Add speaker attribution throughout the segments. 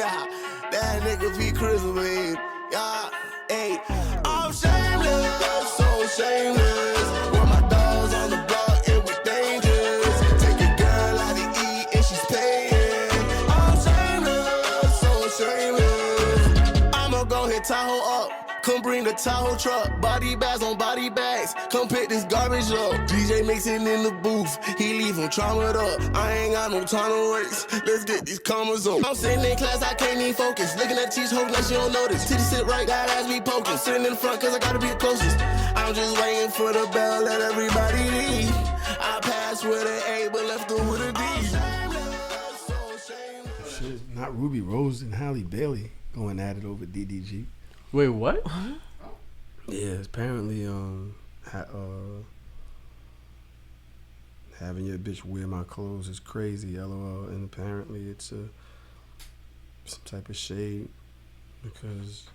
Speaker 1: That nigga be crispy. Yeah, hey. I'm shameless, so shameless. With my dogs on the block, it was dangerous. Take your girl out to eat and she's paying. I'm shameless, so shameless. I'ma go hit Tahoe up. Come bring the Tahoe truck, body bags on body bags. Come pick this garbage up. DJ mixing in the booth, he leave him traumatized up. I ain't got no time to waste. Let's get these commas up. I'm sitting in class, I can't even focus. Looking at teach, hoping that she don't notice. Titty sit right, got ass be poking. Sitting in front, cause I gotta be the closest. I'm just waiting for the bell, let everybody leave. I passed with an A, but left her with a D.
Speaker 2: Shit, not Ruby Rose and Halle Bailey going at it over DDG.
Speaker 3: Wait, what?
Speaker 2: Yeah, apparently, having your bitch wear my clothes is crazy, LOL. And apparently, it's some type of shade because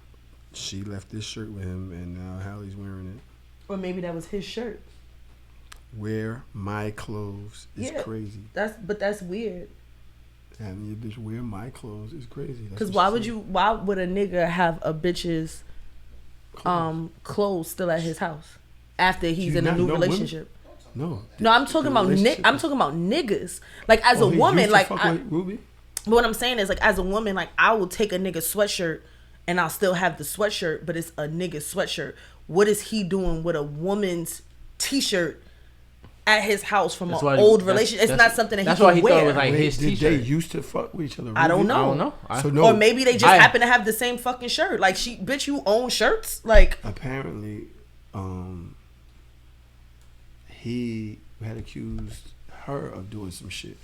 Speaker 2: she left this shirt with him, and now Halle's wearing it.
Speaker 4: Or maybe that was his shirt.
Speaker 2: Wear my clothes is crazy.
Speaker 4: That's weird.
Speaker 2: Having your bitch wear my clothes is crazy.
Speaker 4: Because why would a nigga have a bitch's clothes still at his house after he's in a new relationship?
Speaker 2: No,
Speaker 4: I'm talking about I'm talking about niggas. Like as a woman, like
Speaker 2: Ruby.
Speaker 4: But what I'm saying is, like, as a woman, like, I will take a nigga sweatshirt and I'll still have the sweatshirt, but it's a nigga sweatshirt. What is he doing with a woman's t-shirt at his house from an old relationship? It's not something that he can wear. That's why he thought it was like
Speaker 2: his t-shirt. Did they used to fuck with each other? Ruby?
Speaker 4: I don't know.
Speaker 2: So no,
Speaker 4: or maybe they just happen to have the same fucking shirt. Like, bitch, you own shirts? Like,
Speaker 2: apparently, he had accused her of doing some shit.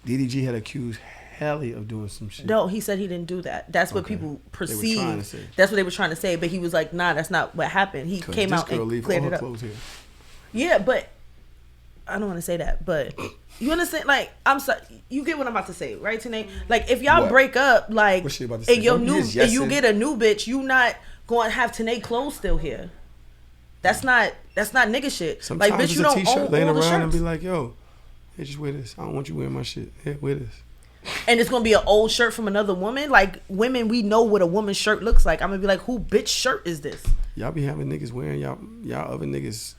Speaker 2: DDG had accused Halle of doing some shit.
Speaker 4: No, he said he didn't do that. That's what people perceive. That's what they were trying to say. But he was like, nah, that's not what happened. He came out and cleared it up. Yeah, but I don't want to say that. But you understand? Like, I'm sorry. You get what I'm about to say, right, Tanae? Like, if y'all break up, like, and you get a new bitch, you not going to have Tanae clothes still here. That's not nigga shit.
Speaker 2: Sometimes
Speaker 4: like, bitch, you don't own
Speaker 2: laying
Speaker 4: all the
Speaker 2: around
Speaker 4: shirts.
Speaker 2: and be like, yo, hey, just wear this. I don't want you wearing my shit. Hey, wear this.
Speaker 4: And it's gonna be an old shirt from another woman. Like, women, we know what a woman's shirt looks like. I'm gonna be like, who bitch shirt is this?
Speaker 2: Y'all be having niggas wearing y'all other niggas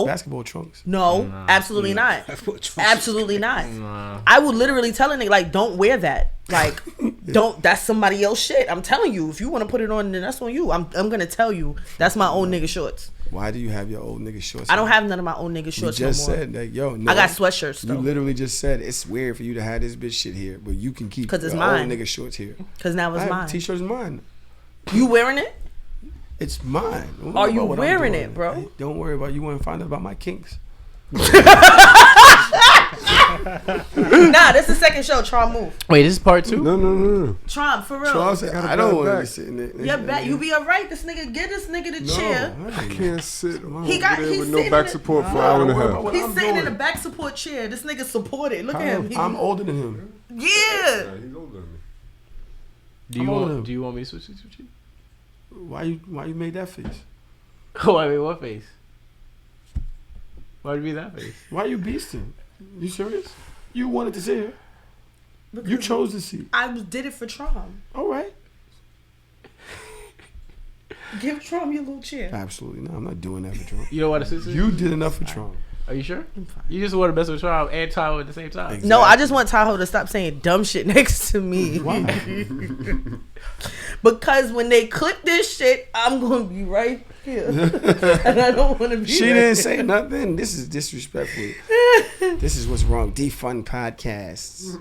Speaker 2: basketball trunks.
Speaker 4: No, absolutely not. Absolutely not. Nah. I would literally tell a nigga, like, don't wear that. Like, don't. That's somebody else's shit. I'm telling you. If you want to put it on, then that's on you. I'm gonna tell you that's my old nigga shorts.
Speaker 2: Why do you have your old nigga shorts?
Speaker 4: I don't have none of my old nigga shorts.
Speaker 2: You just
Speaker 4: no more.
Speaker 2: said that, yo. No,
Speaker 4: I got sweatshirts. Though.
Speaker 2: You literally just said it's weird for you to have this bitch shit here, but you can keep
Speaker 4: because it's
Speaker 2: your
Speaker 4: mine.
Speaker 2: old nigga shorts here.
Speaker 4: Because now it's mine.
Speaker 2: T-shirt's mine.
Speaker 4: You wearing it?
Speaker 2: It's mine.
Speaker 4: Are you wearing it, bro?
Speaker 2: Hey, don't worry about it. You want to find out about my kinks.
Speaker 4: Nah, this is the second show. Tron move.
Speaker 3: Wait, this is part 2?
Speaker 2: No.
Speaker 4: Tron, for real.
Speaker 2: I don't want to be sitting there.
Speaker 4: Yeah, back. You be alright. This nigga, get this nigga the chair.
Speaker 5: I can't sit.
Speaker 4: He's
Speaker 5: with no back support for an hour and a half.
Speaker 4: He's sitting in a back support chair. This nigga supported. Look at him.
Speaker 2: I'm older than him.
Speaker 4: Yeah.
Speaker 5: He's older than me.
Speaker 3: Do you want me to switch it with you?
Speaker 2: Why you made that face?
Speaker 3: Oh, I mean, what face? Why'd you be that face?
Speaker 2: Why you beasting? You serious? You wanted to see her. Because you chose to see.
Speaker 4: I did it for Tron.
Speaker 2: All right.
Speaker 4: Give Tron your little chair.
Speaker 2: Absolutely not. I'm not doing that for Tron.
Speaker 3: You don't want to sit?
Speaker 2: You did enough for Tron.
Speaker 3: Are you sure? You just want to mess with Tahoe and Tahoe at the same time.
Speaker 2: Exactly.
Speaker 4: No, I just want Tahoe to stop saying dumb shit next to me.
Speaker 2: Why?
Speaker 4: Because when they clip this shit, I'm going to be right here. And I don't want to be
Speaker 2: She didn't say nothing. This is disrespectful. This is what's wrong. Defund podcasts.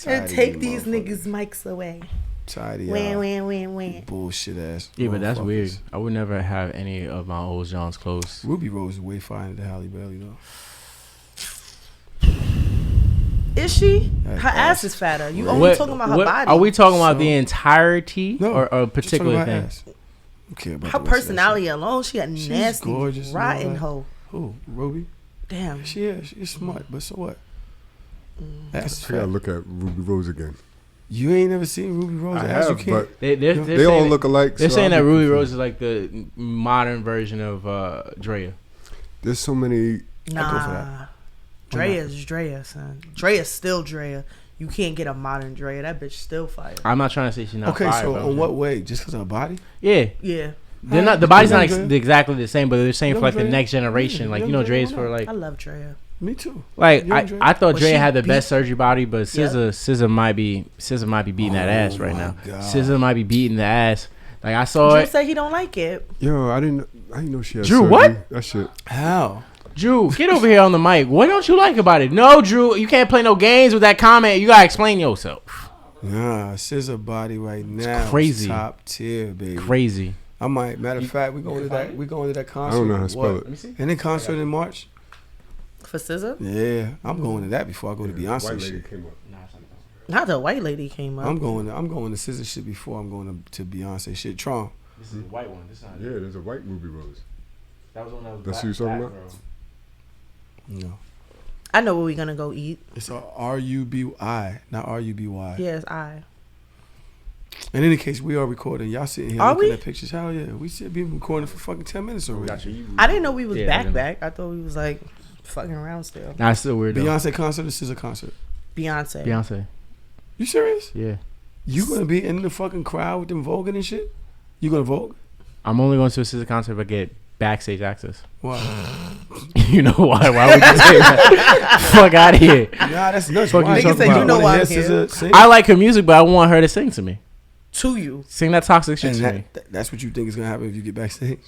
Speaker 4: And take these niggas' mics away.
Speaker 2: Tired of y'all.
Speaker 4: Win.
Speaker 2: Bullshit ass.
Speaker 3: Yeah, but that's weird. I would never have any of my old John's clothes.
Speaker 2: Ruby Rose is way finer than Halle Bailey though.
Speaker 4: Is she? Her ass is fatter. You only talking about her body.
Speaker 3: Are we talking about the entirety or a particular thing?
Speaker 2: Ass. Okay,
Speaker 4: her personality alone, she a nasty,
Speaker 2: gorgeous,
Speaker 4: rotten hoe.
Speaker 2: Who? Ruby?
Speaker 4: Damn.
Speaker 2: She is. She's smart, but so what? That's
Speaker 5: I gotta look at Ruby Rose again.
Speaker 2: You ain't never seen Ruby Rose?
Speaker 5: I have, but
Speaker 3: they
Speaker 5: all look alike.
Speaker 3: They're saying that Ruby Rose is like the modern version of Drea.
Speaker 5: There's so many.
Speaker 4: Nah. Drea's Drea, son. Drea's still Drea. you can't get a modern Drea. That bitch still fire.
Speaker 3: I'm not trying to say she's not fire.
Speaker 2: Okay, so on what way? Just because of her body?
Speaker 3: Yeah.
Speaker 4: Yeah.
Speaker 3: They're not. The body's not exactly the same, but they're saying for like the next generation. Like Dre's for like.
Speaker 4: I love Drea.
Speaker 2: Me too.
Speaker 3: Like I thought Dre had the best surgery body, but SZA might be beating that ass right now. God. SZA might be beating the ass. Like I saw
Speaker 4: Drew say he don't like it.
Speaker 5: Yo, I didn't know she had
Speaker 3: Drew,
Speaker 5: surgery.
Speaker 3: what?
Speaker 5: That shit.
Speaker 2: How?
Speaker 3: Drew, get over here on the mic. What don't you like about it? No, Drew, you can't play no games with that comment. You gotta explain yourself.
Speaker 2: Nah, SZA body right now.
Speaker 3: It's crazy.
Speaker 2: Top tier, baby.
Speaker 3: Crazy.
Speaker 2: I might. Matter of fact, we going to that concert.
Speaker 5: I don't know how to spell it.
Speaker 3: Let me see.
Speaker 2: Any concert in March?
Speaker 4: For SZA?
Speaker 2: Yeah, I'm going to that before I go to Beyonce
Speaker 5: White
Speaker 2: shit.
Speaker 5: lady came up.
Speaker 4: Not the white lady came up.
Speaker 2: I'm going to SZA shit before I'm going to Beyonce shit. Tron.
Speaker 3: This is a white one. This is not.
Speaker 5: Yeah, there's a white Ruby Rose.
Speaker 3: That was one that was.
Speaker 5: That's who you talking about?
Speaker 2: No.
Speaker 4: I know where we gonna go eat.
Speaker 2: It's a R-U-B-I, not R-U-B-Y.
Speaker 4: Yes, I.
Speaker 2: In any case, we are recording. Y'all sitting here
Speaker 4: Are
Speaker 2: looking
Speaker 4: we?
Speaker 2: at pictures. Hell yeah. We should be recording for fucking 10 minutes already.
Speaker 4: I didn't know we was
Speaker 3: Yeah,
Speaker 4: back. I thought we was like fucking around still.
Speaker 3: Nah, it's still weird though.
Speaker 2: Beyonce concert or SZA concert?
Speaker 4: Beyonce.
Speaker 2: You serious?
Speaker 3: Yeah.
Speaker 2: You gonna be in the fucking crowd with them voguing and shit? You gonna vogue?
Speaker 3: I'm only going to a SZA concert if I get backstage access.
Speaker 2: Why?
Speaker 3: You know why? Why would you say that? Fuck out of here.
Speaker 2: Nah, that's nuts.
Speaker 3: Fuck
Speaker 2: Why?
Speaker 3: you talking
Speaker 4: said
Speaker 3: about?
Speaker 4: you know why I'm
Speaker 2: hear
Speaker 4: here.
Speaker 2: SZA sing?
Speaker 3: I like her music, but I want her to sing to me.
Speaker 4: To you.
Speaker 3: Sing that toxic shit
Speaker 2: And
Speaker 3: to me.
Speaker 2: that's what you think is gonna happen if you get backstage?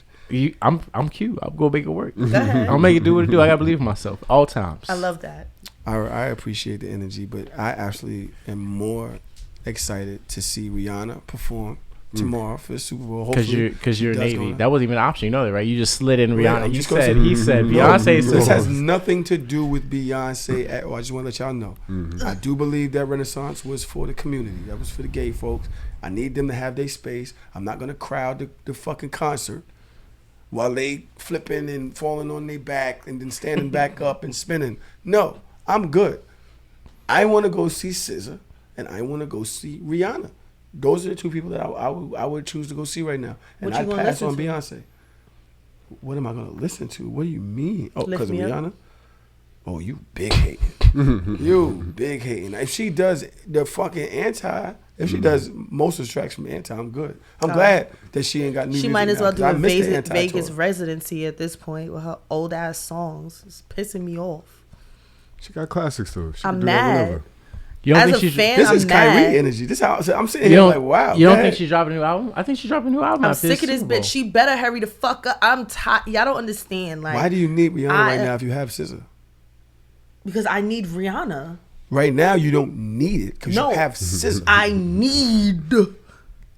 Speaker 3: I'm cute. I'm gonna make it work.
Speaker 4: Go ahead.
Speaker 3: I'll make it do what it do. I gotta believe in myself all times.
Speaker 4: I love that.
Speaker 2: I appreciate the energy, but I actually am more excited to see Rihanna perform tomorrow for the Super Bowl.
Speaker 3: Because you're Navy. That wasn't even an option. You know that, right? You just slid in
Speaker 2: Yeah,
Speaker 3: Rihanna.
Speaker 2: I'm
Speaker 3: He
Speaker 2: just gonna
Speaker 3: said
Speaker 2: say-
Speaker 3: Beyonce
Speaker 2: This
Speaker 3: said
Speaker 2: has nothing to do with Beyonce at all. I just want to let y'all know. I do believe that Renaissance was for the community. That was for the gay folks. I need them to have their space. I'm not going to crowd the fucking concert while they flipping and falling on their back and then standing back up and spinning. No, I'm good. I want to go see SZA and I want to go see Rihanna. Those are the two people that I would choose to go see right now. And
Speaker 4: What you
Speaker 2: I'd
Speaker 4: gonna
Speaker 2: pass
Speaker 4: listen
Speaker 2: on
Speaker 4: to?
Speaker 2: Beyonce. What am I going to listen to? What do you mean? Oh,
Speaker 4: Lift
Speaker 2: because of
Speaker 4: Me Up?
Speaker 2: Rihanna? Oh, you big hating. You big hating. If she does the fucking if she does most of the tracks from Anti, I'm good. I'm glad that she ain't got new
Speaker 4: She
Speaker 2: music
Speaker 4: might as
Speaker 2: now,
Speaker 4: well
Speaker 2: 'cause
Speaker 4: do
Speaker 2: I
Speaker 4: a
Speaker 2: missed the
Speaker 4: Vegas,
Speaker 2: Anti
Speaker 4: Vegas
Speaker 2: tour.
Speaker 4: residency at this point with her old ass songs. It's pissing me off.
Speaker 5: She got classics though. She
Speaker 4: I'm
Speaker 5: can do that
Speaker 4: mad.
Speaker 5: whenever.
Speaker 3: You don't
Speaker 4: As
Speaker 3: think
Speaker 4: a
Speaker 3: she's
Speaker 4: fan,
Speaker 2: This
Speaker 4: I'm
Speaker 2: is Kyrie
Speaker 4: mad.
Speaker 2: energy. This how I'm sitting
Speaker 3: you
Speaker 2: here
Speaker 3: don't,
Speaker 2: like, wow.
Speaker 3: you don't
Speaker 2: man.
Speaker 3: think she's dropping a new album? I think she's dropping a new album.
Speaker 4: I'm
Speaker 3: after
Speaker 4: sick of this
Speaker 3: Super Bowl.
Speaker 4: bitch. She better hurry the fuck up. I'm tired. Y'all don't understand. Like,
Speaker 2: Why do you need Rihanna right now if you have SZA?
Speaker 4: because I need Rihanna.
Speaker 2: Right now, you don't need it because
Speaker 4: No.
Speaker 2: you have SZA.
Speaker 4: I need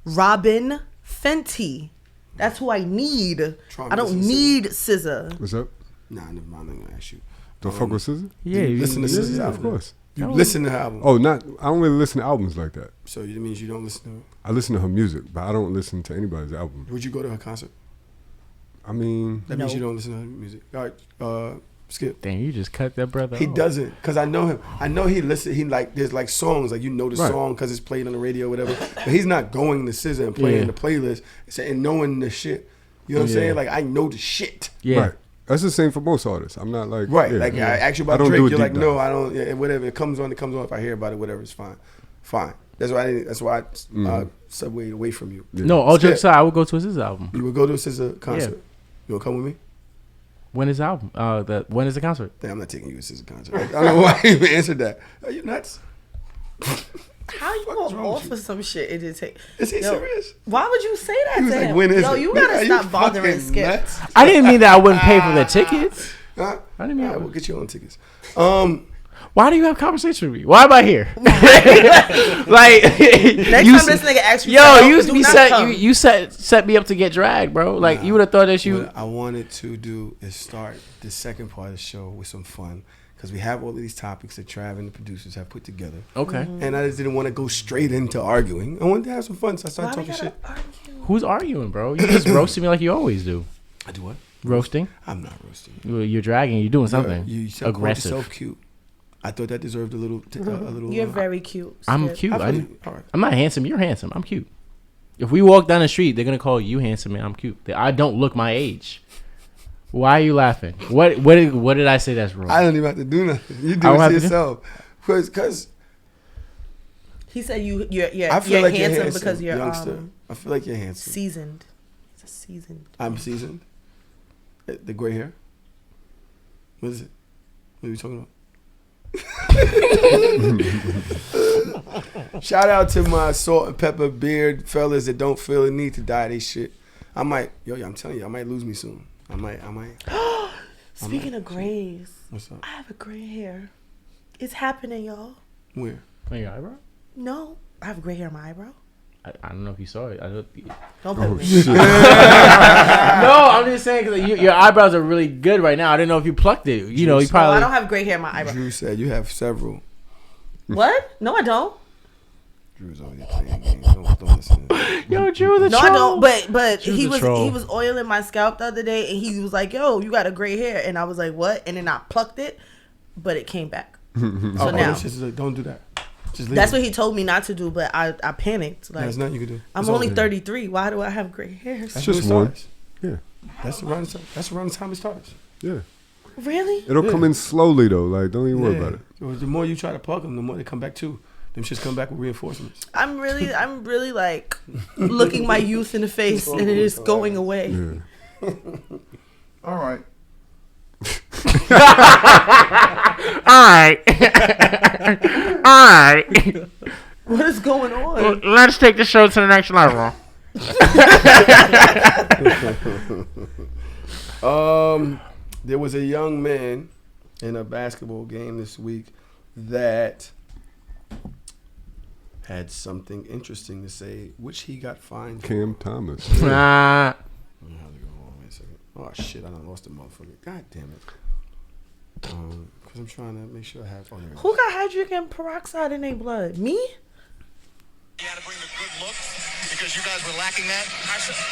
Speaker 4: Robin Fenty. That's who I need.
Speaker 2: Trump
Speaker 4: I don't
Speaker 2: listens to
Speaker 4: need SZA.
Speaker 5: What's up?
Speaker 2: Nah, never mind. I'm gonna ask you.
Speaker 5: Don't fuck with SZA?
Speaker 3: Yeah,
Speaker 2: You listen to SZA's
Speaker 5: Yeah,
Speaker 2: album.
Speaker 5: of course.
Speaker 2: You listen to her album.
Speaker 5: Oh, not. I don't really listen to albums like that.
Speaker 2: So it means you don't listen to her.
Speaker 5: I listen to her music, but I don't listen to anybody's album.
Speaker 2: Would you go to her concert?
Speaker 5: I mean,
Speaker 2: That means
Speaker 4: No.
Speaker 2: you don't listen to her music. All right, Skip.
Speaker 3: Damn, you just cut that brother
Speaker 2: He
Speaker 3: off.
Speaker 2: doesn't, because I know him. I know he listen. He like there's like songs like you know the
Speaker 5: Right.
Speaker 2: song because it's played on the radio or whatever. But he's not going to SZA and playing
Speaker 3: Yeah.
Speaker 2: the playlist and knowing the shit. You know what I'm
Speaker 3: Yeah.
Speaker 2: saying? Like I know the shit.
Speaker 3: Yeah.
Speaker 5: right. That's the same for most artists. I'm not like
Speaker 2: Right.
Speaker 5: yeah.
Speaker 2: Like I ask you
Speaker 5: I
Speaker 2: about
Speaker 5: don't
Speaker 2: Drake,
Speaker 5: do a
Speaker 2: you're
Speaker 5: deep
Speaker 2: like, no,
Speaker 5: dive.
Speaker 2: I don't. Yeah, whatever. It comes on. It comes on. If I hear about it, whatever, it's fine. Fine. That's why. I segued away from you.
Speaker 3: No, all jokes
Speaker 2: Skip.
Speaker 3: aside, I would go to his album.
Speaker 2: You would go to a SZA concert. You wanna come with me?
Speaker 3: When is the album? When is the concert?
Speaker 2: Damn, I'm not taking you to a SZA concert. I don't know why you even answered that. Are you nuts?
Speaker 4: How you
Speaker 2: Fuck is
Speaker 4: gonna
Speaker 2: wrong with
Speaker 4: offer some shit? It just take.
Speaker 2: Is he
Speaker 4: Yo,
Speaker 2: serious?
Speaker 4: Why would you say that
Speaker 2: He was
Speaker 4: to
Speaker 2: like,
Speaker 4: him?
Speaker 2: when is
Speaker 4: Yo,
Speaker 2: it?
Speaker 4: you
Speaker 2: Man,
Speaker 4: gotta
Speaker 2: are
Speaker 4: stop bothering
Speaker 2: fucking
Speaker 4: Skip.
Speaker 2: nuts?
Speaker 3: I didn't mean that I wouldn't pay for the tickets.
Speaker 2: Huh?
Speaker 3: I didn't mean
Speaker 2: All
Speaker 3: I
Speaker 2: right, we'll
Speaker 3: would.
Speaker 2: get you on tickets.
Speaker 3: Why do you have conversation with me? Why am I here? like
Speaker 4: Next
Speaker 3: you,
Speaker 4: time this nigga asks you,
Speaker 3: yo,
Speaker 4: something,
Speaker 3: you
Speaker 4: do
Speaker 3: be
Speaker 4: not
Speaker 3: set.
Speaker 4: come.
Speaker 3: You set me up to get dragged, bro. Like you would have thought that you.
Speaker 2: What I wanted to do is start the second part of the show with some fun because we have all of these topics that Trav and the producers have put together.
Speaker 3: Okay.
Speaker 2: And I just didn't want to go straight into arguing. I wanted to have some fun, so I started
Speaker 4: Why we
Speaker 2: talking shit.
Speaker 4: gotta argue?
Speaker 3: Who's arguing, bro? You just roasting me like you always do.
Speaker 2: I do what?
Speaker 3: Roasting.
Speaker 2: I'm not roasting.
Speaker 3: You're dragging. You're doing something
Speaker 2: You called
Speaker 3: aggressive.
Speaker 2: yourself cute. I thought that deserved a little.
Speaker 4: You're very cute.
Speaker 3: I'm
Speaker 4: Skip.
Speaker 3: cute.
Speaker 2: I feel you. All right.
Speaker 3: I'm not handsome. You're handsome. I'm cute. If we walk down the street, they're gonna call you handsome and I'm cute. I don't look my age. Why are you laughing? What did I say that's wrong?
Speaker 2: I don't even have to do nothing. You
Speaker 3: I
Speaker 2: do
Speaker 3: don't
Speaker 2: it
Speaker 3: have
Speaker 2: to
Speaker 3: to do-
Speaker 2: yourself. Because
Speaker 4: He said you're
Speaker 2: like
Speaker 4: handsome because you're
Speaker 2: youngster. I feel like you're handsome.
Speaker 4: Seasoned. He's a seasoned.
Speaker 2: I'm seasoned. The gray hair. What is it? What are we talking about? Shout out to my salt and pepper beard fellas that don't feel the need to dye they shit. I'm telling you, I might lose me soon. I might.
Speaker 4: Speaking of grays,
Speaker 2: what's up?
Speaker 4: I have a gray hair. It's happening, y'all.
Speaker 2: Where?
Speaker 3: On your eyebrow?
Speaker 4: No, I have gray hair on my eyebrow.
Speaker 3: I don't know if you saw it.
Speaker 4: Don't put me.
Speaker 3: No, I'm just saying because your eyebrows are really good right now. I didn't know if you plucked it. You know, you probably.
Speaker 4: No, I don't have gray hair on my eyebrow.
Speaker 2: Drew said you have several.
Speaker 4: What? No, I don't.
Speaker 2: Drew's already playing games. Don't listen.
Speaker 3: Yo, Drew the troll.
Speaker 4: No, I don't. But he was
Speaker 3: troll.
Speaker 4: he was oiling my scalp the other day, and he was like, "Yo, you got a gray hair," and I was like, "What?" And then I plucked it, but it came back. So now,
Speaker 2: don't do that. Just leave
Speaker 4: that's
Speaker 2: it.
Speaker 4: what he told me not to do, but I panicked. Like,
Speaker 2: there's nothing you can do.
Speaker 4: I'm only 33. Why do I have gray hair?
Speaker 2: That's
Speaker 5: just one. Yeah.
Speaker 2: That's around the time it starts.
Speaker 5: Yeah.
Speaker 4: Really?
Speaker 5: It'll come in slowly though. Like, don't even worry about it.
Speaker 2: The more you try to plug them, the more they come back too. Them shits come back with reinforcements.
Speaker 4: I'm really like looking my youth in the face, and it is going away.
Speaker 5: Yeah.
Speaker 2: All right.
Speaker 3: All right.
Speaker 4: What is going on?
Speaker 3: Let's take the show to the next level.
Speaker 2: There was a young man in a basketball game this week that had something interesting to say, which he got fined for.
Speaker 5: Cam Thomas.
Speaker 2: Oh shit! I done lost the motherfucker. God damn it. Because I'm trying to make sure I have.
Speaker 4: Who got hydrogen peroxide in their blood? Me?
Speaker 6: You had to bring the good looks because you guys were lacking that.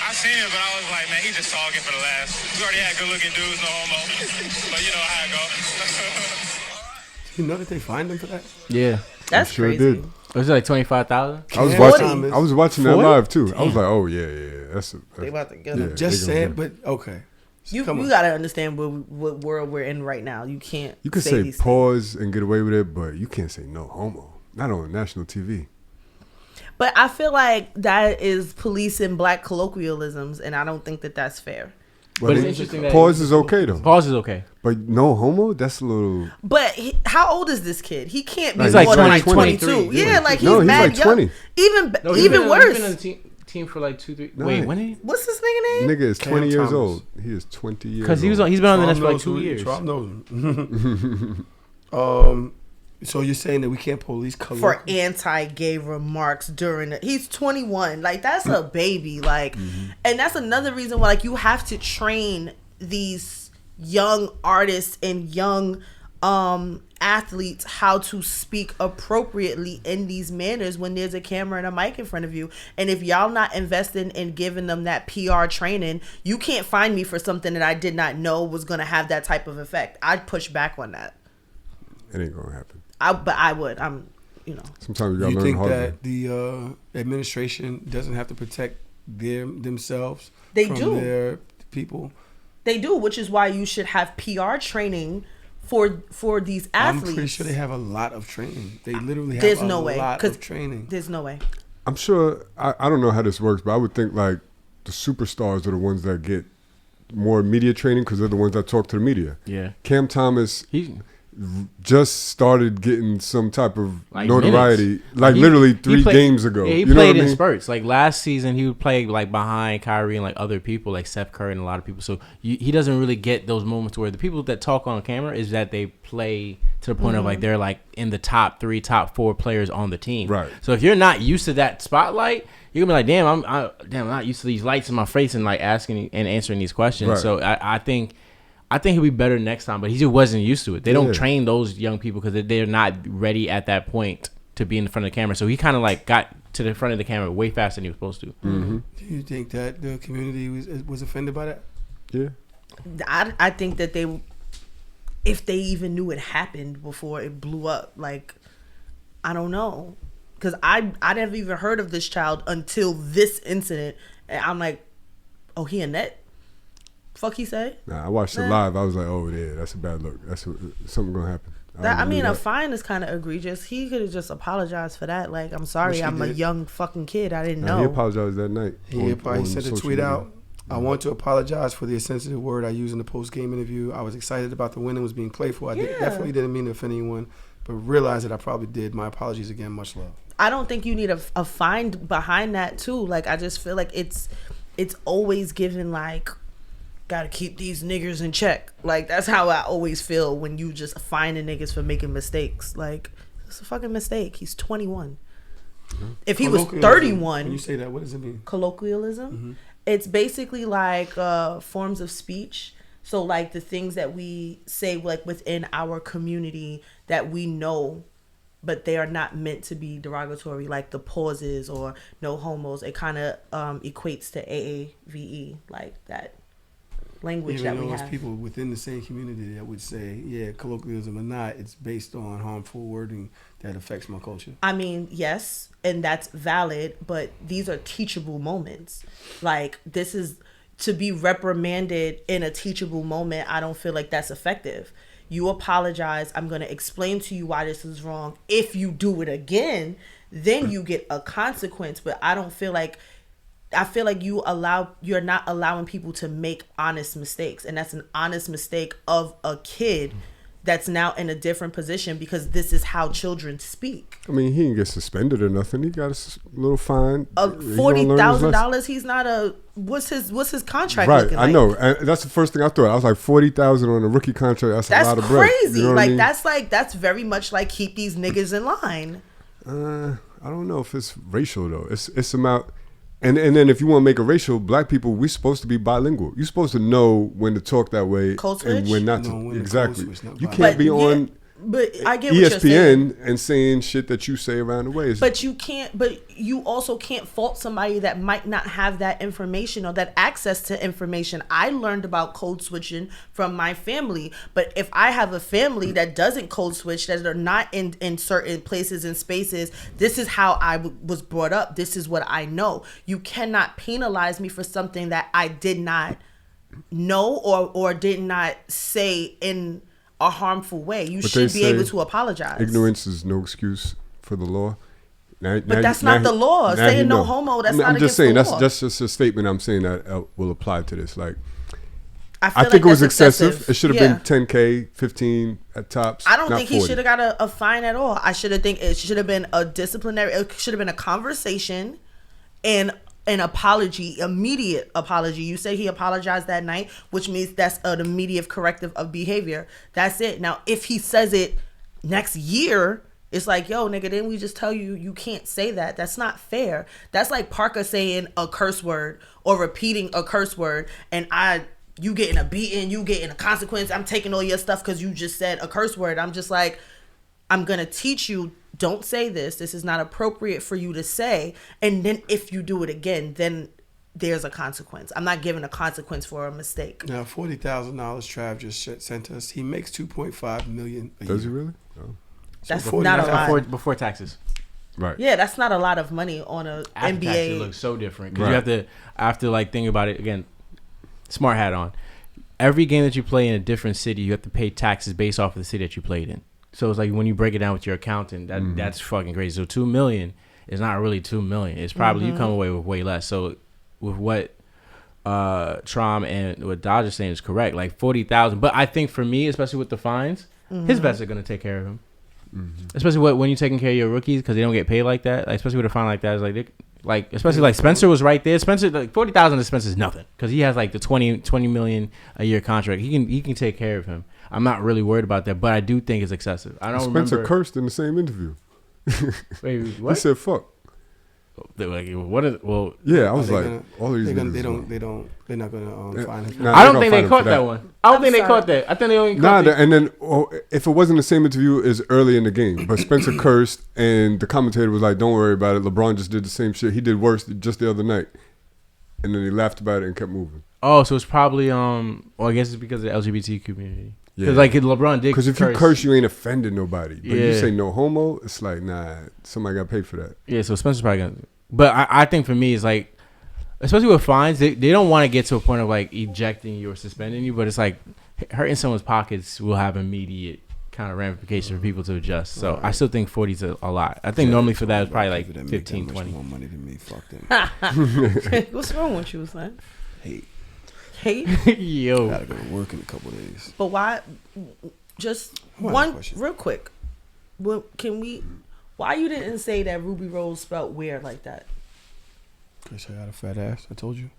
Speaker 6: I seen it, but I was like, man, he's just talking for the last. We already had good-looking dudes, no homo. But you know how it goes.
Speaker 2: You know that they fined him for that?
Speaker 3: Yeah,
Speaker 4: That's
Speaker 5: sure
Speaker 4: crazy.
Speaker 5: did.
Speaker 3: Was it like 25,000?
Speaker 5: I was watching that
Speaker 3: 40?
Speaker 5: live too. I was like, oh yeah.
Speaker 4: They about to get
Speaker 5: yeah,
Speaker 4: him.
Speaker 2: Just saying, but okay.
Speaker 4: You gotta understand what world we're in right now. You can't.
Speaker 5: You can say pause and get away with it, but you can't say no homo. Not on national TV.
Speaker 4: But I feel like that is policing black colloquialisms, and I don't think that that's fair.
Speaker 3: But it's interesting that
Speaker 5: pause is okay though.
Speaker 3: Pause is okay.
Speaker 5: But no homo, that's a little.
Speaker 4: But how old is this kid? He can't be
Speaker 3: He's
Speaker 4: more
Speaker 3: like
Speaker 4: than like
Speaker 3: 23.
Speaker 4: 22. Yeah, like he's
Speaker 5: No, he's
Speaker 4: mad
Speaker 5: like
Speaker 4: young.
Speaker 5: 20.
Speaker 4: Even worse.
Speaker 3: He's been on the team for like 2-3.
Speaker 5: No,
Speaker 3: Wait, when did he?
Speaker 4: What's this nigga name?
Speaker 5: Nigga is 20
Speaker 2: Cam
Speaker 5: years
Speaker 2: Thomas.
Speaker 5: old. He is 20 years old.
Speaker 3: Because he's been on the Nets for like 2 years.
Speaker 2: Trump knows him. So you're saying that we can't police color
Speaker 4: For anti-gay remarks during he's 21. Like, that's a baby. Like, and that's another reason why, like, you have to train these young artists and young athletes how to speak appropriately in these manners when there's a camera and a mic in front of you. And if y'all not investing in giving them that PR training, you can't find me for something that I did not know was going to have that type of effect. I'd push back on that.
Speaker 5: It ain't gonna happen.
Speaker 4: But I would.
Speaker 5: Sometimes you gotta
Speaker 2: you
Speaker 5: learn
Speaker 2: think
Speaker 5: hard.
Speaker 2: that the administration doesn't have to protect themselves
Speaker 4: They
Speaker 2: from
Speaker 4: do.
Speaker 2: their people?
Speaker 4: They do, which is why you should have PR training for these athletes.
Speaker 2: I'm pretty sure they have a lot of training. They literally have
Speaker 4: There's
Speaker 2: a
Speaker 4: no way,
Speaker 2: lot
Speaker 4: 'cause
Speaker 2: of training.
Speaker 4: There's no way.
Speaker 5: I'm sure. I don't know how this works, but I would think like the superstars are the ones that get more media training because they're the ones that talk to the media.
Speaker 3: Yeah.
Speaker 5: Cam Thomas
Speaker 3: He
Speaker 5: just started getting some type of
Speaker 3: Like
Speaker 5: notoriety,
Speaker 3: minutes.
Speaker 5: literally
Speaker 3: He
Speaker 5: 3
Speaker 3: played-
Speaker 5: games ago.
Speaker 3: Yeah, he
Speaker 5: You know
Speaker 3: played
Speaker 5: what I
Speaker 3: in
Speaker 5: mean?
Speaker 3: spurts. Like last season, he would play like behind Kyrie and like other people, like Steph Curry and a lot of people. So he doesn't really get those moments where the people that talk on camera is that they play to the point of like they're like in the top 3, top 4 players on the team.
Speaker 5: Right.
Speaker 3: So if you're not used to that spotlight, you're gonna be like, damn, I'm not used to these lights in my face and like asking and answering these questions.
Speaker 5: Right.
Speaker 3: So I think he'll be better next time, but he just wasn't used to it. They don't train those young people because they're not ready at that point to be in front of the camera. So he kind of like got to the front of the camera way faster than he was supposed to.
Speaker 5: Mm-hmm.
Speaker 2: Do you think that the community was offended by that?
Speaker 5: Yeah.
Speaker 4: I think that if they even knew it happened before it blew up, like, I don't know. Because I never even heard of this child until this incident. And I'm like, oh, he a net? Fuck he say?
Speaker 5: Nah, I watched it live. I was like, oh yeah, that's a bad look. That's something gonna happen.
Speaker 4: A fine is kind of egregious. He could have just apologized for that. Like, I'm sorry, I'm a young fucking kid. I didn't know.
Speaker 5: He apologized that night.
Speaker 2: He sent a tweet out. I want to apologize for the insensitive word I used in the post-game interview. I was excited about the win and was being playful. I definitely didn't mean to offend anyone, but realized that I probably did. My apologies again. Much love.
Speaker 4: I don't think you need a fine behind that, too. Like, I just feel like it's always given, like, gotta keep these niggers in check. Like, that's how I always feel when you just fining niggas for making mistakes. Like, it's a fucking mistake. He's 21. Mm-hmm. If he was 31...
Speaker 2: When you say that, what does it mean?
Speaker 4: Colloquialism?
Speaker 2: Mm-hmm.
Speaker 4: It's basically like forms of speech. So, like, the things that we say, like, within our community that we know, but they are not meant to be derogatory, like the pauses or no homos. It kind of equates to AAVE, like that language that we have.
Speaker 2: There's people within the same community that would say, yeah, colloquialism or not, it's based on harmful wording that affects my culture.
Speaker 4: I mean, yes, and that's valid, but these are teachable moments. Like, this is to be reprimanded in a teachable moment. I don't feel like that's effective. You apologize. I'm going to explain to you why this is wrong. If you do it again, then you get a consequence. But I feel like you're not allowing people to make honest mistakes. And that's an honest mistake of a kid that's now in a different position because this is how children speak.
Speaker 5: I mean, he didn't get suspended or nothing. He got a little fine.
Speaker 4: $40,000. He's not a. What's his contract looking like?
Speaker 5: I know. And that's the first thing I thought. I was like, $40,000 on a rookie contract. That's a lot of bread.
Speaker 4: Crazy.
Speaker 5: You know
Speaker 4: that's very much like keep these niggas in line.
Speaker 5: I don't know if it's racial though. It's about. And then if you want to make it racial, black people, we're supposed to be bilingual. You're supposed to know when to talk that way and when not to. Exactly. You can't be on
Speaker 4: but I get what you're
Speaker 5: ESPN and saying shit that you say around the way.
Speaker 4: But you can't. But you also can't fault somebody that might not have that information or that access to information. I learned about code switching from my family, but if I have a family that doesn't code switch, that are not in certain places and spaces, this is how I was brought up. This is what I know. You cannot penalize me for something that I did not know or did not say in a harmful way. You should be able to apologize.
Speaker 5: Ignorance is no excuse for the law.
Speaker 4: But that's not the law. Saying no homo, that's not against the law. I'm just saying, that's just a statement I'm saying that will apply to this. Like, I think it was excessive. It should have been 10K, 15 at tops. I don't think he should have got a fine at all. I should have think it should have been a disciplinary, it should have been a conversation and an apology, immediate apology. You say he apologized that night, which means that's an immediate corrective of behavior. That's it. Now, if he says it next year, it's like, yo, nigga, didn't we just tell you you can't say that? That's not fair. That's like Parker saying a curse word or repeating a curse word, and you getting a beating, you getting a consequence. I'm taking all your stuff because you just said a curse word. I'm just like, I'm going to teach you, don't say this. This is not appropriate for you to say. And then if you do it again, then there's a consequence. I'm not giving a consequence for a mistake.
Speaker 2: Now, $40,000 Trav just sent us. He makes $2.5 million a year.
Speaker 5: Does he really? Oh.
Speaker 4: That's not a lot.
Speaker 3: Before taxes.
Speaker 5: Right.
Speaker 4: Yeah, that's not a lot of money on a
Speaker 3: After
Speaker 4: NBA.
Speaker 3: Taxes, it looks so different. Because you have to like think about it again. Smart hat on. Every game that you play in a different city, you have to pay taxes based off of the city that you played in. So it's like when you break it down with your accountant, that's fucking crazy. So $2 million is not really $2 million. It's probably you come away with way less. So with what Trom and what Dodger's saying is correct, like $40,000. But I think for me, especially with the fines, his vets are gonna take care of him. Especially when you're taking care of your rookies because they don't get paid like that. Like, especially with a fine like that, is like especially like Spencer was right there. Spencer, like $40,000 to Spencer is nothing because he has like the $20 million a year contract. He can take care of him. I'm not really worried about that, but I do think it's excessive. I don't
Speaker 5: Spencer
Speaker 3: remember.
Speaker 5: cursed in the same interview.
Speaker 3: Wait, what?
Speaker 5: He said fuck.
Speaker 3: They're like, what is? Well,
Speaker 5: yeah, I was like, all these.
Speaker 2: They're not gonna find him.
Speaker 3: I don't think they caught that one. I don't think they caught that. I think they only caught
Speaker 5: and then if it wasn't the same interview, is early in the game. But Spencer cursed, and the commentator was like, "Don't worry about it. LeBron just did the same shit. He did worse just the other night." And then he laughed about it and kept moving.
Speaker 3: Oh, so it's probably well, I guess it's because of the LGBT community. Because like LeBron did.
Speaker 5: Because if you curse, you ain't offended nobody. But you say no homo, it's like, nah, somebody got paid for that.
Speaker 3: Yeah, so Spencer's probably gonna. But I think for me, it's like, especially with fines, they don't want to get to a point of like ejecting you or suspending you. But it's like hurting someone's pockets will have immediate kind of ramifications for people to adjust. So I still think 40 is a lot. I think normally for that it's probably like 15, 20.
Speaker 2: More money than me. Fuck them.
Speaker 4: What's wrong with you, son?
Speaker 2: Hate.
Speaker 3: Yo.
Speaker 2: Gotta go to work in a couple of days.
Speaker 4: But why? Just one real quick. Well, why you didn't say that Ruby Rose spelled weird like that?
Speaker 2: Because she got a fat ass. I told you.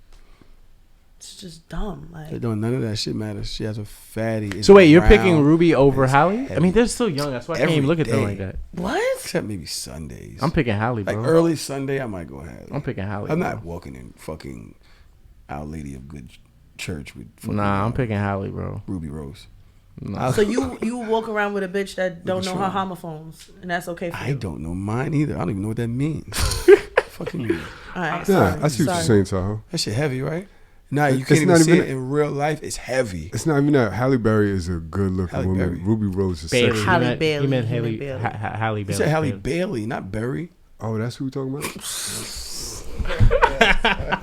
Speaker 4: It's just dumb. Like,
Speaker 2: none of that shit matters. She has a fatty. It's
Speaker 3: so wait, you're
Speaker 2: round,
Speaker 3: picking Ruby over Hallie?
Speaker 2: heavy.
Speaker 3: I mean, they're still young. That's why I can't even look at them like that.
Speaker 4: What?
Speaker 2: Except maybe Sundays.
Speaker 3: I'm picking Hallie, bro.
Speaker 2: Like early Sunday, I might go Hallie.
Speaker 3: I'm picking Hallie.
Speaker 2: I'm
Speaker 3: bro.
Speaker 2: not walking in fucking Our Lady of Good Church with.
Speaker 3: Nah, I'm picking Hallie, bro.
Speaker 2: Ruby Rose.
Speaker 3: Nah.
Speaker 4: So you walk around with a bitch that don't know her homophones, and that's okay for you?
Speaker 2: I don't know mine either. I don't even know what that means. Fucking mean.
Speaker 4: All right.
Speaker 5: Yeah, I see what you're saying, Tahoe.
Speaker 2: That shit heavy, right? Nah, you can't even see it in real life. It's heavy.
Speaker 5: It's not even that. Halle Berry is a good-looking woman.
Speaker 2: Berry.
Speaker 5: Ruby Rose is
Speaker 3: Bailey.
Speaker 5: sexy.
Speaker 4: Halle Bailey.
Speaker 3: He meant
Speaker 4: Halle
Speaker 3: Hallie
Speaker 4: Bailey.
Speaker 3: Halle
Speaker 2: You
Speaker 3: Bailey.
Speaker 2: said Halle Bailey, not Berry.
Speaker 5: Oh, that's who we're talking about?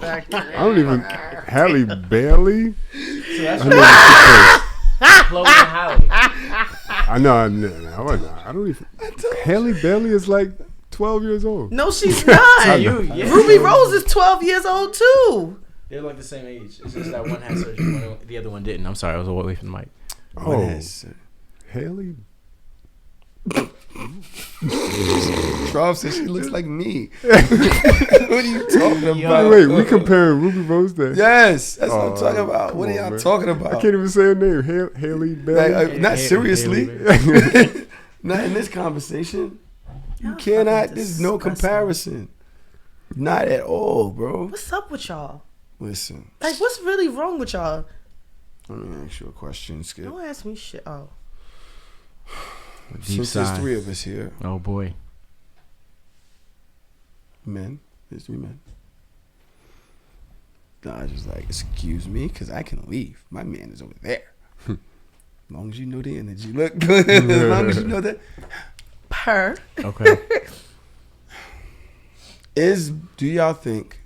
Speaker 5: I don't even... Halle Bailey?
Speaker 3: So that's
Speaker 5: Chloe and
Speaker 3: Hallie.
Speaker 5: I know. I don't even... Halle Bailey is like 12 years old.
Speaker 4: No, she's not. Ruby Rose is 12 years old too.
Speaker 3: They're like the same age. It's just that one had surgery, the other one didn't. I'm sorry, I was away from the mic.
Speaker 5: Oh, Haley.
Speaker 2: Trav said she looks like me. What are you talking about?
Speaker 5: Wait, we comparing Ruby Rose there?
Speaker 2: Yes, that's what I'm talking about. What are y'all talking about?
Speaker 5: I can't even say her name. Haley Bailey.
Speaker 2: Like, not seriously. Not in this conversation. You cannot. There's no comparison. Not at all, bro.
Speaker 4: What's up with y'all?
Speaker 2: Listen.
Speaker 4: Like, what's really wrong with y'all?
Speaker 2: Let me ask you a question, Skip.
Speaker 4: Don't ask me shit. Oh.
Speaker 2: Since there's three of us here.
Speaker 3: Oh, boy.
Speaker 2: Men. There's 3 men. Nah, I just like, excuse me, because I can leave. My man is over there. As long as you know the energy. Look, as long as you know that.
Speaker 4: Per.
Speaker 3: Okay.
Speaker 2: Do y'all think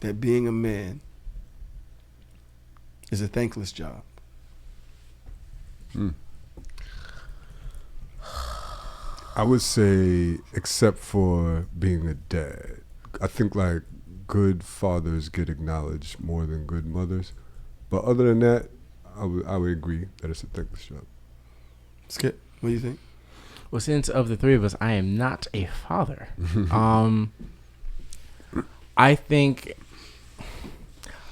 Speaker 2: that being a man is a thankless job?
Speaker 5: I would say, except for being a dad. I think like good fathers get acknowledged more than good mothers. But other than that, I would agree that it's a thankless job.
Speaker 2: Skip, what do you think?
Speaker 3: Well, since of the 3 of us, I am not a father. I think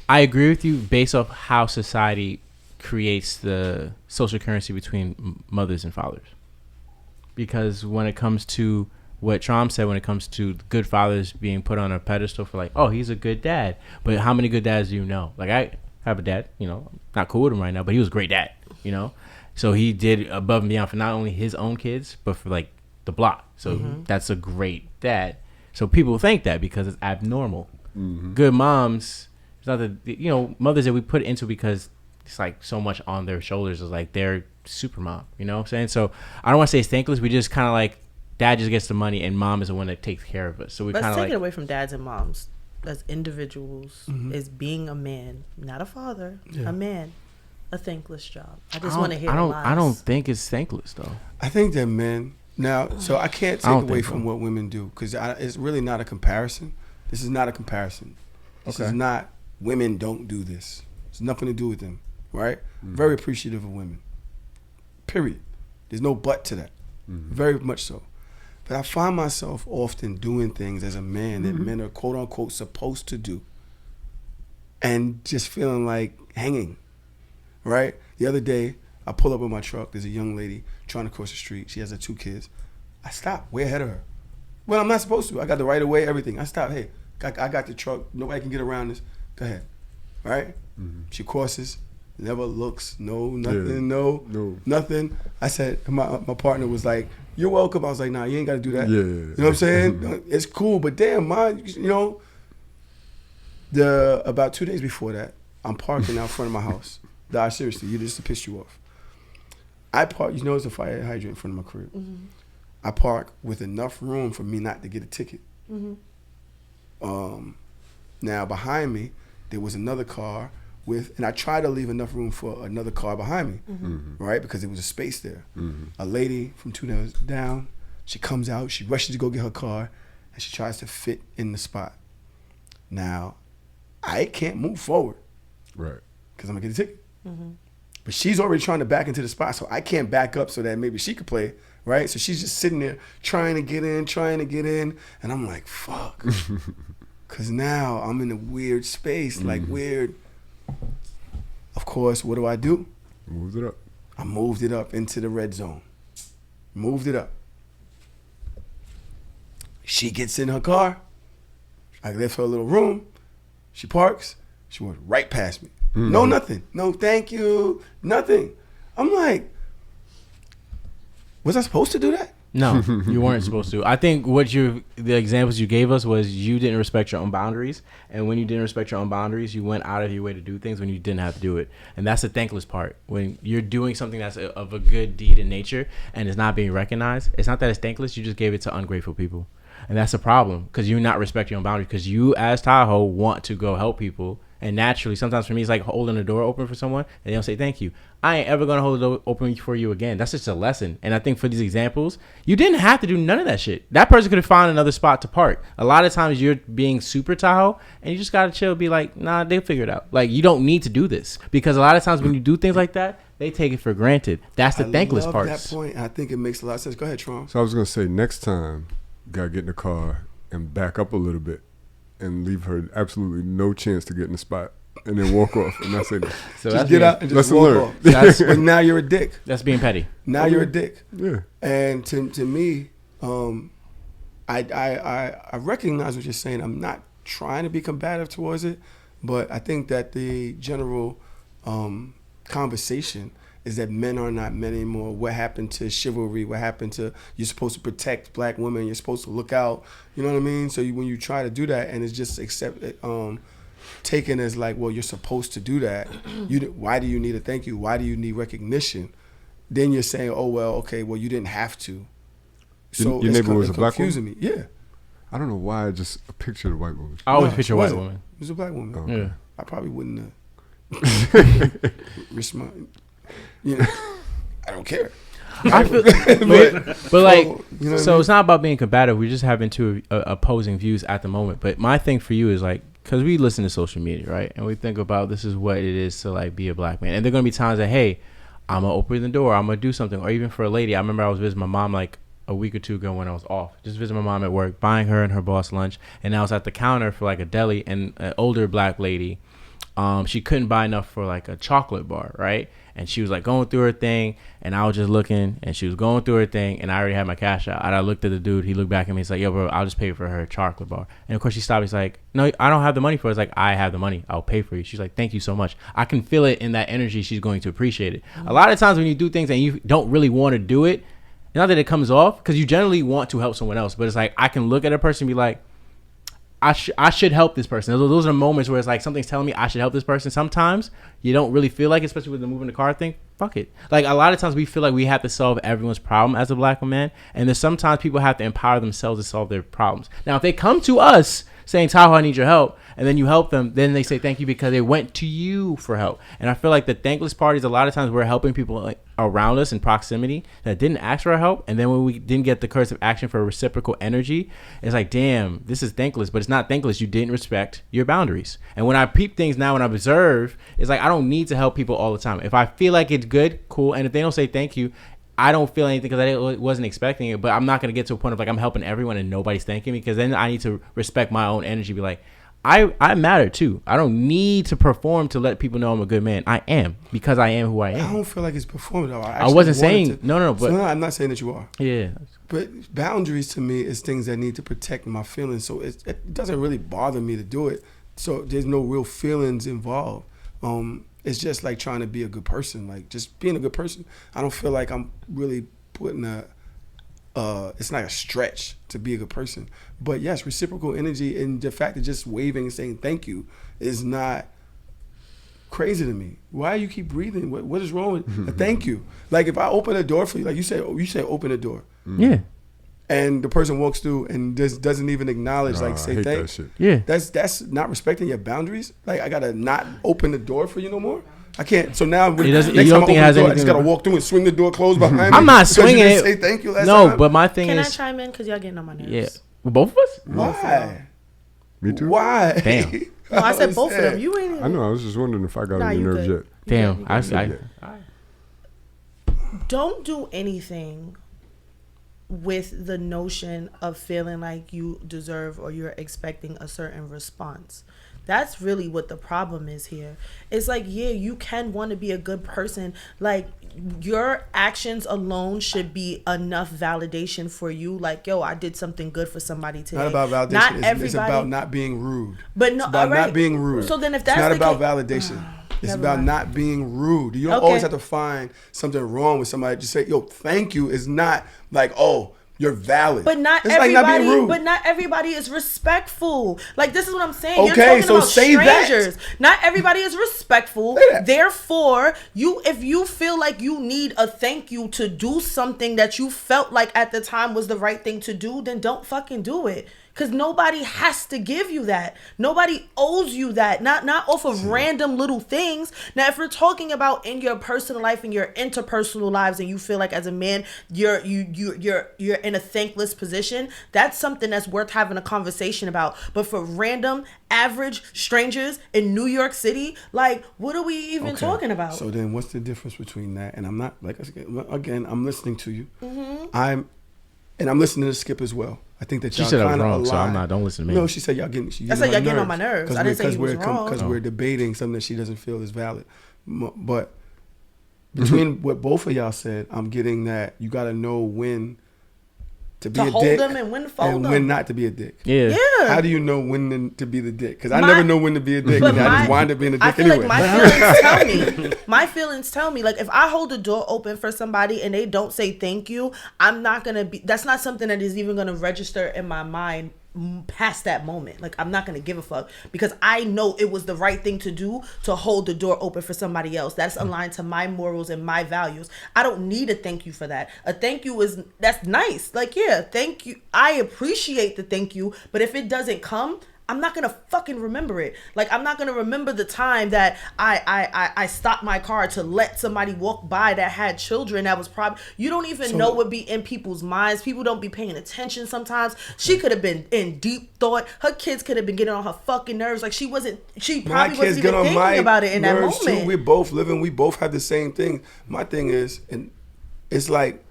Speaker 3: I agree with you based off how society creates the social currency between mothers and fathers. Because when it comes to what Trom said, when it comes to good fathers being put on a pedestal for like, oh, he's a good dad. But how many good dads do you know? Like, I have a dad, not cool with him right now, but he was a great dad, So he did above and beyond for not only his own kids, but for like the block. So that's a great dad. So people think that because it's abnormal. Good moms, it's not that, mothers that we put into because it's like so much on their shoulders is like they're super mom, you know what I'm saying? So I don't want to say it's thankless. We just kind of like dad just gets the money and mom is the one that takes care of us. So we kind of
Speaker 4: Let's
Speaker 3: like
Speaker 4: take it away from dads and moms as individuals. Is being a man, not a father, a man, a thankless job. I just want to hear the lies.
Speaker 3: I don't think it's thankless though.
Speaker 2: I think that men now, so I can't take away from what women do because it's really not a comparison. This is not a comparison. This is not women don't do this. It's nothing to do with them, right? Very appreciative of women. Period. There's no but to that. Very much so. But I find myself often doing things as a man that men are quote unquote supposed to do and just feeling like hanging, right? The other day, I pull up in my truck. There's a young lady trying to cross the street. She has her 2 kids. I stop way ahead of her. Well, I'm not supposed to. I got the right of way, everything. I stop. Hey, I got the truck. Nobody can get around this. Go ahead. Right? She crosses. Never looks. No, nothing. No, nothing. I said, my partner was like, you're welcome. I was like, nah, you ain't got to do that.
Speaker 5: Yeah.
Speaker 2: You know what I'm saying? It's cool, but damn, about 2 days before that, I'm parking out front of my house. Nah, seriously, just to piss you off. I park, it's a fire hydrant in front of my crib. I park with enough room for me not to get a ticket. Now, behind me, there was another car with, and I tried to leave enough room for another car behind me, right? Because there was a space there. A lady from 2 doors down, she comes out, she rushes to go get her car, and she tries to fit in the spot. Now, I can't move forward.
Speaker 5: Right.
Speaker 2: Because I'm going to get a ticket. But she's already trying to back into the spot, so I can't back up so that maybe she could play, right? So she's just sitting there trying to get in, and I'm like, fuck. Because now I'm in a weird space, like weird. Of course, what do?
Speaker 5: Moved it up.
Speaker 2: I moved it up into the red zone. Moved it up. She gets in her car. I left her a little room. She parks. She went right past me. No, nothing. No, thank you. Nothing. I'm like, was I supposed to do that?
Speaker 3: No, you weren't supposed to. I think the examples you gave us was you didn't respect your own boundaries. And when you didn't respect your own boundaries, you went out of your way to do things when you didn't have to do it. And that's the thankless part. When you're doing something that's of a good deed in nature and it's not being recognized, it's not that it's thankless. You just gave it to ungrateful people. And that's a problem because you're not respecting your own boundaries because you as Tahoe want to go help people. And naturally, sometimes for me, it's like holding the door open for someone and they don't say thank you. I ain't ever going to hold the door open for you again. That's just a lesson. And I think for these examples, you didn't have to do none of that shit. That person could have found another spot to park. A lot of times you're being super Tahoe and you just got to chill, be like, nah, they'll figure it out. Like, you don't need to do this because a lot of times when you do things like that, they take it for granted. That's the thankless part.
Speaker 2: I love that point. I think it makes a lot of sense. Go ahead, Tron.
Speaker 5: So I was going to say next time, you got to get in the car and back up a little bit and leave her absolutely no chance to get in the spot. And then walk off, and that's it.
Speaker 2: So just get out and just walk off. But now you're a dick.
Speaker 3: That's being petty.
Speaker 2: Now you're a dick.
Speaker 5: Yeah.
Speaker 2: And to me, I recognize what you're saying. I'm not trying to be combative towards it, but I think that the general conversation is that men are not men anymore. What happened to chivalry? What happened to you're supposed to protect black women? You're supposed to look out. You know what I mean? So when you try to do that, and it's just taken as like, well, you're supposed to do that. Why do you need a thank you? Why do you need recognition? Then you're saying, oh, well, okay, well, you didn't have to. So
Speaker 5: your neighbor was a black woman?
Speaker 2: Me. Yeah.
Speaker 5: I don't know why I just pictured a white woman.
Speaker 3: I always picture a white woman.
Speaker 2: It was a black woman.
Speaker 5: Okay.
Speaker 3: Yeah.
Speaker 2: I probably wouldn't have responded. You know, I don't care.
Speaker 3: I feel, but like, you know so I mean? It's not about being combative. We're just having two opposing views at the moment. But my thing for you is like, because we listen to social media, right? And we think about this is what it is to like be a black man. And there are going to be times that, hey, I'm going to open the door. I'm going to do something. Or even for a lady, I remember I was visiting my mom like a week or two ago when I was off. Just visiting my mom at work, buying her and her boss lunch. And I was at the counter for like a deli and an older black lady. She couldn't buy enough for like a chocolate bar, right? And she was like going through her thing, and I was just looking, and she was going through her thing, and I already had my cash out. And I looked at the dude. He looked back at me. He's like, yo, bro, I'll just pay for her chocolate bar. And of course, she stopped. He's like, no, I don't have the money for it. It's like, I have the money. I'll pay for you. She's like, thank you so much. I can feel it in that energy. She's going to appreciate it. Mm-hmm. A lot of times when you do things and you don't really want to do it, not that it comes off, because you generally want to help someone else, but it's like, I can look at a person and be like, I should help this person. Those are moments where it's like something's telling me I should help this person. Sometimes you don't really feel like it, especially with the moving the car thing. Fuck it. Like a lot of times we feel like we have to solve everyone's problem as a black man. And there's sometimes people have to empower themselves to solve their problems. Now, if they come to us saying, Tahoe, I need your help, and then you help them, then they say thank you because they went to you for help. And I feel like the thankless part is a lot of times we're helping people like around us in proximity that didn't ask for our help. And then when we didn't get the cursive action for reciprocal energy, it's like, damn, this is thankless, but it's not thankless. You didn't respect your boundaries. And when I peep things now, when I observe, it's like, I don't need to help people all the time. If I feel like it's good, cool. And if they don't say thank you, I don't feel anything because I wasn't expecting it, but I'm not going to get to a point of like I'm helping everyone and nobody's thanking me, because then I need to respect my own energy. Be like, I matter too. I don't need to perform to let people know I'm a good man. I am, because I am who I am.
Speaker 2: I don't feel like it's performative.
Speaker 3: I wasn't saying no, but
Speaker 2: no, I'm not saying that you are.
Speaker 3: Yeah.
Speaker 2: But boundaries to me is things that need to protect my feelings. So it doesn't really bother me to do it. So there's no real feelings involved. It's just like trying to be a good person, like just being a good person. I don't feel like I'm really putting it's not a stretch to be a good person. But yes, reciprocal energy and the fact of just waving and saying thank you is not crazy to me. Why do you keep breathing? What is wrong with a thank you? Like if I open a door for you, like you said open a door.
Speaker 3: Yeah.
Speaker 2: and the person walks through and just doesn't even acknowledge, like, say thanks.
Speaker 3: Yeah,
Speaker 2: that's not respecting your boundaries. Like, I gotta not open the door for you no more. I can't. So now, next time I open the door, I just gotta walk through and swing the door closed behind me.
Speaker 3: I'm not swinging it.
Speaker 2: Say thank you last time.
Speaker 3: But my thing is,
Speaker 4: can I chime in because y'all getting on my nerves?
Speaker 3: Yeah, both of us.
Speaker 2: Why?
Speaker 5: Me too.
Speaker 2: Why?
Speaker 3: Damn.
Speaker 4: No, I said both of them. You ain't.
Speaker 5: I know. I was just wondering if I got on your nerves yet.
Speaker 3: Damn.
Speaker 4: Don't do anything with the notion of feeling like you deserve or you're expecting a certain response. That's really what the problem is here. It's like, yeah, you can want to be a good person. Like, your actions alone should be enough validation for you. Like, yo, I did something good for somebody today.
Speaker 2: Not about validation.
Speaker 4: Not everybody.
Speaker 2: It's about not being rude.
Speaker 4: But no,
Speaker 2: it's about
Speaker 4: right.
Speaker 2: not being rude.
Speaker 4: So then if that's
Speaker 2: it's not
Speaker 4: the
Speaker 2: about validation. It's
Speaker 4: Never
Speaker 2: about
Speaker 4: mind.
Speaker 2: not being rude. You don't always have to find something wrong with somebody. Just say, yo, thank you is not like, oh, you're valid.
Speaker 4: But not
Speaker 2: it's
Speaker 4: everybody.
Speaker 2: Like not being rude.
Speaker 4: But not everybody is respectful. Like, this is what I'm saying.
Speaker 2: Okay,
Speaker 4: you're talking
Speaker 2: so
Speaker 4: about
Speaker 2: say
Speaker 4: strangers.
Speaker 2: that.
Speaker 4: Not everybody is respectful.
Speaker 2: Say that.
Speaker 4: Therefore, if you feel like you need a thank you to do something that you felt like at the time was the right thing to do, then don't fucking do it. Because nobody has to give you that. Nobody owes you that. Not off of random little things. Now, if we're talking about in your personal life and your interpersonal lives, and you feel like as a man you're in a thankless position, that's something that's worth having a conversation about. But for random, average strangers in New York City, like, what are we even talking about?
Speaker 2: So then, what's the difference between that? And I'm not, like, again, I'm listening to you. I'm listening to Skip as well. I think that
Speaker 3: she
Speaker 2: y'all
Speaker 3: said I was wrong,
Speaker 2: aligned.
Speaker 3: so I'm not. Don't listen to me.
Speaker 2: No, she said y'all getting.
Speaker 4: I said y'all getting on my nerves. I didn't say you was wrong.
Speaker 2: Because we're debating something that she doesn't feel is valid. But between what both of y'all said, I'm getting that you got to know when to be a
Speaker 4: hold
Speaker 2: dick
Speaker 4: them and when to fold
Speaker 2: and
Speaker 4: them.
Speaker 2: when not to be a dick.
Speaker 3: Yeah.
Speaker 2: How do you know when to be the dick? Because I never know when to be a dick. And I just wind up being a dick
Speaker 4: I feel
Speaker 2: anyway.
Speaker 4: like my feelings tell me, like, if I hold the door open for somebody and they don't say thank you, I'm not going to be, that's not something that is even going to register in my mind past that moment. Like, I'm not going to give a fuck because I know it was the right thing to do to hold the door open for somebody else. That's aligned to my morals and my values. I don't need a thank you for that. A thank you that's nice. Like, yeah, thank you. I appreciate the thank you, but if it doesn't come, I'm not gonna fucking remember it. Like, I'm not gonna remember the time that I stopped my car to let somebody walk by that had children. That was probably, you don't even know what be in people's minds. People don't be paying attention sometimes. She could have been in deep thought. Her kids could have been getting on her fucking nerves. Like, she probably wasn't even thinking about it in that moment.
Speaker 2: Too. We're both living. We both have the same thing. My thing is, and it's like,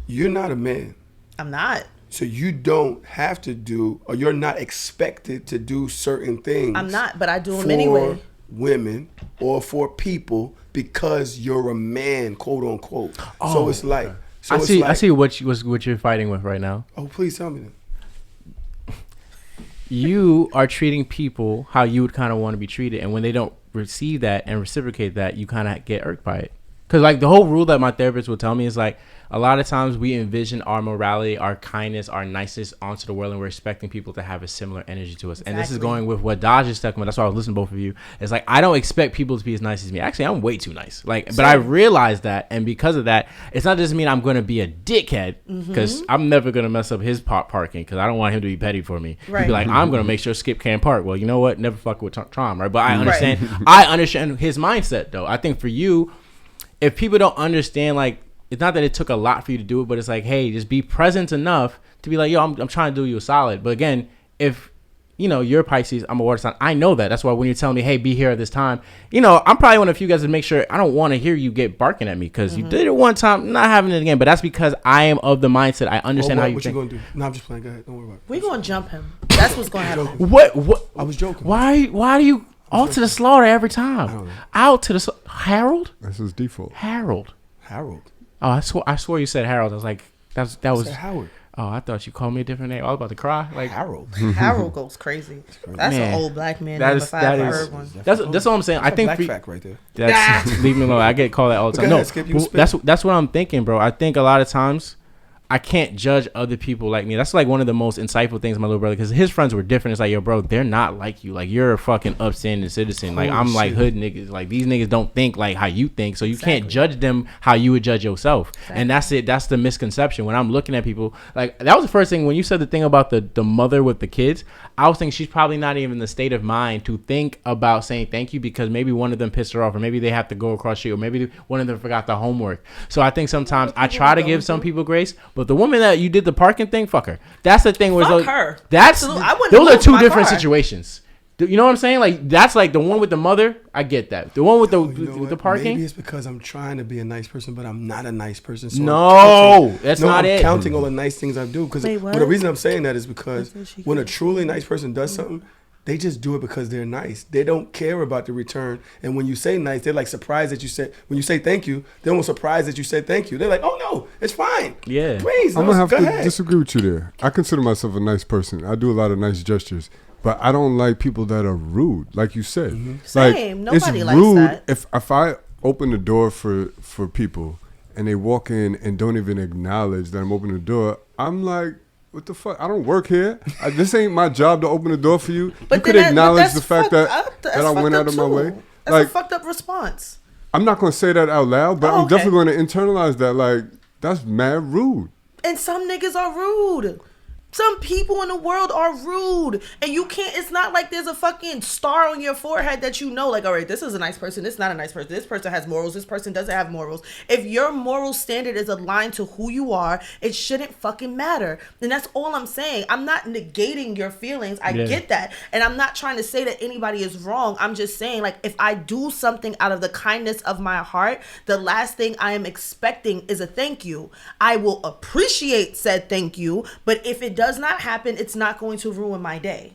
Speaker 2: you're not a man.
Speaker 4: I'm not.
Speaker 2: So you don't have to do, or you're not expected to do certain things.
Speaker 4: I'm not, but I do them anyway.
Speaker 2: For women or for people because you're a man, quote unquote.
Speaker 3: Oh,
Speaker 2: so it's like,
Speaker 3: I see what you're fighting with right now.
Speaker 2: Oh, please tell me that.
Speaker 3: You are treating people how you would kind of want to be treated, and when they don't receive that and reciprocate that, you kind of get irked by it. Because, like, the whole rule that my therapist would tell me is, like, a lot of times we envision our morality, our kindness, our niceness onto the world, and we're expecting people to have a similar energy to us. Exactly. And this is going with what Dodge is talking about. That's why I was listening to both of you. It's like, I don't expect people to be as nice as me. Actually, I'm way too nice. Like, but I realized that, and because of that, it's not just mean I'm going to be a dickhead, because I'm never going to mess up his parking, because I don't want him to be petty for me. Right. He'd be like, I'm going to make sure Skip can't park. Well, you know what? Never fuck with Trom, right? But I understand. Right. I understand his mindset, though. I think for you, if people don't understand, like, it's not that it took a lot for you to do it, but it's like, hey, just be present enough to be like, yo, I'm trying to do you a solid. But again, if, you know, you're Pisces, I'm a water sign, I know that. That's why when you're telling me, hey, be here at this time, you know, I'm probably one of the few guys to make sure I don't want to hear you get barking at me because you did it one time, not having it again. But that's because I am of the mindset. I understand how you think.
Speaker 2: What you going to do? No, I'm just playing. Go ahead. Don't worry about it.
Speaker 4: We're going to jump him. That's what's going to happen.
Speaker 3: What?
Speaker 2: I was joking.
Speaker 3: Why do you all to the slaughter every time? Out to the Harold?
Speaker 5: That's his default.
Speaker 3: Harold. Oh, I swore you said Harold. I was like, that was
Speaker 2: Howard.
Speaker 3: Oh, I thought you called me a different name. I was about to cry. Like
Speaker 2: Harold.
Speaker 4: Harold goes crazy. That's an old black man. That's
Speaker 3: what I'm saying. I think
Speaker 2: black fact right there.
Speaker 3: That's leave me alone. I get called that all the time. No, that's what I'm thinking, bro. I think a lot of times, I can't judge other people like me. That's like one of the most insightful things my little brother, because his friends were different. It's like, yo, bro, they're not like you. Like, you're a fucking upstanding citizen. Like, I'm like hood niggas. Like, these niggas don't think like how you think, so you can't judge them how you would judge yourself. And that's it. That's the misconception. When I'm looking at people, like, that was the first thing when you said the thing about the mother with the kids. I was thinking she's probably not even in the state of mind to think about saying thank you, because maybe one of them pissed her off, or maybe they have to go across street, or maybe one of them forgot the homework. So I think sometimes I try to give some people grace, but the woman that you did the parking thing, fuck her. That's the thing.
Speaker 4: Fuck her.
Speaker 3: That's those are two different situations. You know what I'm saying? Like, that's like the one with the mother. I get that. The one with the parking.
Speaker 2: Maybe it's because I'm trying to be a nice person, but I'm not a nice person. So I'm counting all the nice things I do. Because the reason I'm saying that is because when a truly nice person does something, they just do it because they're nice. They don't care about the return. And when you say nice, they're like surprised that you said. When you say thank you, they're almost surprised that you said thank you. They're like, oh no, it's fine.
Speaker 3: Yeah,
Speaker 2: please.
Speaker 5: I'm gonna have to disagree with you there. I consider myself a nice person. I do a lot of nice gestures. But I don't like people that are rude, like you said.
Speaker 4: Same.
Speaker 5: Like,
Speaker 4: nobody
Speaker 5: it's
Speaker 4: likes
Speaker 5: rude
Speaker 4: that.
Speaker 5: if I open the door for people and they walk in and don't even acknowledge that I'm opening the door, I'm like, what the fuck? I don't work here. This ain't my job to open the door for you.
Speaker 4: But
Speaker 5: you could acknowledge the fact that I went out of my way.
Speaker 4: That's
Speaker 5: like,
Speaker 4: a fucked up response.
Speaker 5: I'm not going to say that out loud, but I'm definitely going to internalize that. Like, that's mad rude.
Speaker 4: And some niggas are rude. Some people in the world are rude, and you can't. It's not like there's a fucking star on your forehead that you know, like, all right, this is a nice person, this is not a nice person, this person has morals, this person doesn't have morals. If your moral standard is aligned to who you are, it shouldn't fucking matter. And that's all I'm saying. I'm not negating your feelings. I get that, and I'm not trying to say that anybody is wrong. I'm just saying, like, if I do something out of the kindness of my heart, the last thing I am expecting is a thank you. I will appreciate said thank you, but if it does not happen, it's not going to ruin my day.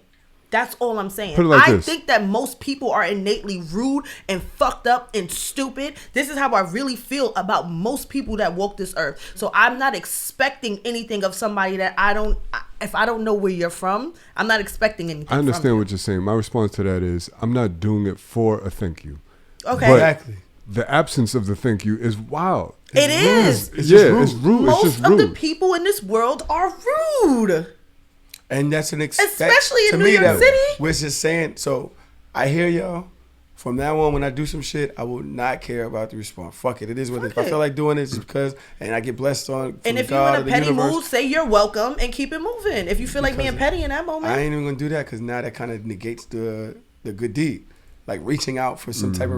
Speaker 4: That's all I'm saying. I think that most people are innately rude and fucked up and stupid. This is how I really feel about most people that walk this earth. So I'm not expecting anything of somebody that if I don't know where you're from, I'm not expecting anything.
Speaker 5: I understand what you're saying. My response to that is, I'm not doing it for a thank you.
Speaker 4: Okay.
Speaker 5: But exactly. The absence of the thank you is wild.
Speaker 4: It is.
Speaker 5: It's rude. It's rude.
Speaker 4: Most of the people in this world are rude.
Speaker 2: And that's an
Speaker 4: especially in New York City.
Speaker 2: We're just saying. So I hear y'all. From now on, when I do some shit, I will not care about the response. Fuck it. It is what it is. If I feel like doing it, it's because, and I get blessed on.
Speaker 4: And if you're in a petty mood, say you're welcome and keep it moving. If you feel like being petty in that moment,
Speaker 2: I ain't even gonna do that, because now that kind of negates the good deed. Like reaching out for some type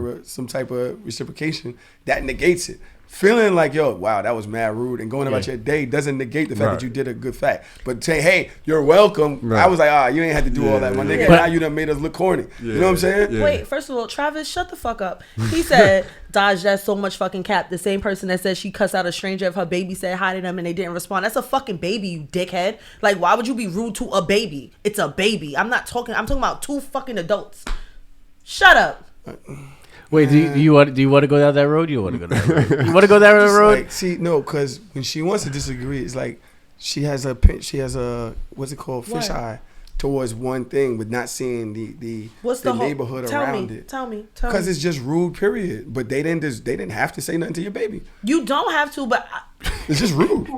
Speaker 2: of reciprocation, that negates it. Feeling like, yo, wow, that was mad rude, and going about your day doesn't negate the fact that you did a good fact. But say, hey, you're welcome. I was like, you ain't had to do all that, my nigga. Now you done made us look corny. You know what I'm saying?
Speaker 4: Wait, first of all, Travis, shut the fuck up. He said, Dodge, that's so much fucking cap. The same person that said she cussed out a stranger if her baby said hi to them and they didn't respond. That's a fucking baby, you dickhead. Like, why would you be rude to a baby? It's a baby. I'm talking about two fucking adults. Shut up.
Speaker 3: Wait, do you want to go down that road? You want to go down that road? You want to go down that road?
Speaker 2: Like, see, no, because when she wants to disagree, it's like she has a what's it called, fish eye towards one thing, but not seeing the neighborhood around it.
Speaker 4: Tell me.
Speaker 2: Because it's just rude, period. But they didn't have to say nothing to your baby.
Speaker 4: You don't have to, but
Speaker 2: it's just rude.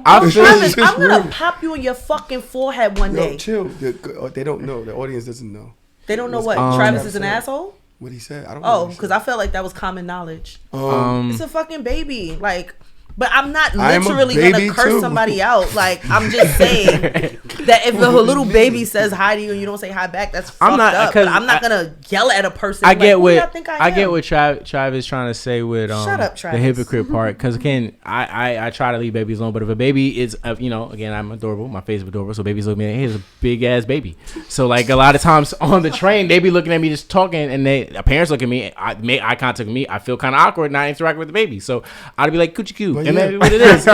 Speaker 4: I'm gonna pop you in your fucking forehead one day.
Speaker 2: Chill. They don't know. The audience doesn't know.
Speaker 4: They don't know what Travis is an asshole.
Speaker 2: What he said? I don't know.
Speaker 4: Oh, because I felt like that was common knowledge. It's a fucking baby. Like, but I'm not literally gonna curse somebody out. Like, I'm just saying that if a little baby says hi to you and you don't say hi back, that's fucked up. But I'm not gonna yell at a person.
Speaker 3: I get what Travis trying to say with
Speaker 4: Shut up,
Speaker 3: the hypocrite part. Because again, I try to leave babies alone. But if a baby is, again, I'm adorable. My face is adorable. So babies look at me. Here's a big ass baby. So like a lot of times on the train, they be looking at me just talking, and parents look at me. I make eye contact with me. I feel kind of awkward not interacting with the baby. So I'd be like, coochie coo. And that's what it is.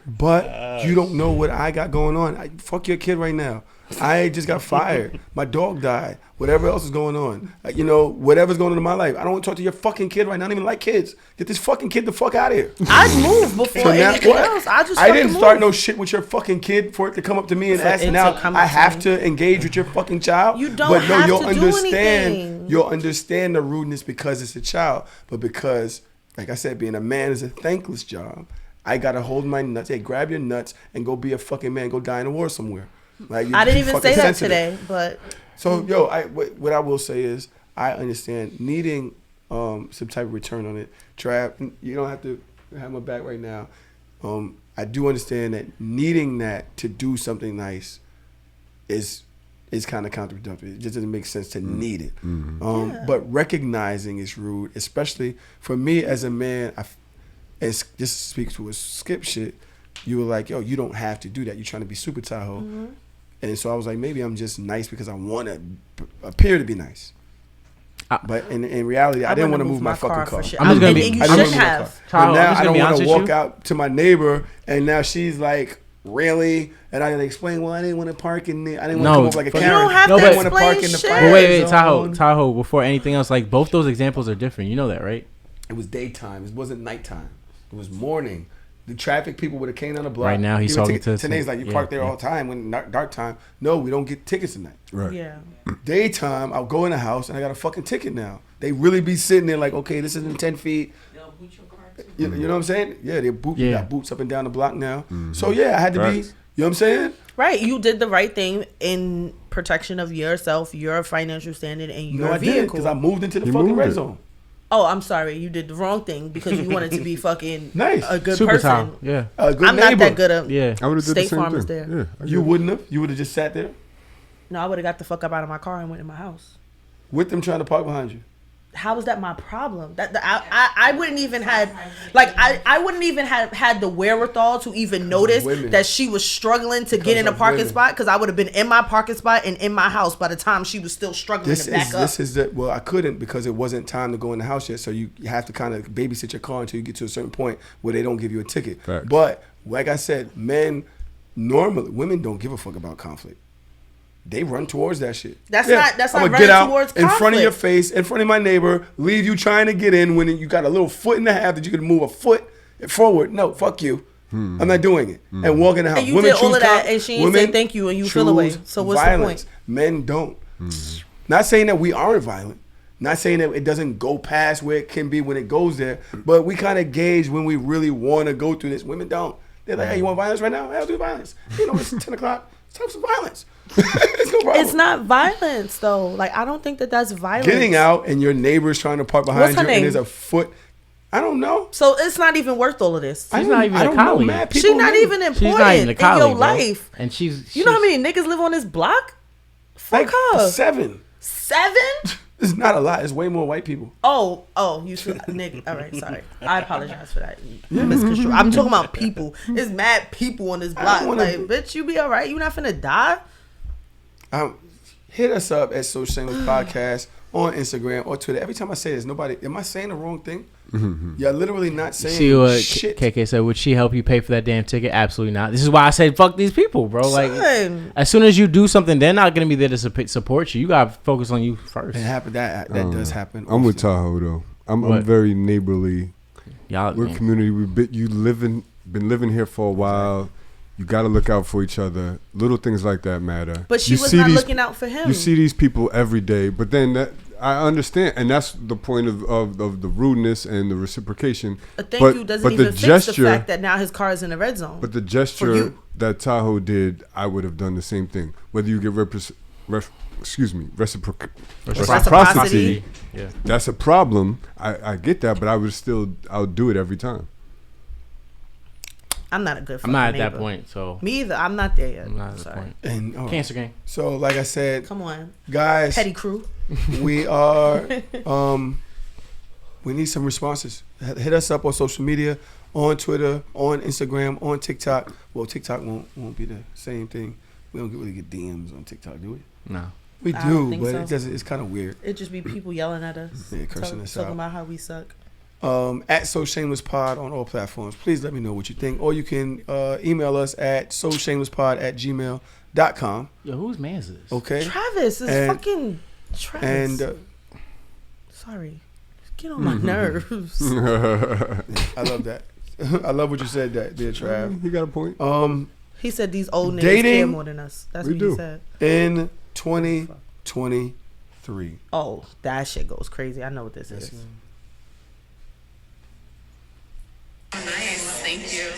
Speaker 2: But you don't know what I got going on. Fuck your kid right now. I just got fired. My dog died. Whatever else is going on. Whatever's going on in my life. I don't want to talk to your fucking kid right now. I don't even like kids. Get this fucking kid the fuck out of here.
Speaker 4: I'd move before anything else.
Speaker 2: I didn't start no shit with your fucking kid for it to come up to me and ask. Now I have to engage with your fucking child.
Speaker 4: You don't have to do anything.
Speaker 2: You'll understand the rudeness because it's a child. But because, like I said, being a man is a thankless job. I gotta hold my nuts. Hey, grab your nuts and go be a fucking man. Go die in a war somewhere. Like,
Speaker 4: I didn't even say that today, but
Speaker 2: so what I will say is I understand needing some type of return on it. Trav, you don't have to have my back right now. I do understand that needing that to do something nice is kind of counterproductive. It just doesn't make sense to need it. But recognizing is rude, especially for me as a man. And just speak to a skip shit. You were like, yo, you don't have to do that. You're trying to be super Tahoe. And so I was like, maybe I'm just nice because I want to appear to be nice. But in reality, I didn't want to move my fucking car.
Speaker 3: I'm just gonna be.
Speaker 4: You should have.
Speaker 2: But now I don't want to walk out to my neighbor, and now she's like, really? And I had to explain, well, I didn't want to park in the. I didn't want to come up like a Karen.
Speaker 4: You don't have to explain shit.
Speaker 3: But wait, Tahoe. Before anything else, like both those examples are different. You know that, right?
Speaker 2: It was daytime. It wasn't nighttime. It was morning. The traffic people would have came on the block.
Speaker 3: Right now he's talking to
Speaker 2: Tanae's like, you park there all the time when dark time. No, we don't get tickets tonight.
Speaker 5: Right.
Speaker 4: Yeah.
Speaker 2: Daytime, I'll go in the house and I got a fucking ticket now. They really be sitting there like, okay, this isn't 10 feet. They'll boot your car too. You know what I'm saying? Yeah, they got boots up and down the block now. So yeah, I had to be, you know what I'm saying?
Speaker 4: Right. You did the right thing in protection of yourself, your financial standing, and your vehicle.
Speaker 2: Because I moved into the fucking red zone.
Speaker 4: Oh, I'm sorry. You did the wrong thing because you wanted to be fucking
Speaker 2: nice,
Speaker 4: a good
Speaker 3: super
Speaker 4: person.
Speaker 3: Time. Yeah,
Speaker 2: a good
Speaker 4: I'm
Speaker 2: neighbor.
Speaker 4: not that good at.
Speaker 3: Yeah,
Speaker 5: I would have did
Speaker 4: State
Speaker 5: the same
Speaker 4: Farm
Speaker 5: thing.
Speaker 4: is there.
Speaker 5: Yeah,
Speaker 2: you wouldn't have. You would have just sat there.
Speaker 4: No, I would have got the fuck up out of my car and went in my house.
Speaker 2: With them trying to park behind you.
Speaker 4: How was that my problem? I wouldn't even had I wouldn't even have had the wherewithal to even notice that she was struggling to get in a parking spot because I would have been in my parking spot and in my house by the time she was still struggling to back up.
Speaker 2: Well, I couldn't because it wasn't time to go in the house yet. So you have to kind of babysit your car until you get to a certain point where they don't give you a ticket.
Speaker 5: Facts.
Speaker 2: But like I said, women don't give a fuck about conflict. They run towards that shit.
Speaker 4: That's not running
Speaker 2: get out
Speaker 4: towards
Speaker 2: in
Speaker 4: conflict.
Speaker 2: front of your face, in front of my neighbor, leave you trying to get in when you got a little foot and a half that you can move a foot forward. No, fuck you. I'm not doing it. And walk in the house.
Speaker 4: And you did all of that and she didn't say thank you and you feel away. So what's
Speaker 2: violence.
Speaker 4: the point?
Speaker 2: Men don't. Not saying that we aren't violent. Not saying that it doesn't go past where it can be when it goes there. But we kind of gauge when we really want to go through this. Women don't. They're like, hey, you want violence right now? I'll do violence. You know, it's 10 o'clock. Let's have some violence. It's no problem.
Speaker 4: It's not violence though. Like I don't think that's violence.
Speaker 2: Getting out and your neighbor's trying to park behind you
Speaker 4: name?
Speaker 2: and there's a foot. I don't know.
Speaker 4: So it's not even worth all of this.
Speaker 3: She's not even a colleague.
Speaker 4: She's not even important in your life.
Speaker 3: And she's
Speaker 4: you know how many niggas live on this block? Fuck her.
Speaker 2: 7.
Speaker 4: 7?
Speaker 2: It's not a lot. It's way more white people.
Speaker 4: Oh, you should, nigga. All right, sorry. I apologize for that. Misconstrued. I'm talking about people. There's mad people on this block. Like, bitch, you be all right. You not finna die?
Speaker 2: Hit us up at Social Shameless Podcast on Instagram or Twitter. Every time I say this, am I saying the wrong thing? You're literally not saying
Speaker 3: see what
Speaker 2: shit.
Speaker 3: KK said, would she help you pay for that damn ticket? Absolutely not. This is why I said fuck these people, bro. Like, as soon as you do something, they're not going to be there to support you. You got to focus on you first.
Speaker 2: It happened. That does happen.
Speaker 5: I'm with Tahoe, though. I'm very neighborly. We're community. Been living here for a while. You got to look out for each other. Little things like that matter.
Speaker 4: But she was not looking out for him.
Speaker 5: You see these people every day, but then I understand, and that's the point of the rudeness and the reciprocation.
Speaker 4: A thank you doesn't even fix the fact that now his car is in the red zone.
Speaker 5: But the gesture that Tahoe did, I would have done the same thing. Whether you get reciprocity, that's a problem. I get that, but I'll do it every time.
Speaker 4: I'm not a good.
Speaker 3: I'm not at
Speaker 4: neighbor.
Speaker 3: That point, so
Speaker 4: me either. I'm not there yet.
Speaker 3: I'm not at that point.
Speaker 2: And
Speaker 3: Cancer gang.
Speaker 2: So, like I said,
Speaker 4: come on,
Speaker 2: guys,
Speaker 4: petty crew.
Speaker 2: We are. We need some responses. Hit us up on social media, on Twitter, on Instagram, on TikTok. Well, TikTok won't be the same thing. We don't really get DMs on TikTok, do we?
Speaker 3: No.
Speaker 2: We do, but it doesn't. It's kind of weird.
Speaker 4: It just be people yelling at us.
Speaker 2: Yeah, cursing us out.
Speaker 4: Talking about how we suck.
Speaker 2: At So Shameless Pod on all platforms. Please let me know what you think. Or you can email us at SoShamelessPod@gmail.com.
Speaker 3: Yo, whose man is this?
Speaker 2: Okay.
Speaker 4: Travis is fucking Travis.
Speaker 2: And
Speaker 4: sorry. Get on my nerves.
Speaker 2: I love that. I love what you said that there, Trav.
Speaker 5: He got a point.
Speaker 4: He said these old niggas care more than us. That's what he said.
Speaker 2: In 2023.
Speaker 4: Oh, that shit goes crazy. I know what this is.
Speaker 7: Nice, thank you.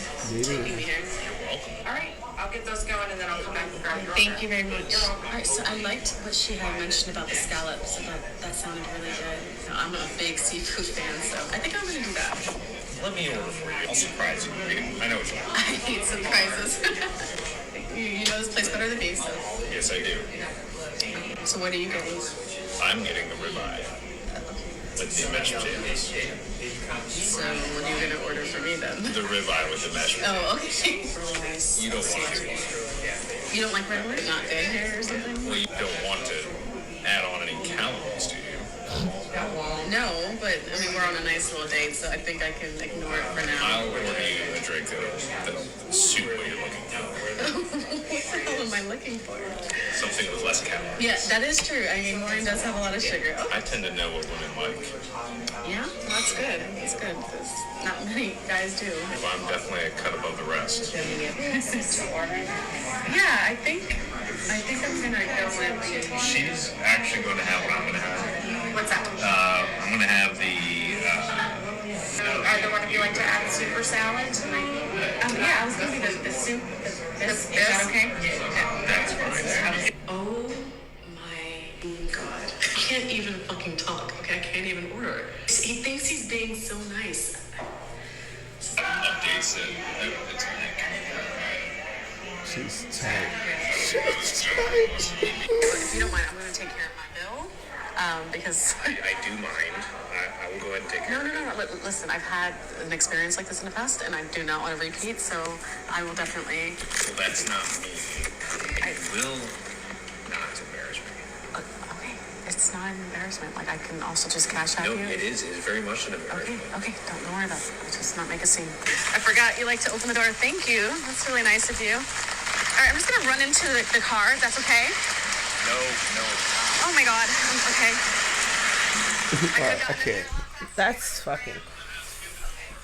Speaker 7: Taking me here. You're welcome. All right, I'll get those going and then I'll come back and grab your order. Thank you very much. All right, so I liked what she had mentioned about the scallops. So that sounded really good. You know, I'm a big seafood fan, so I think I'm gonna do that.
Speaker 6: Let me order for you. I'll surprise you. I know what you want.
Speaker 7: I hate surprises. You know this place better than me, so.
Speaker 6: Yes, I do.
Speaker 7: So what are you getting?
Speaker 6: I'm getting the ribeye. With the mashed potatoes.
Speaker 7: So what are you gonna order for me then?
Speaker 6: The ribeye with the mashed potatoes.
Speaker 7: Oh, okay. Really nice.
Speaker 6: You don't want to.
Speaker 7: You don't like red meat? Not good hair or something?
Speaker 6: Well, you don't want to add on any calories, do you?
Speaker 7: No, but I mean we're on a nice little date, so I think I can ignore it for now.
Speaker 6: I'll order you a drink that'll suit what you're looking for.
Speaker 7: What the hell am I looking for?
Speaker 6: Something with less calories.
Speaker 7: Yeah, that is true. I mean, wine does have a lot of sugar. Oh.
Speaker 6: I tend to know what women like.
Speaker 7: Yeah, that's good. That's good because not many guys do.
Speaker 6: Well, I'm definitely a cut above the rest.
Speaker 7: Yeah, I think I'm gonna go with.
Speaker 6: She's actually going to have what I'm going to have.
Speaker 7: What's that?
Speaker 6: I'm going to have the.
Speaker 7: Either one of you like to add soup or salad tonight? Yeah, I was going to do the soup. Is that okay?
Speaker 6: Yeah, that's fine.
Speaker 7: Oh my god. I can't even fucking talk. Okay, I can't even order. He thinks he's being so nice.
Speaker 6: Updates it. It's
Speaker 2: She's tight.
Speaker 7: If you don't mind, I'm going to take care of my bill. Because
Speaker 6: I do mind. I will go ahead and take care of it.
Speaker 7: No. Listen, I've had an experience like this in the past, and I do not want to repeat, so I will definitely...
Speaker 6: Well, that's not me. It will not embarrass me.
Speaker 7: Okay, it's not an embarrassment. Like, I can also just cash out
Speaker 6: No,
Speaker 7: you.
Speaker 6: it is. It is very much an embarrassment.
Speaker 7: Okay, don't worry about it. Just not make a scene. I forgot you like to open the door. Thank you. That's really nice of you. All right, I'm just going to run into the car. That's okay?
Speaker 6: No, it's not.
Speaker 7: Oh, my God. Okay.
Speaker 2: I can't.
Speaker 4: That's fucking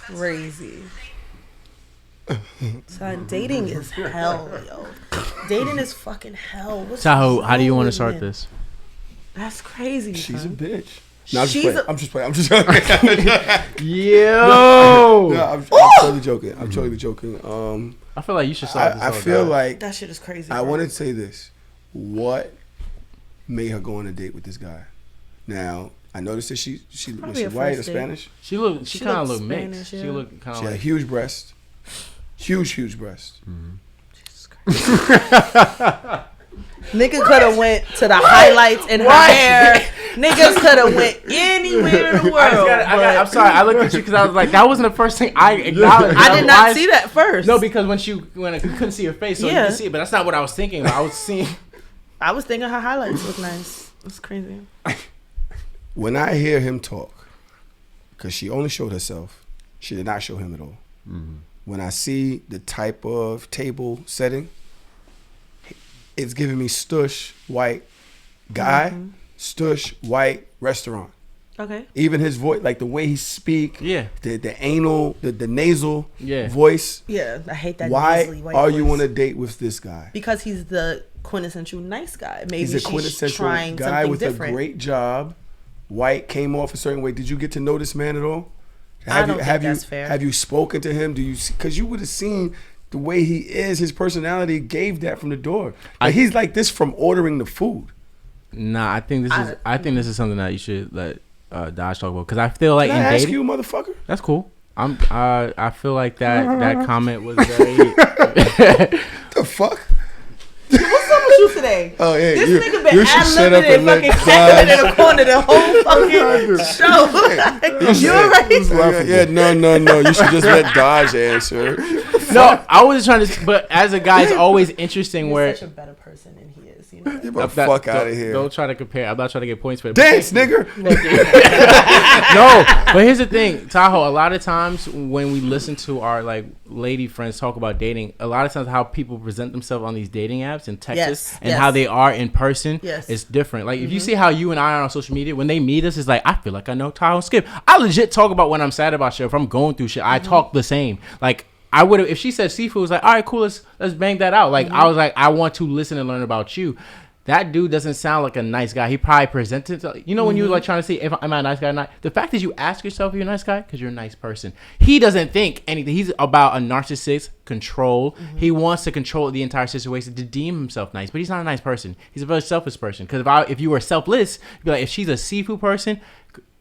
Speaker 4: crazy. Son, dating is hell, yo. Dating is fucking hell. What's
Speaker 3: Tahoe, how do you want to
Speaker 4: with
Speaker 3: start
Speaker 4: men?
Speaker 3: this?
Speaker 4: That's crazy.
Speaker 2: She's
Speaker 4: son.
Speaker 2: a bitch. No, I'm just playing.
Speaker 3: Yo!
Speaker 2: No, I'm totally joking. I'm totally joking.
Speaker 3: I feel like you should start this.
Speaker 2: I feel like
Speaker 4: that shit is crazy.
Speaker 2: I want to say this. What made her go on a date with this guy? Now, I noticed that she was she white or Spanish?
Speaker 3: She kind of looked mixed.
Speaker 4: Yeah.
Speaker 3: She looked kind of
Speaker 2: She
Speaker 3: like
Speaker 2: had huge breasts. Huge breasts.
Speaker 3: Mm-hmm.
Speaker 4: Jesus Christ. Nigga could have went to the highlights in her hair. Niggas could have went anywhere in the world.
Speaker 3: I'm sorry. I looked at you because I was like, that wasn't the first thing I acknowledged.
Speaker 4: I did not see that first.
Speaker 3: No, because when you couldn't see her face, so you could see it. But that's not what I was thinking. I was seeing.
Speaker 4: I was thinking her highlights look nice. It's crazy.
Speaker 2: When I hear him talk, because she only showed herself, she did not show him at all. Mm-hmm. When I see the type of table setting, it's giving me stush white guy, stush white restaurant.
Speaker 4: Okay.
Speaker 2: Even his voice, like the way he speak,
Speaker 3: yeah,
Speaker 2: the anal, the nasal voice.
Speaker 4: Yeah, I hate that.
Speaker 2: Why
Speaker 4: white
Speaker 2: are
Speaker 4: voice.
Speaker 2: you on a date with this guy?
Speaker 4: Because he's the quintessential nice guy. Maybe
Speaker 2: he's a quintessential guy with a great job. White, came off a certain way. Did you get to know this man at all?
Speaker 4: I don't think that's fair.
Speaker 2: Have you spoken to him? Because you would have seen the way he is. His personality gave that from the door. He's like this from ordering the food.
Speaker 3: Nah, I think this is something that you should let Dodge talk about, because I feel like
Speaker 2: Can
Speaker 3: in
Speaker 2: I ask
Speaker 3: dating,
Speaker 2: you, motherfucker?
Speaker 3: That's cool. I feel like that comment was very.
Speaker 2: The fuck?
Speaker 4: What's up with you today?
Speaker 2: Oh yeah,
Speaker 4: this nigga been ad-libbing and fucking cackling in the corner the whole fucking show. You alright?
Speaker 2: Yeah, no. You should just let Dodge answer.
Speaker 3: No, I was trying to. But as a guy, it's always interesting
Speaker 4: You're
Speaker 3: where
Speaker 4: such a better person than he is. You
Speaker 2: Get the fuck out of here.
Speaker 3: Don't try to compare. I'm not trying to get points for it.
Speaker 2: Dance, nigga.
Speaker 3: No, but here's the thing, Tahoe. A lot of times when we listen to our like lady friends talk about dating, a lot of times how people present themselves on these dating apps in Texas and how they are in person is different. Like if you see how you and I are on social media, when they meet us, it's like I feel like I know Tahoe and Skip. I legit talk about when I'm sad about shit. If I'm going through shit, I talk the same. Like I would have if she said seafood, was like, all right, cool, let's bang that out. Like I was like, I want to listen and learn about you. That dude doesn't sound like a nice guy. He probably presented, when you like trying to see if am I a nice guy or not. The fact is, you ask yourself if you're a nice guy because you're a nice person. He doesn't think anything. He's about a narcissist control. He wants to control the entire situation to deem himself nice, but he's not a nice person. He's a very selfish person. Because if you were selfless, you'd be like, if she's a seafood person,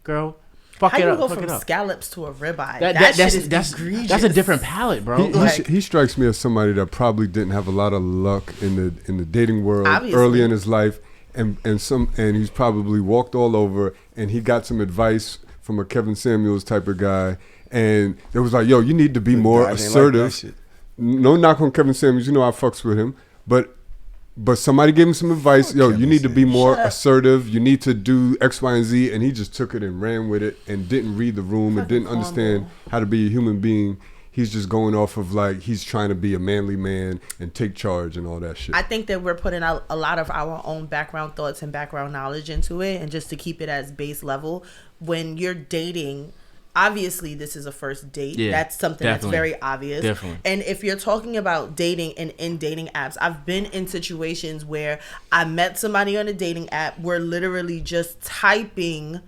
Speaker 3: girl.
Speaker 4: How you go from scallops to a ribeye? That's egregious.
Speaker 3: That's a different palate, bro.
Speaker 5: He strikes me as somebody that probably didn't have a lot of luck in the dating world early in his life, and he's probably walked all over, and he got some advice from a Kevin Samuels type of guy, and it was like, yo, you need to be more assertive. Like no knock on Kevin Samuels, I fucks with him, but somebody gave him some advice. Yo, you need to be more assertive. You need to do X, Y, and Z. And he just took it and ran with it and didn't read the room and didn't understand how to be a human being. He's just going off of like he's trying to be a manly man and take charge and all that shit.
Speaker 4: I think that we're putting out a lot of our own background thoughts and background knowledge into it. And just to keep it as base level, when you're dating, obviously this is a first date. That's something that's very obvious. Definitely. And if you're talking about dating and in dating apps, I've been in situations where I met somebody on a dating app. We're literally just typing,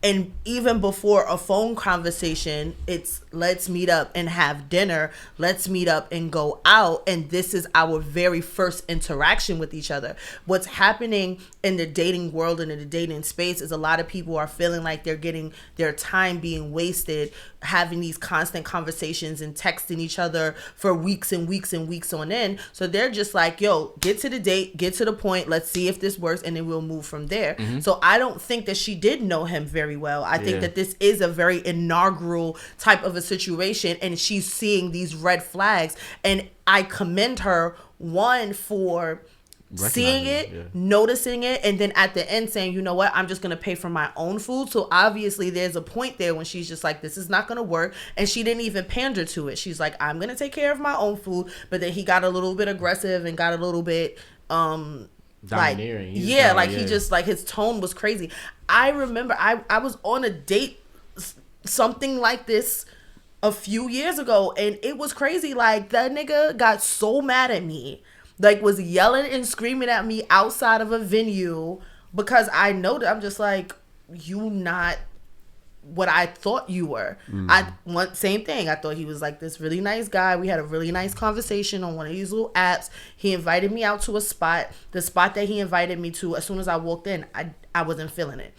Speaker 4: and even before a phone conversation, it's let's meet up and have dinner. Let's meet up and go out. And this is our very first interaction with each other. What's happening in the dating world and in the dating space is a lot of people are feeling like they're getting their time being wasted having these constant conversations and texting each other for weeks and weeks and weeks on end. So they're just like, yo, get to the date, get to the point, let's see if this works, and then we'll move from there. So I don't think that she did know him very well. I think that this is a very inaugural type of a situation, and she's seeing these red flags, and I commend her, one, for seeing it, noticing it, and then at the end saying, you know what, I'm just going to pay for my own food. So obviously there's a point there when she's just like, this is not going to work. And she didn't even pander to it. She's like, I'm going to take care of my own food. But then he got a little bit aggressive and got a little bit
Speaker 3: domineering.
Speaker 4: He just like his tone was crazy. I remember I was on a date, something like this a few years ago, and it was crazy. Like that nigga got so mad at me, like was yelling and screaming at me outside of a venue because I know that I'm just like, you not what I thought you were. Same thing. I thought he was like this really nice guy. We had a really nice conversation on one of these little apps. He invited me out to a spot. The spot that he invited me to, as soon as I walked in, I wasn't feeling it.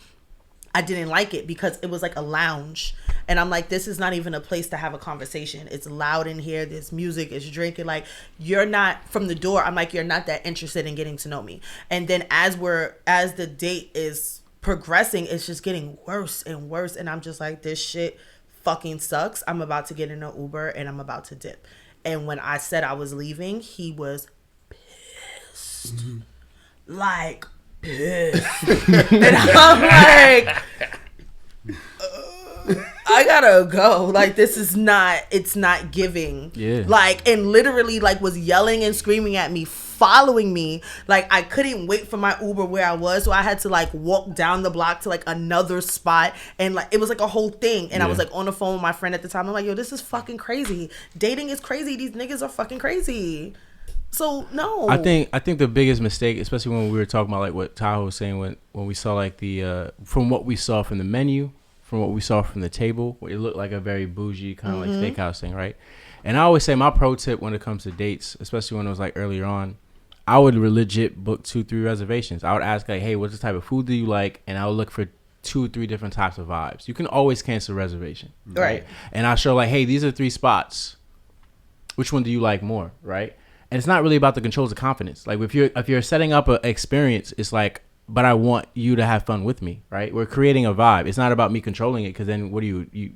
Speaker 4: I didn't like it because it was like a lounge. And I'm like, this is not even a place to have a conversation. It's loud in here. There's music. It's drinking. Like, you're not, from the door, I'm like, you're not that interested in getting to know me. And then as the date is progressing, it's just getting worse and worse. And I'm just like, this shit fucking sucks. I'm about to get in an Uber and I'm about to dip. And when I said I was leaving, he was pissed. Like, pissed. And I'm like, I gotta go. Like, this is not, it's not giving. Yeah. Like, and literally like was yelling and screaming at me, following me. Like, I couldn't wait for my Uber where I was, so I had to like walk down the block to like another spot, and like it was like a whole thing. And I was like on the phone with my friend at the time. I'm like, yo, this is fucking crazy. Dating is crazy. These niggas are fucking crazy. So no,
Speaker 3: I think the biggest mistake, especially when we were talking about like what Tahoe was saying, when we saw like the from what we saw from the menu, from what we saw from the table, it looked like a very bougie kind of like steakhouse thing, right? And I always say my pro tip when it comes to dates, especially when it was like earlier on, I would legit book 2-3 reservations. I would ask like, hey, what's the type of food do you like? And I would look for 2 or 3 different types of vibes. You can always cancel a reservation, right? And I'll show like, hey, these are 3 spots. Which one do you like more, right? And it's not really about the controls of confidence. Like if you're setting up an experience, it's like, but I want you to have fun with me, right? We're creating a vibe. It's not about me controlling it, because then what do you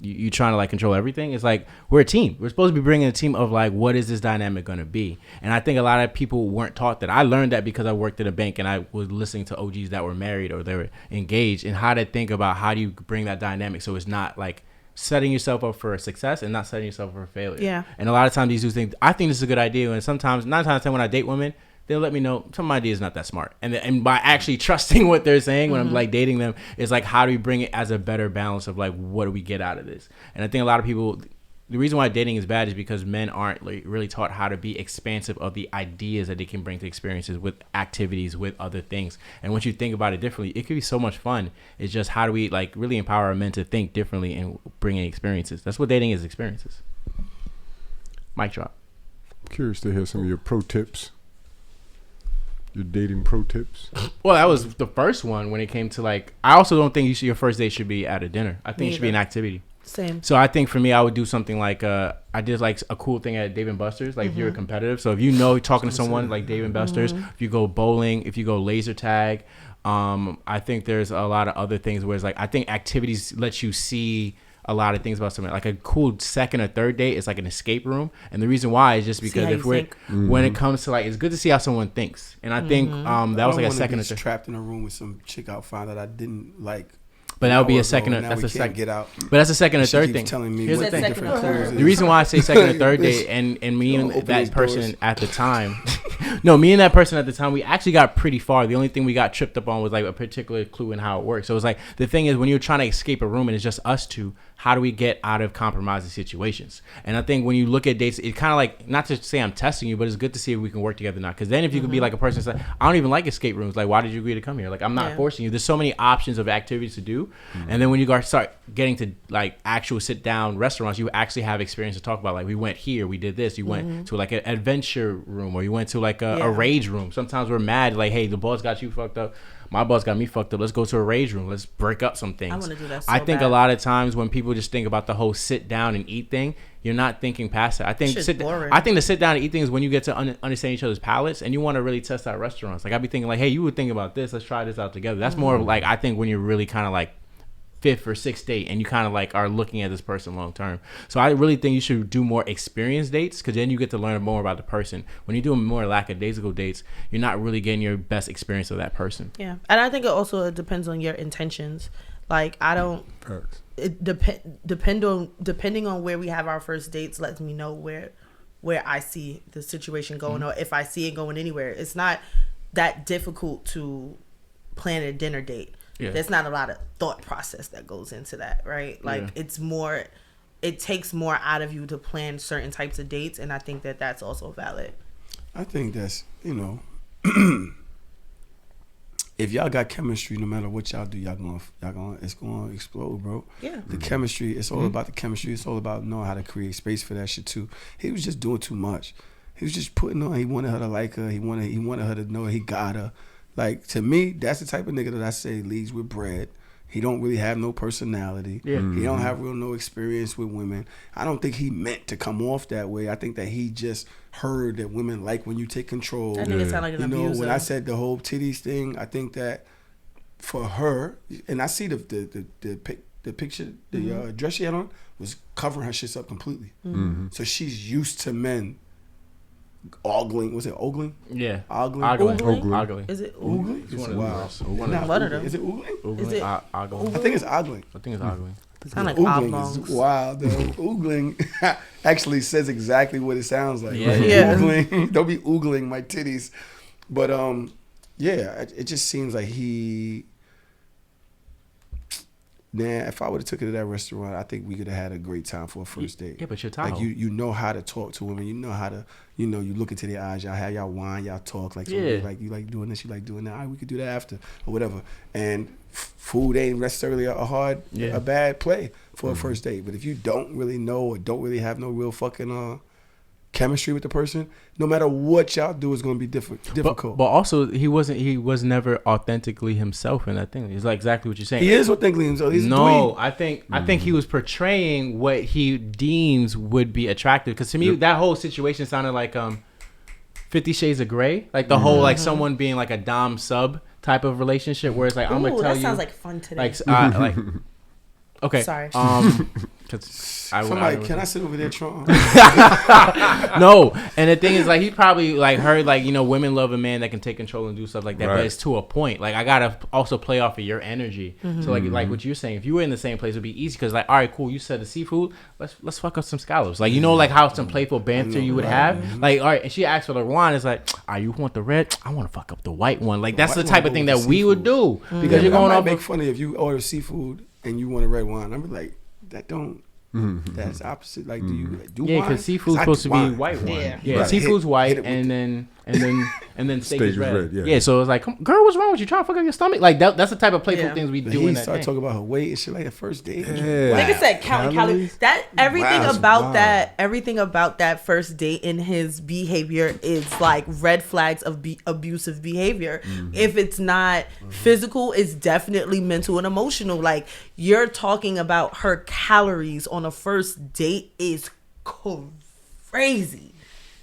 Speaker 3: you trying to like control everything. It's like we're a team. We're supposed to be bringing a team of like, what is this dynamic going to be? And I think a lot of people weren't taught that. I learned that because I worked at a bank and I was listening to OGs that were married or they were engaged, and how to think about how do you bring that dynamic so it's not like setting yourself up for success and not setting yourself up for failure.
Speaker 4: Yeah.
Speaker 3: And a lot of times these dudes think, I think this is a good idea, and sometimes 9 times out of 10 when I date women, they'll let me know some of my ideas not that smart. And by actually trusting what they're saying when I'm like dating them, it's like, how do we bring it as a better balance of like, what do we get out of this? And I think a lot of people, the reason why dating is bad is because men aren't like really taught how to be expansive of the ideas that they can bring to experiences with activities, with other things. And once you think about it differently, it could be so much fun. It's just how do we like really empower our men to think differently and bring in experiences. That's what dating is, experiences. Mic drop.
Speaker 5: I'm curious to hear some of your pro tips. Your dating pro tips.
Speaker 3: Well, that was the first one when it came to like, I also don't think your first date should be at a dinner. I think it should be an activity.
Speaker 4: Same.
Speaker 3: So I think for me, I would do something like I did like a cool thing at Dave & Buster's. Like if you're competitive, so if you know talking to someone like Dave & Buster's, if you go bowling, if you go laser tag, I think there's a lot of other things where it's like I think activities let you see a lot of things about something. Like a cool second or third date is like an escape room, and the reason why is just because if we're when it comes to like, it's good to see how someone thinks, and I think that was like a second or third.
Speaker 2: Trapped in a room with some chick I found that I didn't like.
Speaker 3: But that would be a second. That's a second.
Speaker 2: Get out.
Speaker 3: But that's a second or third thing.
Speaker 2: Telling me
Speaker 3: Here's
Speaker 2: what
Speaker 3: the thing.
Speaker 2: different clues.
Speaker 3: The reason why I say second or third date, and me and that person at the time, me and that person at the time, we actually got pretty far. The only thing we got tripped up on was like a particular clue in how it works. So it was like the thing is when you're trying to escape a room and it's just us two, how do we get out of compromising situations? And I think when you look at dates, it's kind of like, not to say I'm testing you, but it's good to see if we can work together now. Because then if you could be like a person that's like, I don't even like escape rooms. Like, why did you agree to come here? Like, I'm not forcing you. There's so many options of activities to do. And then when you start getting to like actual sit down restaurants, you actually have experience to talk about. Like, we went here, we did this. You went to like an adventure room, or you went to like a rage room. Sometimes we're mad, like, hey, the boss got you fucked up. My boss got me fucked up. Let's go to a rage room. Let's break up some things.
Speaker 4: I want to do that so
Speaker 3: I think
Speaker 4: bad.
Speaker 3: a lot of times when people just think about the whole sit down and eat thing, you're not thinking past it. I think the sit down and eat thing is when you get to understand each other's palates and you want to really test out restaurants. Like, I'd be thinking like, hey, you would think about this. Let's try this out together. That's more like, I think when you're really kind of like fifth or sixth date and you kind of like are looking at this person long term. So I really think you should do more experience dates, because then you get to learn more about the person. When you're doing more lackadaisical dates, you're not really getting your best experience of that person.
Speaker 4: Yeah, and I think it also depends on your intentions. Like, I don't. It depending on where we have our first dates lets me know where I see the situation going, or if I see it going anywhere. It's not that difficult to plan a dinner date. Yeah. There's not a lot of thought process that goes into that, right? Like, it's more, it takes more out of you to plan certain types of dates, and I think that that's also valid.
Speaker 2: I think that's, if y'all got chemistry, no matter what y'all do, it's gonna explode, bro. Yeah. The chemistry, it's all about the chemistry. It's all about knowing how to create space for that shit too. He was just doing too much. He was just putting on. He wanted her to like her. He wanted her to know he got her. Like, to me, that's the type of nigga that I say leads with bread. He don't really have no personality. Yeah. He don't have no experience with women. I don't think he meant to come off that way. I think that he just heard that women like when you take control.
Speaker 4: I think it sounded like an abuser.
Speaker 2: When I said the whole titties thing, I think that for her, and I see the picture, the dress she had on was covering her shits up completely. So she's used to men ogling. Was it ogling?
Speaker 3: Yeah.
Speaker 2: Ogling.
Speaker 4: Is it ogling?
Speaker 2: It's one
Speaker 4: of them.
Speaker 2: Is it ogling?
Speaker 4: Is it
Speaker 3: ogling?
Speaker 2: I think it's ogling.
Speaker 4: It sounds like
Speaker 2: oogling is wild. Oogling actually says exactly what it sounds like.
Speaker 3: Yeah.
Speaker 2: Right?
Speaker 4: Yeah.
Speaker 2: Oogling. Don't be oogling my titties. But it just seems like he. Nah, if I would have took her to that restaurant, I think we could have had a great time for a first date.
Speaker 3: Yeah, but you're Tahoe.
Speaker 2: Like, you know how to talk to women. You know how to, you look into their eyes. Y'all have y'all wine. Y'all talk. Like, like you like doing this. You like doing that. All right, we could do that after or whatever. And food ain't necessarily a bad play for a first date. But if you don't really know or don't really have no real fucking chemistry with the person, no matter what y'all do, is going to be difficult.
Speaker 3: But also, he was never authentically himself in that thing. It's like exactly what you're saying.
Speaker 2: He is authentically himself. He's a dweeb.
Speaker 3: I think he was portraying what he deems would be attractive. Because to me, that whole situation sounded like 50 Shades of Grey. Like the whole like someone being like a dom sub type of relationship, where it's like, I'm gonna tell you.
Speaker 4: That sounds like fun today.
Speaker 3: Like okay.
Speaker 4: Sorry.
Speaker 2: Somebody, can I sit over there, Trump?
Speaker 3: No, and the thing is, like, he probably like heard like women love a man that can take control and do stuff like that, but it's to a point. Like I gotta also play off of your energy. So like what you're saying, if you were in the same place, it'd be easy because like, all right, cool, you said the seafood, let's fuck up some scallops. Like like how some playful banter you would have. Like all right, and she asked for the wine. It's like, you want the red? I want to fuck up the white one. Like that's the type of thing that we would do because you're going off.
Speaker 2: Make funny if you order seafood and you want a red wine. I'm like, that don't. That's opposite. Like, do you do wine?
Speaker 3: Yeah, because seafood's supposed to be white wine. Yeah, seafood's white, and then steak is red. Yeah, so it's like, girl, what's wrong with you? Trying to fuck up your stomach? Like that's the type of playful things we do.
Speaker 2: He started talking about her weight and shit like the first date.
Speaker 4: Nigga said counting calories. That everything about that first date in his behavior is like red flags of abusive behavior. If it's not physical, it's definitely mental and emotional. Like you're talking about her calories on a first date is crazy.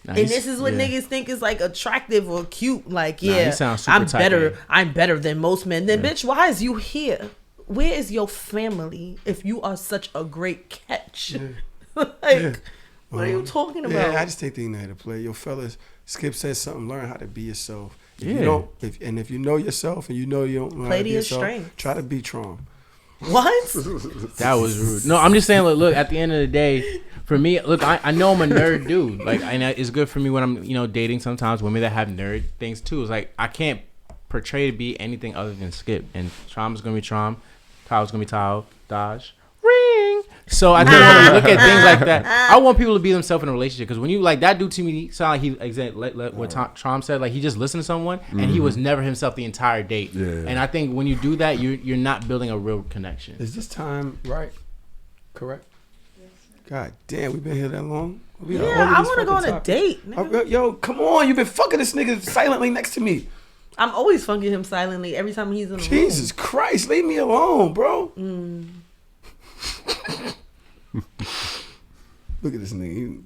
Speaker 4: Nice. And this is what niggas think is like attractive or cute. Like, I'm better than most men. Then bitch, why is you here? Where is your family if you are such a great catch? What are you talking about?
Speaker 2: Yeah, I just think they know how to play. Yo, fellas, Skip said something, learn how to be yourself. If you know yourself and you know you don't know
Speaker 4: play
Speaker 2: how to be yourself,
Speaker 4: strength.
Speaker 2: Try to be Tron.
Speaker 4: What?
Speaker 3: That was rude. No, I'm just saying. Look, at the end of the day, for me, look, I know I'm a nerd dude. Like, and it's good for me when I'm dating sometimes women that have nerd things too. It's like I can't portray to be anything other than Skip, and Trom's gonna be Trom, Tahoe's gonna be Tahoe, Dodge, ring. So I think when you look at things like that, I want people to be themselves in a relationship because when you like that dude to me sound like what Trom said, like he just listened to someone and he was never himself the entire date. And I think when you do that, you're not building a real connection.
Speaker 2: Is this time right? Correct. Yes, God damn, we've been here that long.
Speaker 4: I want to go on a date.
Speaker 2: Yo, come on, you've been fucking this nigga silently next to me.
Speaker 4: I'm always fucking him silently every time he's in the room.
Speaker 2: Jesus Christ, leave me alone, bro. Look at this nigga.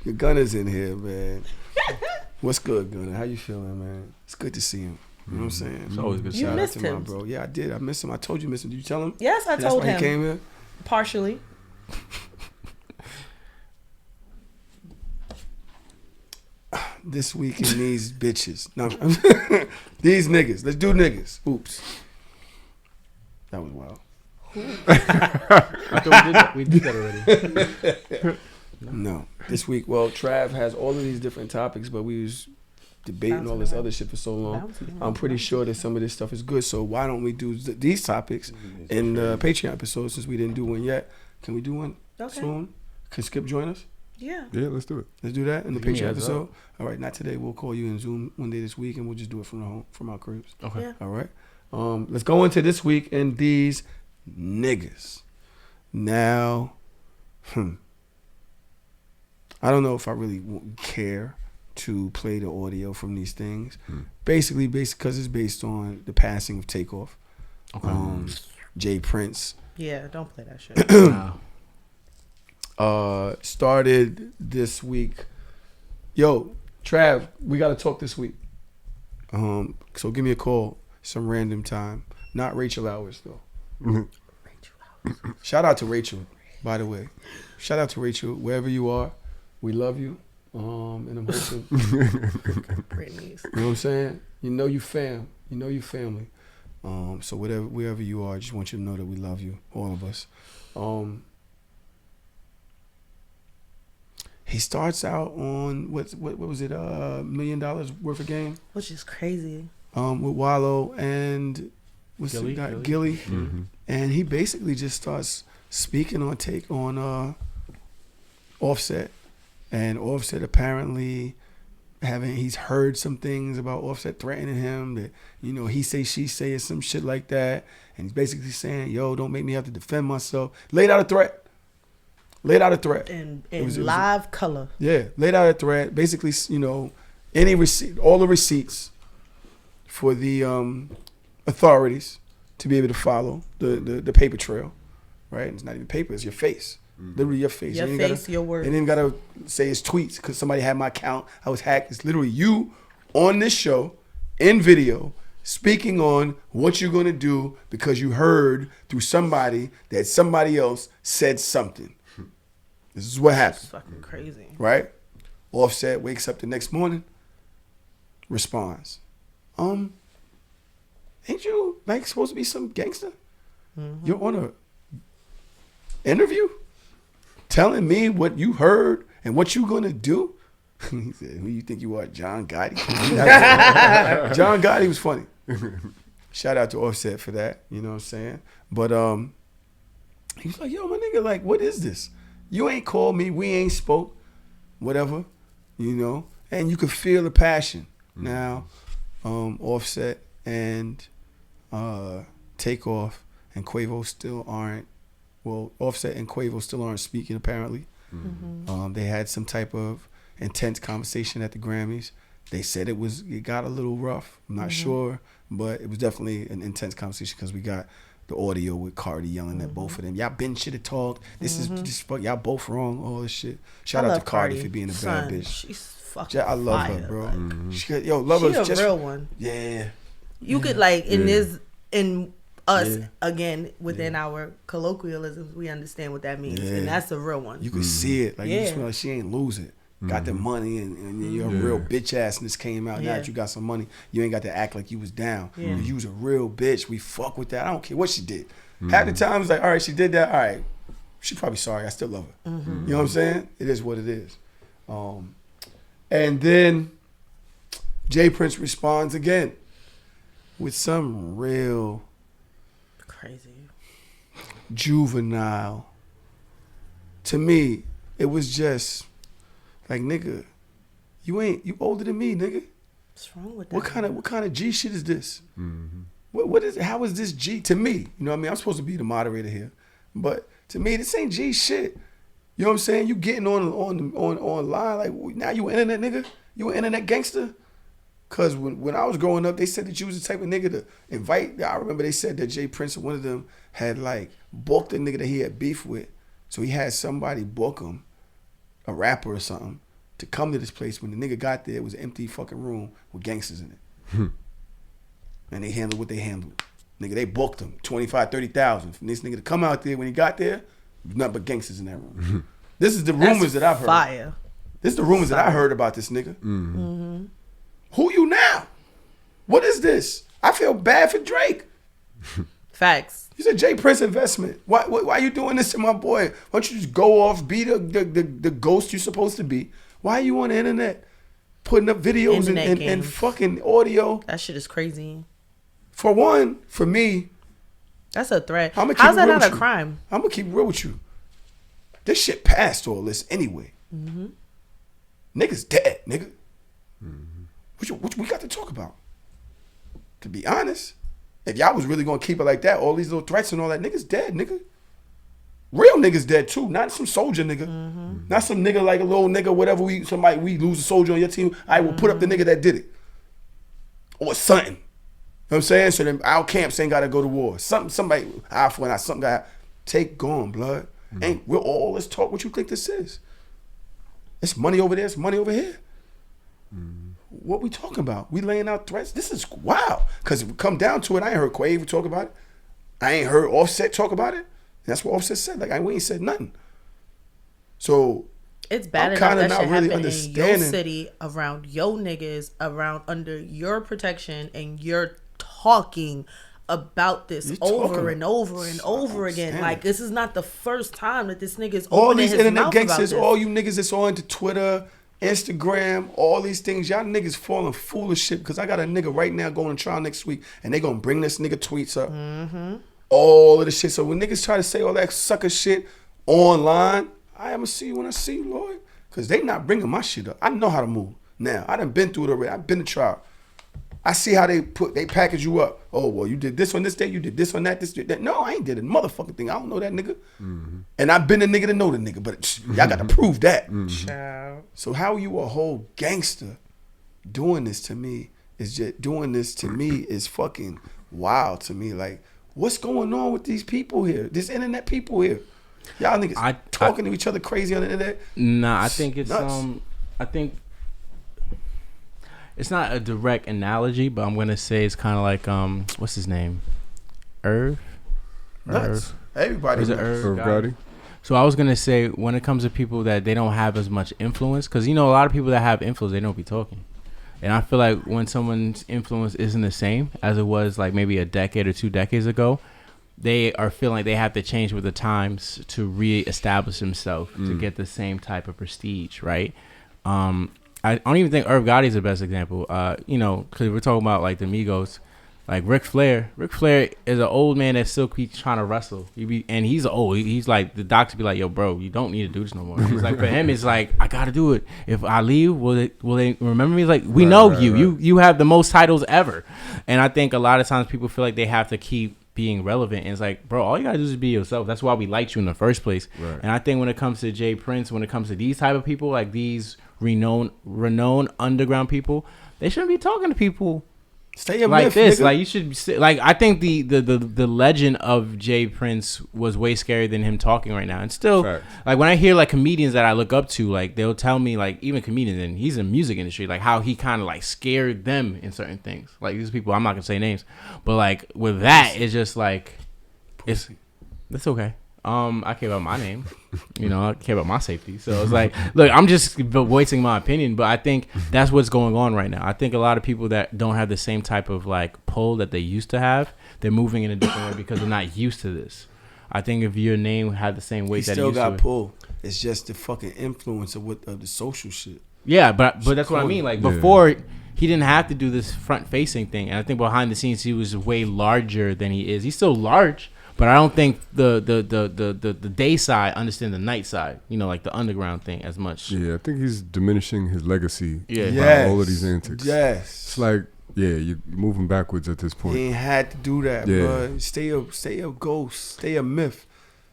Speaker 2: Your Gunner's in here, man. What's good, Gunner? How you feeling, man? It's good to see him. You know what I'm saying?
Speaker 3: It's always good.
Speaker 4: You
Speaker 2: Shout
Speaker 4: missed
Speaker 2: out to
Speaker 4: him,
Speaker 2: my bro. Yeah, I did. I missed him. I told you missed him. Did you tell him?
Speaker 4: Yes, I told him.
Speaker 2: That's why he came here?
Speaker 4: Partially.
Speaker 2: This week in these bitches. No, these niggas. Let's do niggas. Oops. That was wild.
Speaker 3: I thought we did that already.
Speaker 2: No. This week, well, Trav has all of these different topics, but we was debating all this other shit for so long. I'm pretty sure that some of this stuff is good, so why don't we do these topics in the Patreon episode since we didn't do one yet? Can we do one soon? Can Skip join us?
Speaker 4: Yeah,
Speaker 5: let's do it.
Speaker 2: Let's do that in the Patreon episode. All right, not today. We'll call you in Zoom one day this week, and we'll just do it from our cribs.
Speaker 3: Okay.
Speaker 4: Yeah.
Speaker 2: All right. Let's go into this week in these niggas. Now, I don't know if I really care to play the audio from these things. Basically, because it's based on the passing of Takeoff. Okay. Jay Prince.
Speaker 4: Yeah, don't play that shit.
Speaker 2: Started this week. Yo, Trav, we got to talk this week. So give me a call some random time. Not Rachel hours, though. Shout out to Rachel, by the way. Shout out to Rachel, wherever you are. We love you. And I'm hoping.
Speaker 4: Great news.
Speaker 2: You know what I'm saying? You know you fam. You know you family. So wherever you are, I just want you to know that we love you, all of us. He starts out on what was it, $1 million worth of game,
Speaker 4: which is crazy.
Speaker 2: With Wallow and what's the guy, Gilly, and he basically just starts speaking on Offset, and Offset apparently he's heard some things about Offset threatening him that he say she say or some shit like that, and he's basically saying, yo, don't make me have to defend myself. Laid out a threat.
Speaker 4: In live color.
Speaker 2: Yeah, laid out a threat. Basically, any receipt, all the receipts for the authorities to be able to follow the paper trail, right? And it's not even paper; it's your face, literally your face.
Speaker 4: Your face, your word.
Speaker 2: And then gotta say it's tweets because somebody had my account. I was hacked. It's literally you on this show in video
Speaker 8: speaking on what you're going to do because you heard through somebody that somebody else said something. This is what happened.
Speaker 4: It's fucking crazy.
Speaker 8: Right? Offset wakes up the next morning, responds, ain't you like supposed to be some gangster? Mm-hmm. You're on a interview telling me what you heard and what you gonna do? He said, who you think you are, John Gotti? John Gotti was funny. Shout out to Offset for that, you know what I'm saying? But he was like, yo, my nigga, like, what is this? You ain't called me, we ain't spoke, whatever, you know? And you could feel the passion. Mm-hmm. Now, Offset and Takeoff and Quavo still aren't, well, Offset and Quavo still aren't speaking, apparently. Mm-hmm. They had some type of intense conversation at the Grammys. They said it got a little rough. I'm not sure, but it was definitely an intense conversation because we got the audio with Cardi yelling at both of them. Y'all been shit have talked. This is just fuck. Y'all both wrong. All this shit. Shout out to Cardi for being a bad bitch.
Speaker 4: She's fucking
Speaker 8: I love
Speaker 4: fire,
Speaker 8: her, bro.
Speaker 4: Like,
Speaker 8: Love her.
Speaker 4: She a real one.
Speaker 8: Yeah.
Speaker 4: You could like in us again within our colloquialisms, we understand what that means, and that's a real one.
Speaker 8: You can see it. Like you smell like she ain't lose it. Got the money and your real bitch assness came out. Now that you got some money, you ain't got to act like you was down. You was a real bitch. We fuck with that. I don't care what she did. Half the time it's like, all right, she did that. All right, she probably sorry. I still love her. You know what I'm saying? It is what it is. And then Jay Prince responds again with some real
Speaker 4: crazy
Speaker 8: juvenile. To me, it was just like, nigga, you older than me, nigga.
Speaker 4: What's wrong with that?
Speaker 8: What kind of G shit is this? What is? How is this G to me? You know what I mean? I'm supposed to be the moderator here, but to me, this ain't G shit. You know what I'm saying? You getting online like now you an internet nigga? You an internet gangster? Cause when I was growing up, they said that you was the type of nigga to invite. I remember they said that Jay Prince, one of them, had like booked a nigga that he had beef with, so he had somebody book him, a rapper or something, to come to this place. When the nigga got there, it was an empty fucking room with gangsters in it. And they handled what they handled. Nigga, they booked him, 25,000, 30,000. For this nigga to come out there, when he got there, there was nothing but gangsters in that room. This is the rumors that I've heard.
Speaker 4: Fire.
Speaker 8: This is the rumors that I heard about this nigga. Who you now? What is this? I feel bad for Drake.
Speaker 4: Facts.
Speaker 8: He's a Jay Prince investment. Why are you doing this to my boy? Why don't you just go off, be the ghost you're supposed to be? Why are you on the internet putting up videos and fucking audio?
Speaker 4: That shit is crazy.
Speaker 8: For one, for me,
Speaker 4: that's a threat.
Speaker 8: How's that not a crime? I'm gonna keep it real with you. This shit passed all this anyway. Niggas dead, nigga. What we got to talk about? To be honest, if y'all was really gonna keep it like that, all these little threats and all that, niggas dead, nigga. Real niggas dead too, not some soldier nigga. Not some nigga like a little nigga, whatever we lose a soldier on your team, I will put up the nigga that did it. Or something. You know what I'm saying? So then our camps ain't gotta go to war. Somebody, something got take gone, blood. Ain't we're all, let's talk what you think this is. It's money over there, it's money over here. What we talking about? We laying out threats? This is wow. Because if we come down to it, I ain't heard Quavo talk about it. I ain't heard Offset talk about it. That's what Offset said. Like, we ain't said nothing. So
Speaker 4: it's bad enough that shit really happen in your city, around your niggas, around under your protection, and you're talking about this over and over and over again. Like, this is not the first time that this nigga's
Speaker 8: all these internet gangsters, all you niggas that's on to Twitter, Instagram, all these things, y'all niggas falling foolish shit because I got a nigga right now going to trial next week and they gonna bring this nigga tweets up. All of the shit. So when niggas try to say all that sucker shit online, I am gonna see you when I see you, Lloyd. Because they not bringing my shit up. I know how to move. Now, I done been through it already. I've been to trial. I see how they package you up. Oh, well, you did this on this day, you did this on that, this, that. No, I ain't did a motherfucking thing. I don't know that nigga. And I've been a nigga to know the nigga, but y'all got to prove that. So how you a whole gangster doing this to me is fucking wild to me. Like, what's going on with these people here? This internet people here. Y'all niggas talking to each other crazy on the internet?
Speaker 3: Nah, I think it's nuts. I think it's not a direct analogy, but I'm gonna say it's kind of like what's his name? Irv.
Speaker 8: Nuts. Everybody.
Speaker 3: Is it Irv
Speaker 5: Gotti?
Speaker 3: So I was gonna say when it comes to people that they don't have as much influence, because you know a lot of people that have influence they don't be talking, and I feel like when someone's influence isn't the same as it was like maybe a decade or 2 decades ago, they are feeling like they have to change with the times to reestablish themselves to get the same type of prestige, right? I don't even think Irv Gotti is the best example, you know, because we're talking about like the Migos. Like Ric Flair is an old man that still keeps trying to wrestle. And he's old. He's like, the doctor be like, yo, bro, you don't need to do this no more. It's like, for him, it's like, I got to do it. If I leave, will they remember me? Like, we know you. Right. You have the most titles ever. And I think a lot of times people feel like they have to keep being relevant. And it's like, bro, all you got to do is be yourself. That's why we liked you in the first place. Right. And I think when it comes to Jay Prince, when it comes to these type of people, like these renowned underground people, they shouldn't be talking to people
Speaker 8: stay a
Speaker 3: like
Speaker 8: myth,
Speaker 3: this.
Speaker 8: nigga.
Speaker 3: Like you should like I think the legend of Jay Prince was way scarier than him talking right now. And still like when I hear like comedians that I look up to, like they'll tell me like even comedians, and he's in the music industry, like how he kind of like scared them in certain things. Like these people, I'm not gonna say names, but like with that, it's just like it's okay. I care about my name, you know, I care about my safety. So it's like, look, I'm just voicing my opinion, but I think that's what's going on right now. I think a lot of people that don't have the same type of like pull that they used to have, they're moving in a different way because they're not used to this. I think if your name had the same weight that it used to.
Speaker 8: Still got pull. It's just the fucking influence of the social shit.
Speaker 3: Yeah, but that's what I mean. Like before, he didn't have to do this front facing thing, and I think behind the scenes he was way larger than he is. He's still large. But I don't think the day side understand the night side, you know, like the underground thing as much.
Speaker 5: Yeah, I think he's diminishing his legacy
Speaker 8: by
Speaker 5: all of these antics.
Speaker 8: Yes.
Speaker 5: It's like, you're moving backwards at this point.
Speaker 8: He ain't had to do that, bro. Stay a ghost. Stay a myth.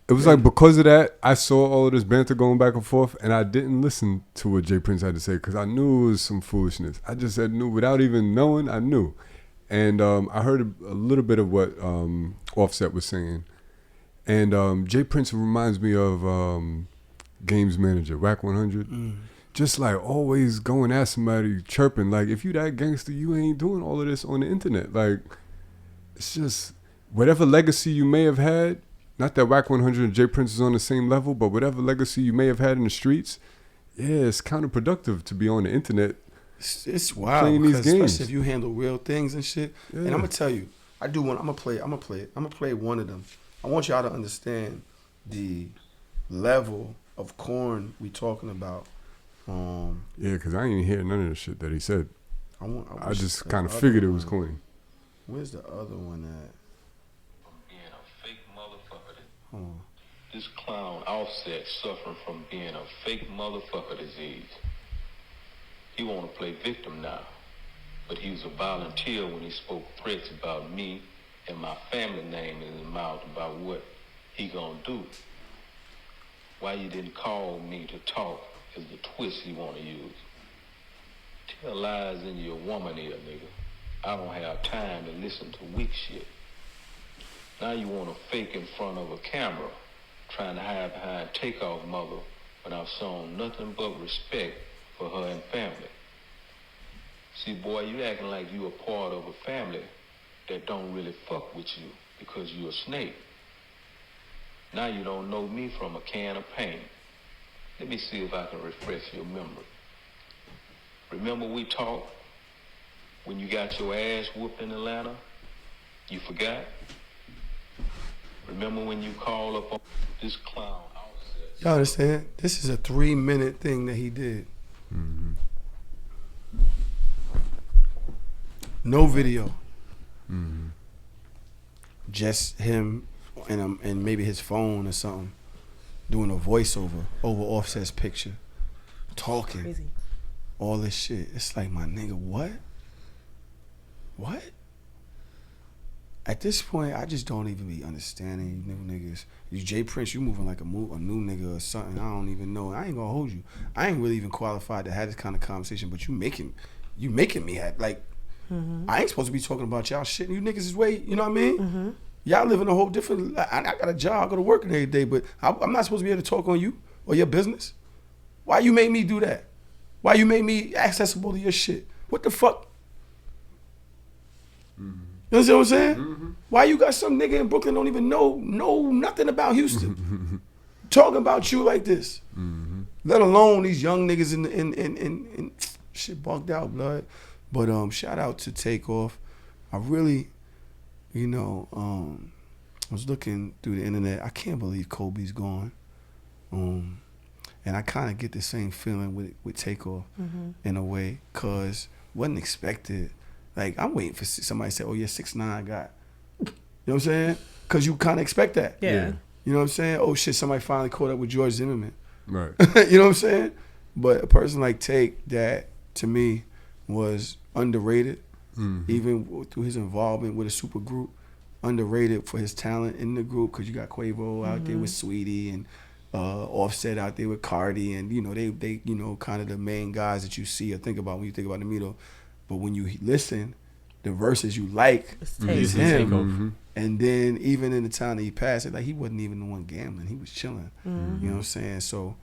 Speaker 5: It was like because of that, I saw all of this banter going back and forth, and I didn't listen to what Jay Prince had to say because I knew it was some foolishness. I just said knew without even knowing, I knew. And I heard a little bit of what Offset was saying. And Jay Prince reminds me of Games Manager, Whack 100. Just like always going at somebody, chirping. Like, if you that gangster, you ain't doing all of this on the internet. Like, it's just whatever legacy you may have had, not that Whack 100 and Jay Prince is on the same level, but whatever legacy you may have had in the streets, it's counterproductive to be on the internet.
Speaker 8: It's wild
Speaker 5: playing these games,
Speaker 8: especially if you handle real things and shit. And I'm gonna tell you, I'm gonna play one of them. I want y'all to understand the level of corn we talking about.
Speaker 5: Because I ain't hear none of the shit that he said. I just kind of figured it was corny.
Speaker 8: Where's the other one at?
Speaker 9: From being a fake motherfucker.
Speaker 8: Hold on.
Speaker 9: This clown Offset suffering from being a fake motherfucker disease. He want to play victim now, but he was a volunteer when he spoke threats about me and my family name in his mouth about what he gonna do. Why you didn't call me to talk is the twist he want to use. Tell lies in your woman ear, nigga. I don't have time to listen to weak shit. Now you want to fake in front of a camera, trying to hide behind Takeoff mother when I've shown nothing but respect for her and family. See, boy, you acting like you a part of a family that don't really fuck with you because you a snake. Now you don't know me from a can of paint. Let me see if I can refresh your memory. Remember we talked when you got your ass whooped in Atlanta? You forgot? Remember when you called up on this clown?
Speaker 8: Y'all understand? This is a 3-minute thing that he did.
Speaker 5: Mm-hmm.
Speaker 8: No video.
Speaker 5: Mm-hmm.
Speaker 8: Just him and maybe his phone or something doing a voiceover over Offset's picture, talking.
Speaker 4: Crazy.
Speaker 8: All this shit. It's like, my nigga, what? What? At this point, I just don't even be understanding you new niggas. You Jay Prince, you moving like a new nigga or something. I don't even know. I ain't gonna hold you. I ain't really even qualified to have this kind of conversation, but you making me have, like, I ain't supposed to be talking about y'all shit. You niggas is way, you know what I mean?
Speaker 4: Mm-hmm.
Speaker 8: Y'all live in a whole different, I got a job, I go to work every day, but I'm not supposed to be able to talk on you or your business. Why you made me do that? Why you made me accessible to your shit? What the fuck? You understand what I'm saying? Why you got some nigga in Brooklyn don't even know nothing about Houston talking about you like this? Let alone these young niggas in shit bugged out, blood. But shout out to Takeoff. I really, was looking through the internet. I can't believe Kobe's gone. And I kind of get the same feeling with Takeoff in a way, cause wasn't expected. Like, I'm waiting for somebody to say, oh, yeah, 6'9" guy. You know what I'm saying? Because you kind of expect that.
Speaker 4: Yeah.
Speaker 8: You know what I'm saying? Oh, shit, somebody finally caught up with George Zimmerman.
Speaker 5: Right.
Speaker 8: You know what I'm saying? But a person like Take, that, to me, was underrated, even through his involvement with a super group, underrated for his talent in the group, because you got Quavo out there with Sweetie and Offset out there with Cardi, and, they kind of the main guys that you see or think about when you think about the Mito. But when you listen, the verses you like is him. And then even in the time that he passed, it like he wasn't even the one gambling. He was chilling. You know what I'm saying? So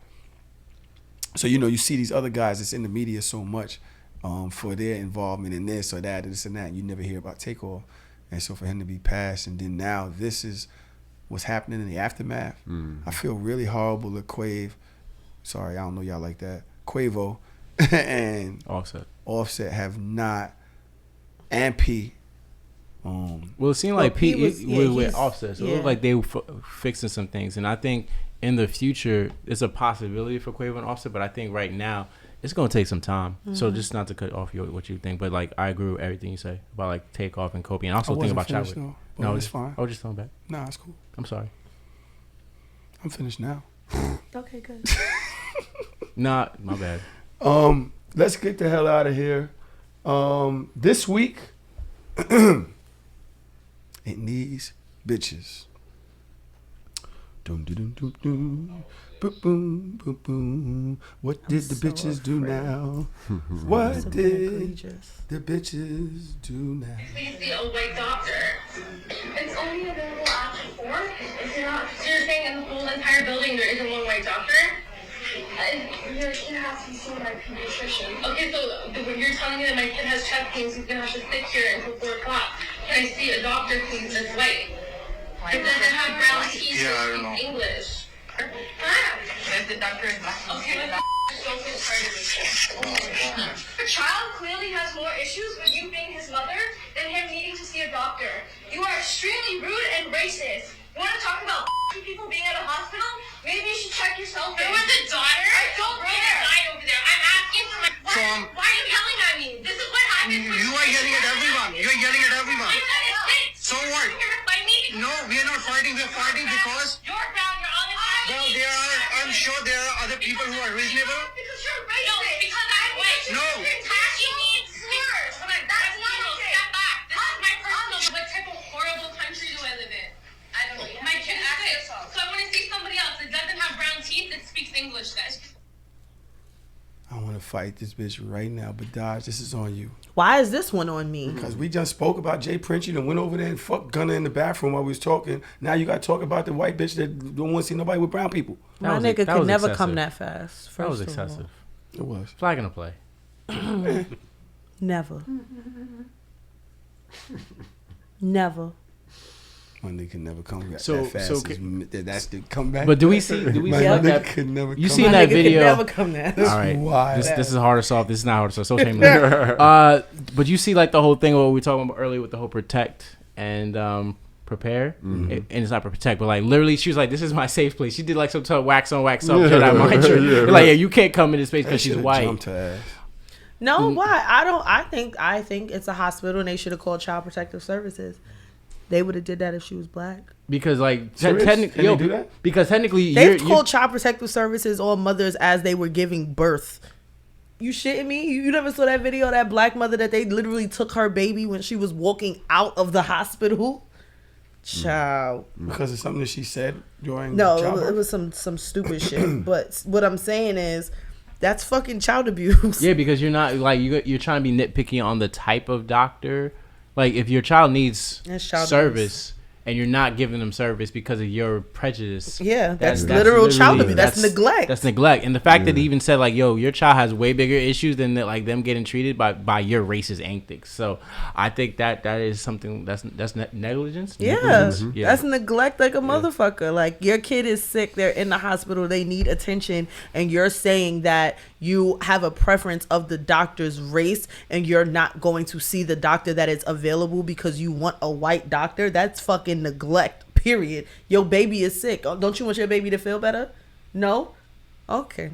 Speaker 8: you see these other guys that's in the media so much for their involvement in this or that, this and that. You never hear about Takeoff. And so for him to be passed, and then now this is what's happening in the aftermath. I feel really horrible that sorry, I don't know y'all like that, Quavo and Offset have not, and P.
Speaker 3: Well, it seemed like P with Offset, so it looked like they were fixing some things, and I think in the future it's a possibility for Quavo and Offset, but I think right now it's gonna take some time. So just not to cut off what you think, but like I agree with everything you say about like Takeoff and Kobe, and I also think about Chadwick.
Speaker 8: No, it's fine.
Speaker 3: I was just throwing back.
Speaker 8: Nah, it's cool.
Speaker 3: I'm sorry.
Speaker 8: I'm finished now.
Speaker 4: Okay, good.
Speaker 3: Nah, my bad.
Speaker 8: Let's get the hell out of here. This week, it needs bitches. Dum dum dum dum. Boom boom boom boom. What did the bitches do now? What did the bitches do now?
Speaker 7: Please see a white doctor. It's only available after 4. If you're not, so you're saying in the whole entire building there isn't one white doctor? Your kid has to be seen by a pediatrician. Okay, so when you're telling me that my kid has chest pains, he's gonna have to sit here until 4 o'clock. Can I see a doctor, please, that's white? It doesn't have brown teeth.
Speaker 6: Yeah, I don't know.
Speaker 7: English. If the doctor is black, okay, don't get started with this. The child clearly has more issues with you being his mother than him needing to see a doctor. You are extremely rude and racist. You want to talk about people being at a hospital? Maybe you should check yourself. There was a daughter. I don't care. Died over there. I'm asking for my. Why are you yelling at me? This is what happens.
Speaker 6: You are yelling at everyone. You are yelling at everyone.
Speaker 7: My son is sick.
Speaker 6: So what?
Speaker 7: You're gonna fight me?
Speaker 6: No, we are not fighting. We are fighting because.
Speaker 7: You're proud. You're honest.
Speaker 6: Well, I'm sure there are other people who are reasonable.
Speaker 7: Because you're racist. No, because I'm white.
Speaker 6: No.
Speaker 7: You're attacking me. That's not okay. Step back. This is my personal. What type of horrible country do I live in? I don't know. My kid is sick. So I want to see somebody else that doesn't have brown teeth that speaks English then.
Speaker 8: I want to fight this bitch right now, but Dodge, this is on you.
Speaker 4: Why is this one on me?
Speaker 8: Because we just spoke about Jay Prince. You done went over there and fucked Gunna in the bathroom while we was talking. Now you got to talk about the white bitch that don't want to see nobody with brown people.
Speaker 4: My nigga could never come that fast.
Speaker 3: That was excessive.
Speaker 8: It was.
Speaker 3: Flag in the play.
Speaker 4: Never. Never.
Speaker 8: My nigga could never come back
Speaker 3: So-
Speaker 8: that fast.
Speaker 3: so
Speaker 8: That's the comeback.
Speaker 3: But do we see
Speaker 8: My
Speaker 3: like
Speaker 8: nigga
Speaker 3: that?
Speaker 8: could never
Speaker 3: You
Speaker 8: come
Speaker 3: seen
Speaker 8: back.
Speaker 3: that
Speaker 4: Nigga could
Speaker 3: video?
Speaker 4: never come that.
Speaker 3: All right,
Speaker 8: Why?
Speaker 3: this is hard to solve. This is not hard to solve. So shameless. But you see like the whole thing what we were talking about earlier with the whole protect and prepare, and it's not protect, but like literally, she was like, "This is my safe place." She did like some type of wax on, wax off. Jedi mind trick. Like, yeah, you can't come in this space because she's white.
Speaker 8: Jumped her ass.
Speaker 4: No, why? I think it's a hospital and they should have called Child Protective Services. They would have did that if she was black.
Speaker 3: Because like
Speaker 8: Serious?
Speaker 3: technically,
Speaker 8: Can they do that?
Speaker 3: Because technically,
Speaker 4: They've called Child Protective Services on mothers as they were giving birth. You shitting me? You never saw that video of that black mother that they literally took her baby when she was walking out of the hospital? Child.
Speaker 8: Because of something that she said during
Speaker 4: No,
Speaker 8: childbirth?
Speaker 4: it was some stupid shit. But what I'm saying is, that's fucking child abuse.
Speaker 3: Yeah, because you're not like you're trying to be nitpicky on the type of doctor. Like if your child needs
Speaker 4: That's child
Speaker 3: service and you're not giving them service because of your prejudice.
Speaker 4: Yeah, that's literal child abuse. That's neglect.
Speaker 3: That's neglect. And the fact that he even said like, "Yo, your child has way bigger issues than like them getting treated by your racist antics." So I think that is something that's negligence.
Speaker 4: Yeah, that's neglect like a motherfucker. Like your kid is sick, they're in the hospital, they need attention, and you're saying that you have a preference of the doctor's race and you're not going to see the doctor that is available because you want a white doctor. That's fucking neglect, period. Your baby is sick. Don't you want your baby to feel better? No? Okay.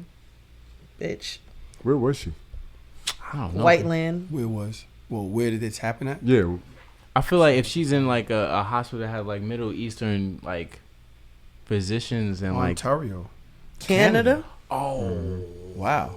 Speaker 4: Bitch.
Speaker 5: Where was she?
Speaker 3: I don't know.
Speaker 4: White land.
Speaker 8: Where did this happen at?
Speaker 5: Yeah.
Speaker 3: I feel like if she's in like a hospital that had like Middle Eastern like physicians and like
Speaker 8: Ontario.
Speaker 4: Canada?
Speaker 8: Oh. Wow.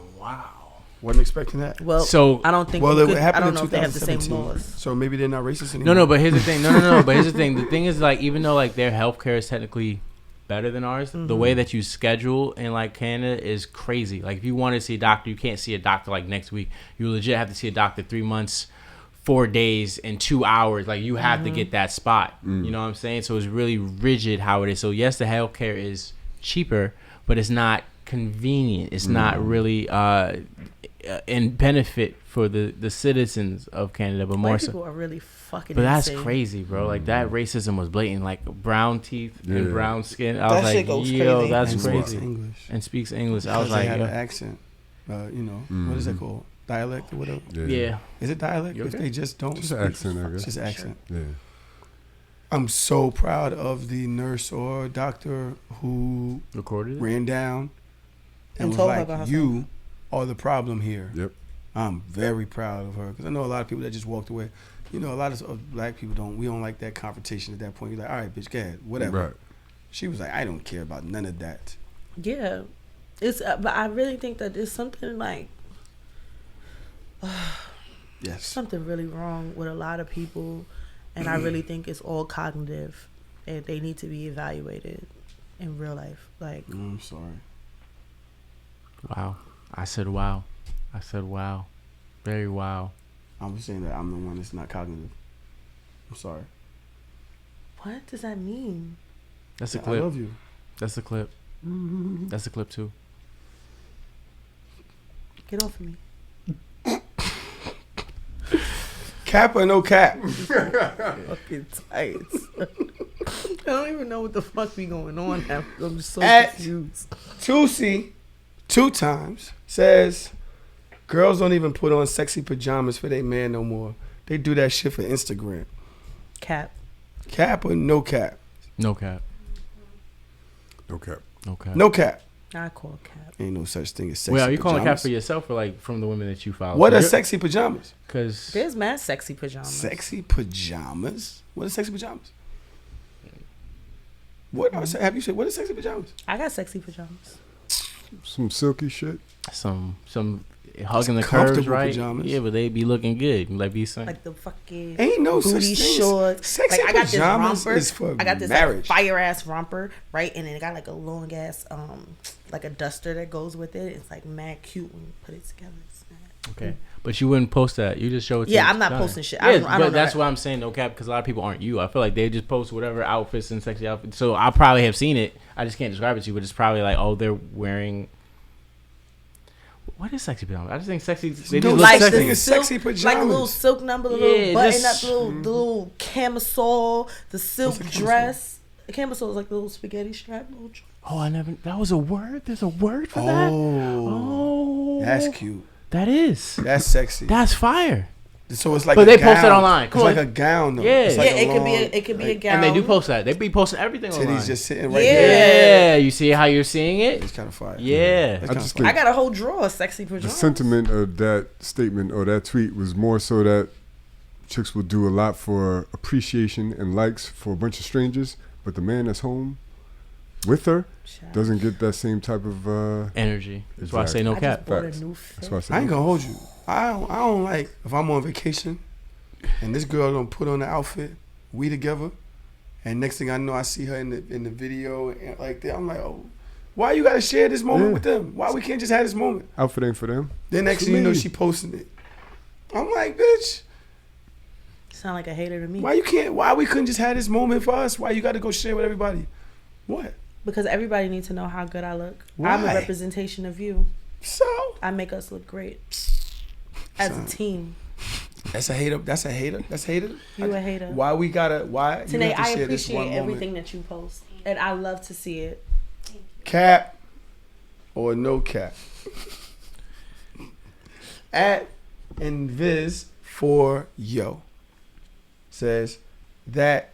Speaker 8: Wasn't expecting that.
Speaker 4: Well, so I don't think. Well, I don't know if they have the same laws.
Speaker 8: So maybe they're not racist anymore.
Speaker 3: No. But here's the thing. No. But here's the thing. The thing is, like, even though like their healthcare is technically better than ours, the way that you schedule in like Canada is crazy. Like, if you want to see a doctor, you can't see a doctor like next week. You legit have to see a doctor 3 months, 4 days, and 2 hours. Like, you have to get that spot. You know what I'm saying? So it's really rigid how it is. So yes, the healthcare is cheaper, but it's not convenient. It's not really in benefit for the citizens of Canada, but more so.
Speaker 4: People are really fucking.
Speaker 3: But that's
Speaker 4: insane.
Speaker 3: Crazy, bro. Like that racism was blatant. Like brown teeth and brown skin. I
Speaker 4: that
Speaker 3: was like, yo,
Speaker 4: crazy.
Speaker 3: that's
Speaker 8: and
Speaker 3: crazy.
Speaker 8: Speaks
Speaker 3: English. I was like,
Speaker 8: they had an accent. What is that called? Dialect or whatever.
Speaker 3: Yeah.
Speaker 8: Is it dialect? If they just don't.
Speaker 5: Just accent, I guess.
Speaker 8: Just accent.
Speaker 5: Sure. Yeah.
Speaker 8: I'm so proud of the nurse or doctor who ran down and was like, "You are the problem here."
Speaker 5: Yep.
Speaker 8: I'm very proud of her because I know a lot of people that just walked away. You know, a lot of black people don't like that confrontation at that point. You're like, all right, bitch, go ahead, whatever.
Speaker 5: Right.
Speaker 8: She was like, I don't care about none of that.
Speaker 4: Yeah, it's. But I really think that there's something like,
Speaker 8: yes,
Speaker 4: something really wrong with a lot of people, and I really think it's all cognitive, and they need to be evaluated in real life. Like,
Speaker 8: I'm sorry.
Speaker 3: Wow. I said wow. Very wow.
Speaker 8: I was saying that I'm the one that's not cognitive. I'm sorry.
Speaker 4: What does that mean?
Speaker 3: That's a clip.
Speaker 8: I love you.
Speaker 3: That's a clip. Mm-hmm. That's a clip too.
Speaker 4: Get off of me.
Speaker 8: Cap or no cap?
Speaker 4: Fucking tight. I don't even know what the fuck be going on now. I'm just so confused.
Speaker 8: Tusi, 2 times, says girls don't even put on sexy pajamas for their man no more. They do that shit for Instagram.
Speaker 4: Cap.
Speaker 8: Cap or no cap?
Speaker 3: No cap.
Speaker 5: No cap.
Speaker 3: No cap.
Speaker 8: No cap.
Speaker 4: I call cap.
Speaker 8: Ain't no such thing as sexy
Speaker 3: pajamas. Well, are you calling cap for yourself or like from the women that you follow?
Speaker 8: What are sexy pajamas?
Speaker 3: Because
Speaker 4: there's mad sexy pajamas.
Speaker 8: Sexy pajamas? What are sexy pajamas? What have you said? What are sexy pajamas?
Speaker 4: I got sexy pajamas.
Speaker 5: Some silky shit.
Speaker 3: Some hugging the curves, right? Pajamas. Yeah, but they be looking good. Like be saying,
Speaker 4: like the fucking
Speaker 8: ain't no
Speaker 4: booty shorts.
Speaker 8: Sexy
Speaker 4: like I got
Speaker 8: pajamas
Speaker 4: this romper.
Speaker 8: Is for
Speaker 4: I got this
Speaker 8: marriage.
Speaker 4: Like, fire ass romper, right? And then it got like a long ass like a duster that goes with it. It's like mad cute when you put it together. It's mad.
Speaker 3: Okay, but you wouldn't post that. You just show it.
Speaker 4: Yeah, I'm not posting shit.
Speaker 3: Yeah, I don't that's why I'm saying no cap because a lot of people aren't you. I feel like they just post whatever outfits and sexy outfits. So I probably have seen it. I just can't describe it to you, but it's probably like, oh, they're wearing. What is sexy pajamas? I just think sexy. They just
Speaker 4: like
Speaker 3: look
Speaker 4: sexy.
Speaker 8: Sexy pajamas,
Speaker 4: like a little silk number, the little button up, the little camisole, the silk dress. The camisole is like the little spaghetti strap.
Speaker 3: Oh, I never. That was a word. There's a word for that.
Speaker 8: Oh, that's cute.
Speaker 3: That is.
Speaker 8: That's sexy.
Speaker 3: That's fire.
Speaker 8: So it's like,
Speaker 3: but they post it online.
Speaker 8: It's like a gown, though.
Speaker 3: Yeah,
Speaker 8: like
Speaker 4: it could be a gown.
Speaker 3: And they do post that. They be posting everything online.
Speaker 8: Titties just sitting right there.
Speaker 3: Yeah, you see how you're seeing it?
Speaker 8: It's kind of fire.
Speaker 3: Yeah,
Speaker 4: I got a whole drawer of sexy pajamas.
Speaker 5: The sentiment of that statement or that tweet was more so that chicks will do a lot for appreciation and likes for a bunch of strangers, but the man that's home with her doesn't get that same type of
Speaker 3: energy. That's why I say no cap.
Speaker 5: That's why
Speaker 8: I ain't gonna hold you. I don't like if I'm on vacation and this girl don't put on the outfit, we together, and next thing I know I see her in the video and like that. I'm like, oh, why you gotta share this moment with them? Why we can't just have this moment?
Speaker 5: Outfit ain't for them.
Speaker 8: Then next thing you know she posting it. I'm like, bitch.
Speaker 4: Sound like a hater to me.
Speaker 8: Why we couldn't just have this moment for us? Why you got to go share with everybody? What?
Speaker 4: Because everybody needs to know how good I look.
Speaker 8: Why?
Speaker 4: I'm a representation of you.
Speaker 8: So
Speaker 4: I make us look great as a team.
Speaker 8: That's a hater. That's a hater.
Speaker 4: You a hater.
Speaker 8: Why we gotta? Why?
Speaker 4: Today, I appreciate everything that you post, and I love to see it.
Speaker 8: Cap or no cap? At Invis for yo says that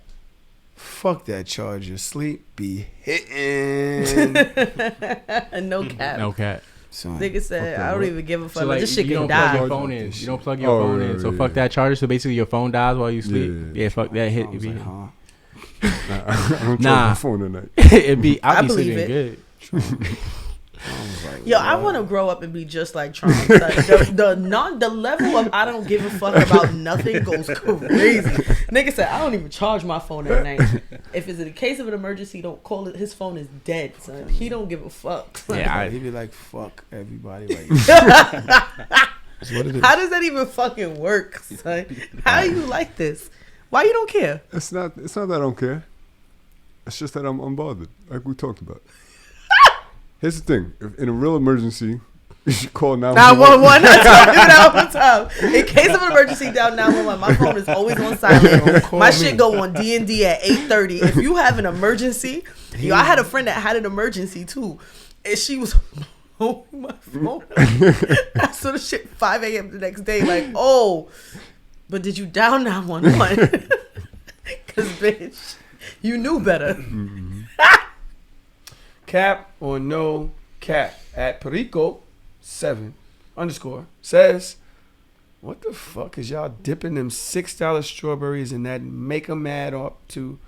Speaker 8: fuck that Charger. Sleep be hitting.
Speaker 4: No cap.
Speaker 3: No cap.
Speaker 8: Son,
Speaker 4: Nigga said, I don't even give a fuck.
Speaker 3: So like,
Speaker 4: this shit
Speaker 3: you
Speaker 4: can
Speaker 3: don't plug
Speaker 4: die.
Speaker 3: your phone in. You don't plug your phone in. So fuck that charger. So basically, your phone dies while you sleep. Yeah, fuck that hit.
Speaker 8: I was like, huh?
Speaker 5: I don't charge my phone tonight.
Speaker 3: It'd be. I'll be
Speaker 4: believe
Speaker 3: sleeping
Speaker 4: it.
Speaker 3: good.
Speaker 4: Yo, I want to grow up and be just like Trump. Like, the level of I don't give a fuck about nothing goes crazy. Nigga said I don't even charge my phone at night. If it's in the case of an emergency, don't call it. His phone is dead, son. He don't give a fuck.
Speaker 3: Yeah,
Speaker 8: he'd be like, fuck everybody. Right That's what it is.
Speaker 4: How does that even fucking work, son? How are you like this? Why you don't care?
Speaker 5: It's not that I don't care. It's just that I'm unbothered, like we talked about. Here's the thing: if in a real emergency, you should call 911.
Speaker 4: I tell you that all the time. In case of an emergency, down 911. My phone is always on silent. My shit go on D&D at 8:30. If you have an emergency, I had a friend that had an emergency too, and she was blowing my phone up. I saw the shit 5 a.m. the next day. Like, oh, but did you dial 911? Because bitch, you knew better.
Speaker 5: Mm-hmm.
Speaker 8: Cap or no cap at Perico 7 _ says, what the fuck is y'all dipping them $6 strawberries in that make 'em add up to?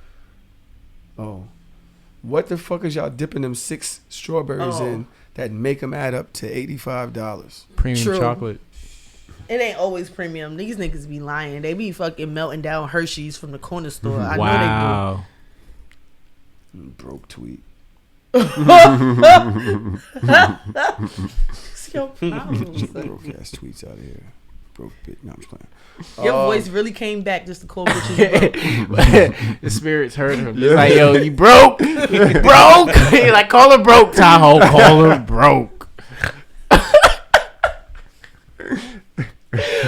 Speaker 8: Oh, what the fuck is y'all dipping them 6 strawberries in that make 'em add up to $85?
Speaker 3: Premium chocolate.
Speaker 4: It ain't always premium. These niggas be lying. They be fucking melting down Hershey's from the corner store. I know they do.
Speaker 8: Broke tweet.
Speaker 4: It's your problem.
Speaker 8: Broke ass tweets out of here. Broke bit. No, I'm just playing.
Speaker 4: Your voice really came back just to call bitches broke.
Speaker 3: The spirits heard him. It's like, yo, you broke. You broke. He like, call her broke, Tahoe. Call her broke.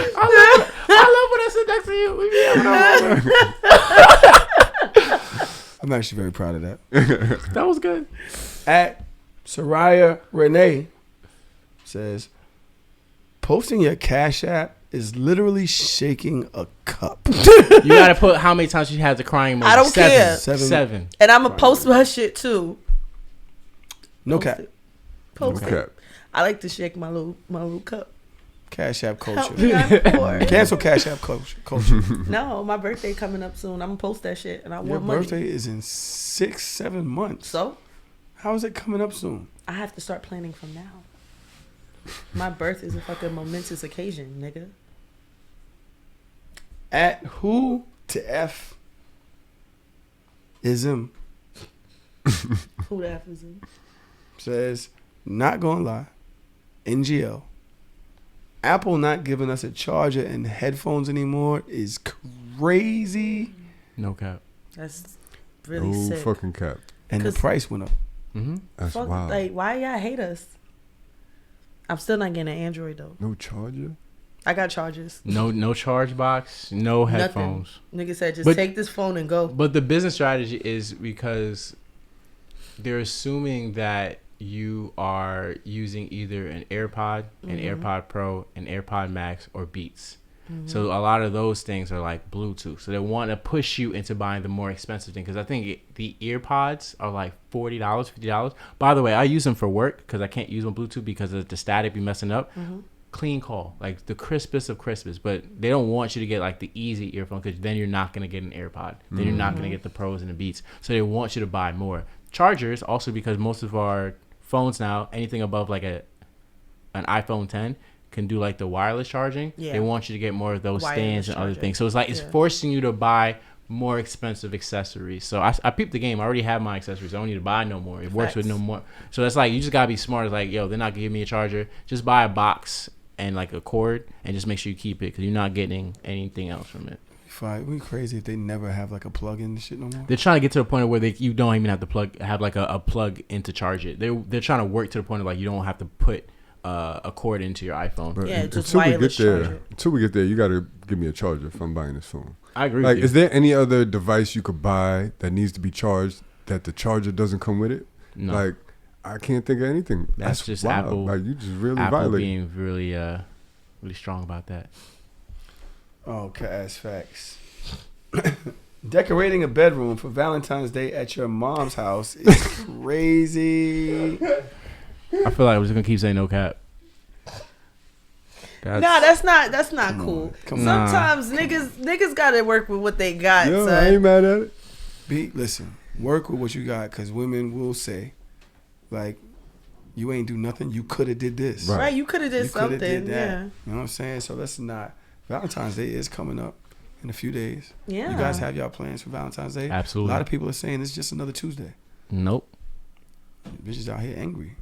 Speaker 3: I love when I sit next to you. We be having a
Speaker 8: I'm actually very proud of that.
Speaker 3: That was good.
Speaker 8: At Soraya Renee says, posting your Cash App is literally shaking a cup.
Speaker 3: You gotta put how many times she has the crying emoji.
Speaker 4: I don't care.
Speaker 8: Seven.
Speaker 4: And I'm going to post my shit too.
Speaker 8: No cap.
Speaker 4: Post
Speaker 5: No
Speaker 4: it.
Speaker 5: cap.
Speaker 4: I like to shake my little cup.
Speaker 8: Cash App
Speaker 4: Help
Speaker 8: culture.
Speaker 4: me, I'm poor.
Speaker 8: Cancel Cash App culture.
Speaker 4: No, my birthday coming up soon. I'm going to post that shit and I
Speaker 8: Your
Speaker 4: want money.
Speaker 8: birthday is in 6-7 months.
Speaker 4: So?
Speaker 8: How is it coming up soon?
Speaker 4: I have to start planning from now. My birth is a fucking momentous occasion, nigga.
Speaker 8: At who to F is him
Speaker 4: Who the F is it?
Speaker 8: says, not gonna lie, NGL, Apple not giving us a charger and headphones anymore is crazy.
Speaker 3: No cap.
Speaker 4: That's really
Speaker 5: No
Speaker 4: sick.
Speaker 5: fucking cap.
Speaker 8: And the price went up.
Speaker 3: Mm-hmm.
Speaker 5: That's
Speaker 4: Fuck,
Speaker 5: wild.
Speaker 4: like, why y'all hate us? I'm still not getting an Android though.
Speaker 5: No charger?
Speaker 4: I got chargers.
Speaker 3: No charge box. No headphones.
Speaker 4: Nigga said just take this phone and go.
Speaker 3: But the business strategy is because they're assuming that you are using either an AirPod, an AirPod Pro, an AirPod Max, or Beats. So a lot of those things are like Bluetooth. So they want to push you into buying the more expensive thing. Because I think the earpods are like $40, $50. By the way, I use them for work because I can't use them Bluetooth because of the static be messing up. Clean call, like the crispest of crispest. But they don't want you to get like the easy earphone because then you're not going to get an AirPod. Then you're not going to get the Pros and the Beats. So they want you to buy more. Chargers, also because most of our phones now, anything above like an iPhone 10, can do like the wireless charging. They want you to get more of those stands and other things. So it's like it's forcing you to buy more expensive accessories. So I peeped the game. I already have my accessories. I don't need to buy no more. It works with no more. So that's like you just gotta be smart. It's like, yo, they're not gonna give me a charger. Just buy a box and like a cord and just make sure you keep it because you're not getting anything else from it.
Speaker 8: We crazy if they never have like a plug in shit no more.
Speaker 3: They're trying to get to the point where you don't even have to have like a plug in to charge it. They're trying to work to the point of like you don't have to put a cord into your iPhone.
Speaker 5: But
Speaker 4: yeah, just wireless charger.
Speaker 5: Until we get there, you got to give me a charger if I'm buying this phone.
Speaker 3: I agree.
Speaker 5: Like,
Speaker 3: with you.
Speaker 5: Is there any other device you could buy that needs to be charged that the charger doesn't come with it?
Speaker 3: No.
Speaker 5: Like, I can't think of anything.
Speaker 3: That's just
Speaker 5: wild.
Speaker 3: Apple.
Speaker 5: Like, you just really
Speaker 3: Apple
Speaker 5: violate.
Speaker 3: being really, really strong about that.
Speaker 8: Oh, ass facts. Decorating a bedroom for Valentine's Day at your mom's house is crazy.
Speaker 3: I feel like we're just gonna keep saying no cap.
Speaker 4: That's not cool. Sometimes niggas gotta work with what they got.
Speaker 5: Yo,
Speaker 4: son.
Speaker 5: I ain't mad at it.
Speaker 8: Listen, work with what you got, because women will say, like, you ain't do nothing. You could have did this.
Speaker 4: Right, you could have did something.
Speaker 8: Did that.
Speaker 4: Yeah.
Speaker 8: You know what I'm saying? So let's not. Valentine's Day is coming up in a few days.
Speaker 4: Yeah.
Speaker 8: You guys have y'all plans for Valentine's Day?
Speaker 3: Absolutely.
Speaker 8: A lot of people are saying it's just another Tuesday.
Speaker 3: Nope.
Speaker 8: Bitches out here angry.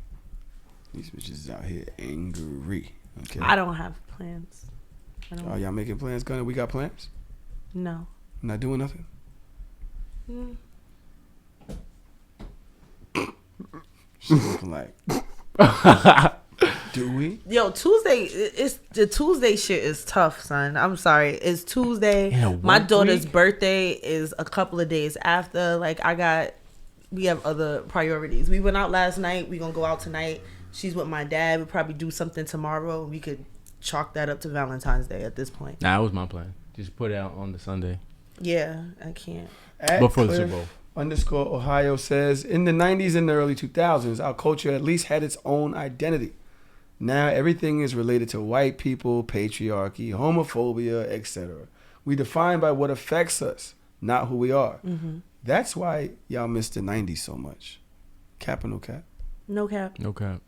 Speaker 8: These bitches out here angry. Okay.
Speaker 4: I don't have plans.
Speaker 8: Are y'all making plans, Gunna? We got plans?
Speaker 4: No.
Speaker 8: Not doing nothing? She's looking like... Do we?
Speaker 4: Yo, the Tuesday shit is tough, son. I'm sorry. It's Tuesday. My daughter's birthday is a couple of days after. Like, we have other priorities. We went out last night. We gonna go out tonight. She's with my dad. We'll probably do something tomorrow. We could chalk that up to Valentine's Day at this point.
Speaker 3: Nah, that was my plan. Just put it out on the Sunday.
Speaker 4: Yeah, I can't.
Speaker 3: Before the Super Bowl.
Speaker 8: _Ohio says, in the 90s and the early 2000s, our culture at least had its own identity. Now everything is related to white people, patriarchy, homophobia, etc. We define by what affects us, not who we are. Mm-hmm. That's why y'all miss the 90s so much. Cap or no cap?
Speaker 4: No cap.
Speaker 3: No cap.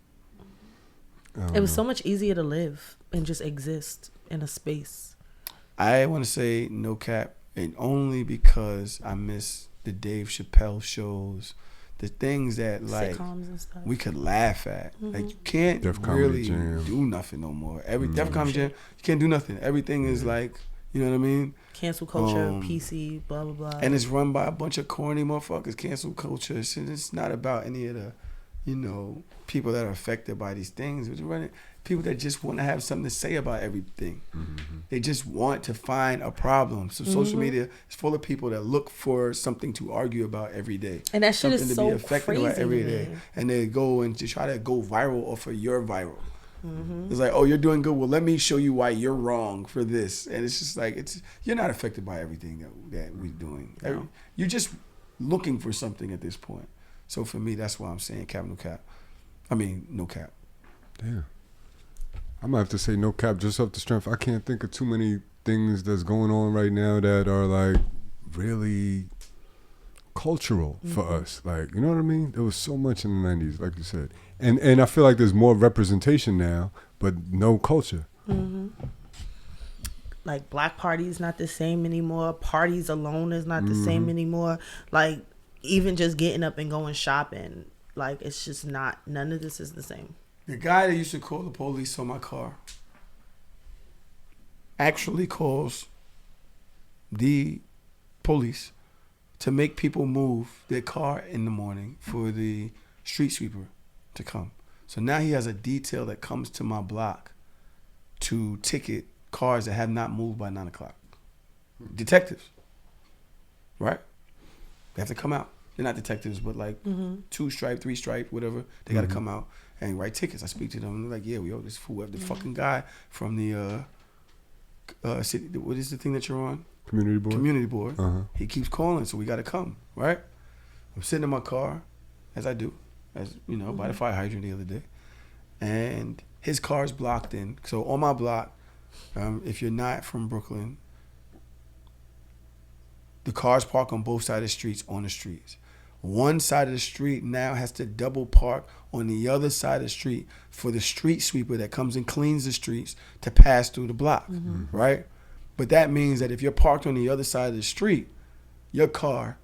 Speaker 4: It was so much easier to live and just exist in a space.
Speaker 8: I want to say no cap, and only because I miss the Dave Chappelle shows, the things that like
Speaker 4: sitcoms and stuff
Speaker 8: we could laugh at. Mm-hmm. Like, you can't really do nothing no more. Def Comedy Jam, you can't do nothing. Everything is like, you know what I mean?
Speaker 4: Cancel culture, PC, blah blah blah.
Speaker 8: And it's run by a bunch of corny motherfuckers. Cancel culture. It's not about any of the, people that are affected by these things. It's running people that just want to have something to say about everything. Mm-hmm. They just want to find a problem. So social media is full of people that look for something to argue about every day.
Speaker 4: And that shit is so crazy
Speaker 8: about every day. And they go and just try to go viral off of your viral. Mm-hmm. It's like, oh, you're doing good. Well, let me show you why you're wrong for this. And it's just like, you're not affected by everything that we're doing. No. You're just looking for something at this point. So for me, that's why I'm saying cap, no cap. I mean, no cap.
Speaker 5: Yeah. I might have to say no cap just off the strength. I can't think of too many things that's going on right now that are like really cultural for us. Like, you know what I mean? There was so much in the 90s, like you said. And I feel like there's more representation now, but no culture.
Speaker 4: Mm-hmm. Like, black parties not the same anymore. Parties alone is not the same anymore. Like, even just getting up and going shopping, like, it's just not, none of this is the same.
Speaker 8: The guy that used to call the police on my car actually calls the police to make people move their car in the morning for the street sweeper to come. So now he has a detail that comes to my block to ticket cars that have not moved by 9 o'clock. Detectives, right? They have to come out. They're not detectives, but like 2 stripe, 3 stripe, whatever. They got to come out and write tickets. I speak to them. And they're like, yeah, we owe this fool. The fucking guy from the city. What is the thing that you're on?
Speaker 5: Community board.
Speaker 8: Community board. Uh-huh. He keeps calling, so we got to come, right? I'm sitting in my car, as I do, by the fire hydrant the other day, and his car's blocked in. So on my block, if you're not from Brooklyn, the cars park on both sides of the streets on the streets. One side of the street now has to double park on the other side of the street for the street sweeper that comes and cleans the streets to pass through the block, right? But that means that if you're parked on the other side of the street, your car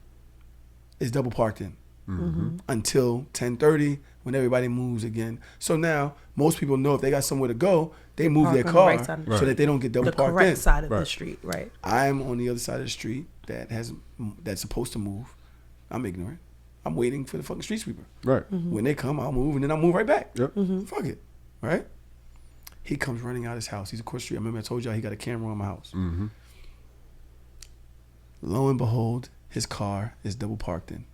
Speaker 8: is double parked in. until 10:30 when everybody moves again. So now most people know if they got somewhere to go, they move their car so that they don't get double parked in.
Speaker 4: The correct side of the street, right?
Speaker 8: I'm on the other side of the street that's supposed to move. I'm ignorant. I'm waiting for the fucking street sweeper.
Speaker 5: Right.
Speaker 8: When they come, I'll move, and then I'll move right back.
Speaker 5: Yep.
Speaker 8: Fuck it. Right? He comes running out of his house. He's across the street. I remember I told y'all he got a camera on my house. Lo and behold, his car is double parked in.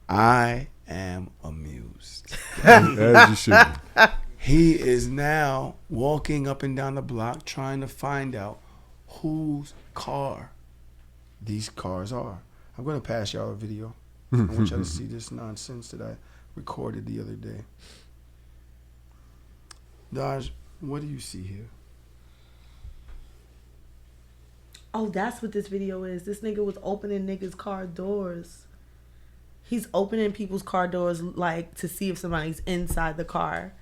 Speaker 8: I am amused.
Speaker 5: As you should be.
Speaker 8: He is now walking up and down the block trying to find out whose car these cars are. I'm going to pass y'all a video. I want y'all to see this nonsense that I recorded the other day. Daj, what do you see here?
Speaker 4: Oh, that's what this video is. This nigga was opening niggas' car doors. He's opening people's car doors like to see if somebody's inside the car.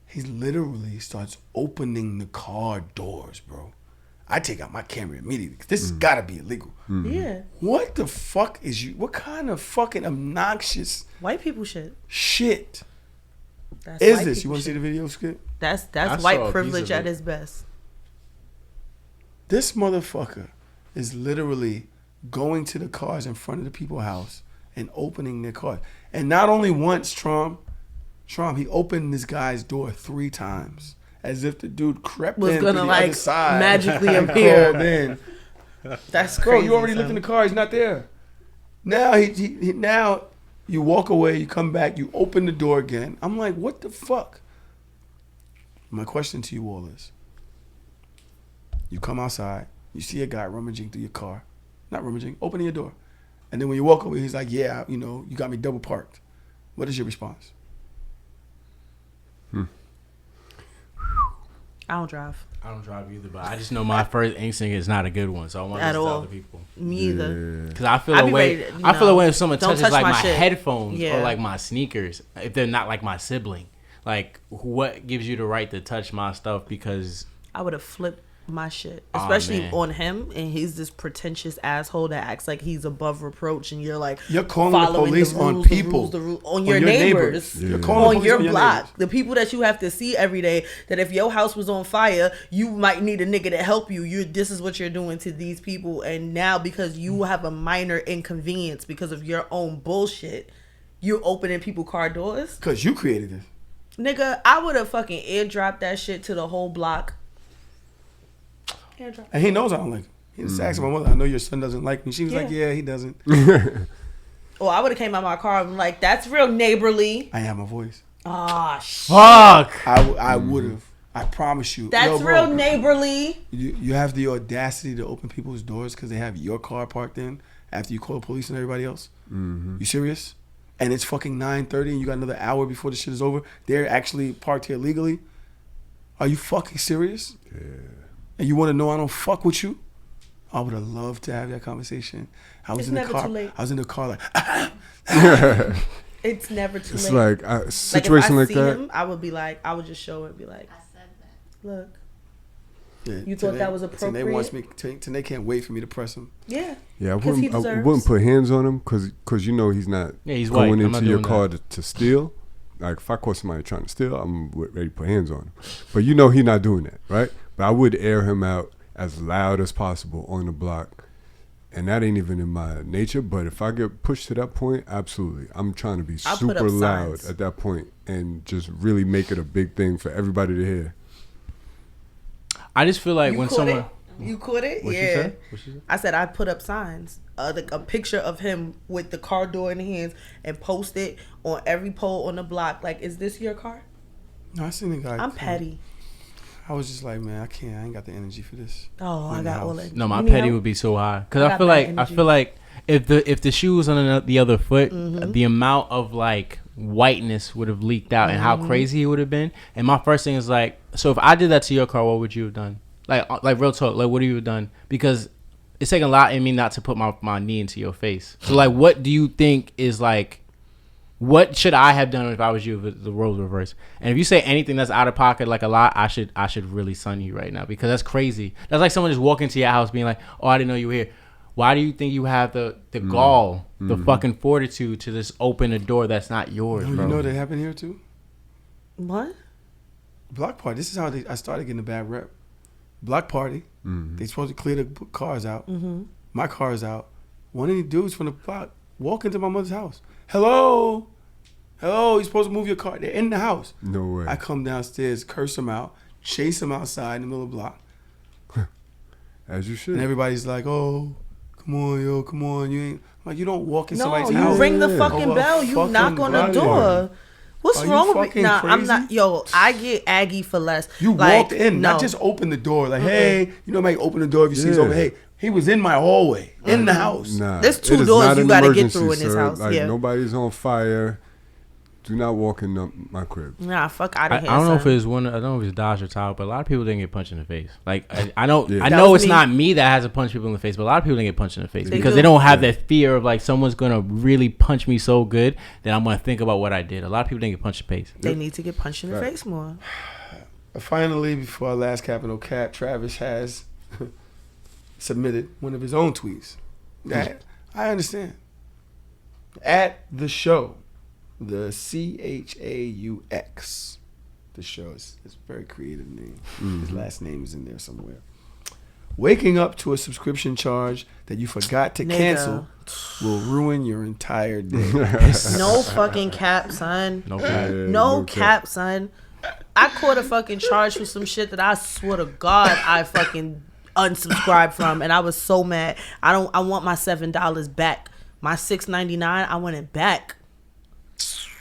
Speaker 8: He literally starts opening the car doors, bro. I take out my camera immediately because this has got to be illegal.
Speaker 4: Yeah.
Speaker 8: What the fuck is you? What kind of fucking obnoxious
Speaker 4: white people shit? That's
Speaker 8: is this? You want to see the video, Skip?
Speaker 4: That's white privilege at its best.
Speaker 8: This motherfucker is literally going to the cars in front of the people's house and opening their cars. And not only once, Trump, he opened this guy's door 3 times. As if the dude crept
Speaker 4: was
Speaker 8: in
Speaker 4: gonna
Speaker 8: through the
Speaker 4: like
Speaker 8: other side.
Speaker 4: magically appear.
Speaker 8: Then.
Speaker 4: That's crazy.
Speaker 8: Bro, you already looked in the car. He's not there. Now now you walk away. You come back. You open the door again. I'm like, what the fuck? My question to you all is: you come outside. You see a guy rummaging through your car, not rummaging, opening your door, and then when you walk away, he's like, yeah, you got me double parked. What is your response?
Speaker 4: I don't drive.
Speaker 3: I don't drive either, but I just know my first instinct is not a good one, so I want to listen to other people.
Speaker 4: Me either.
Speaker 3: Because I feel away. I feel away if someone touches like my headphones or like my sneakers, if they're not like my sibling. Like, what gives you the right to touch my stuff? Because
Speaker 4: I would have flipped my shit, especially on him, and he's this pretentious asshole that acts like he's above reproach, and you're like,
Speaker 8: you're calling the police on people,
Speaker 4: on your neighbors.
Speaker 8: You're calling
Speaker 4: on your block, the people that you have to see every day. That if your house was on fire, you might need a nigga to help you. This is what you're doing to these people, and now because you have a minor inconvenience because of your own bullshit, you're opening people car doors.
Speaker 8: Because you created this,
Speaker 4: nigga. I would have fucking airdropped that shit to the whole block.
Speaker 8: And he knows I don't like him. He just asked my mother, I know your son doesn't like me. She was like, yeah, he doesn't.
Speaker 4: Well, I would have came out my car and like, that's real neighborly.
Speaker 8: I have my voice.
Speaker 4: Ah, shit.
Speaker 3: Fuck.
Speaker 8: I would have. I promise you.
Speaker 4: That's real neighborly.
Speaker 8: You have the audacity to open people's doors because they have your car parked in after you call the police and everybody else? You serious? And it's fucking 9:30 and you got another hour before the shit is over. They're actually parked here legally. Are you fucking serious?
Speaker 5: Yeah.
Speaker 8: And you want to know I don't fuck with you? I would have loved to have that conversation.
Speaker 4: It's never too late.
Speaker 8: I was in the car like,
Speaker 4: it's never too late.
Speaker 5: It's like a situation like that.
Speaker 4: Him, I would be like, I would just show it and be like, I said that. Look.
Speaker 8: Yeah,
Speaker 4: you thought that was appropriate?
Speaker 8: Tanae can't wait for me to press him.
Speaker 4: Yeah.
Speaker 5: Yeah, I wouldn't put hands on him because you know he's not going into your car to steal. Like if I caught somebody trying to steal, I'm ready to put hands on him. But you know he's not doing that, right? But I would air him out as loud as possible on the block. And that ain't even in my nature. But if I get pushed to that point, absolutely. I'm trying to be super loud at that point and just really make it a big thing for everybody to hear.
Speaker 3: I just feel like when someone...
Speaker 4: You caught it? Yeah. I said I put up signs. A picture of him with the car door in his hands and post it on every pole on the block. Like, is this your car?
Speaker 8: No, I seen the guy.
Speaker 4: I'm petty.
Speaker 8: I was just like, man, I ain't got the energy for this.
Speaker 4: Oh, I got all that.
Speaker 3: No, my petty would be so high because I feel like if the shoe was on the other foot, the amount of like whiteness would have leaked out and how crazy it would have been. And my first thing is like, so if I did that to your car, what would you have done? Like real talk, like what would you have done? Because it's taking a lot in me not to put my knee into your face. So like, what do you think is like, what should I have done if I was you if the roles reversed? And if you say anything that's out of pocket, like a lot, I should really sun you right now because that's crazy. That's like someone just walking into your house being like, oh, I didn't know you were here. why do you think you have the gall, the fucking fortitude to just open a door that's not yours, bro?
Speaker 8: You know that happened here too?
Speaker 4: What?
Speaker 8: Block party. This is how I started getting a bad rep. Block party. They supposed to clear the cars out. My car's out. One of these dudes from the block walk into my mother's house. Hello, you're supposed to move your car. They're in the house.
Speaker 5: No way.
Speaker 8: I come downstairs, curse them out, chase them outside in the middle of the block.
Speaker 5: As you should.
Speaker 8: And everybody's like, oh, come on. You ain't. I'm like, you don't walk in somebody's house.
Speaker 4: No, you ring the fucking bell. You knock on the door. What's wrong with me? Nah, crazy? I'm not. Yo, I get aggy for less.
Speaker 8: You walked in, not just open the door. Like, hey, you know, might open the door if you see he's over. Hey, he was in my hallway, in the house.
Speaker 5: Nah,
Speaker 4: there's 2 doors you got to get through in this house.
Speaker 5: Like, nobody's on fire. Do not walk in my crib.
Speaker 4: Nah, fuck out of here.
Speaker 3: I don't know if it's I don't know if it's Dodge or Tahoe, but a lot of people didn't get punched in the face. Like I know it's not me that has to punch people in the face, but a lot of people didn't get punched in the face because they don't have that fear of like someone's gonna really punch me so good that I'm gonna think about what I did. A lot of people didn't get punched in the face.
Speaker 4: They need to get punched in the face more.
Speaker 8: Finally, before our last cap and no cap, Travis has submitted one of his own tweets. That I understand. At the show. The CHAUX. The show is a very creative name. His last name is in there somewhere. Waking up to a subscription charge that you forgot to cancel will ruin your entire day.
Speaker 4: No fucking cap, son.
Speaker 3: No cap.
Speaker 4: No cap, son. I caught a fucking charge for some shit that I swear to God I fucking unsubscribed from, and I was so mad. I want my $7 back. My $6.99, I want it back.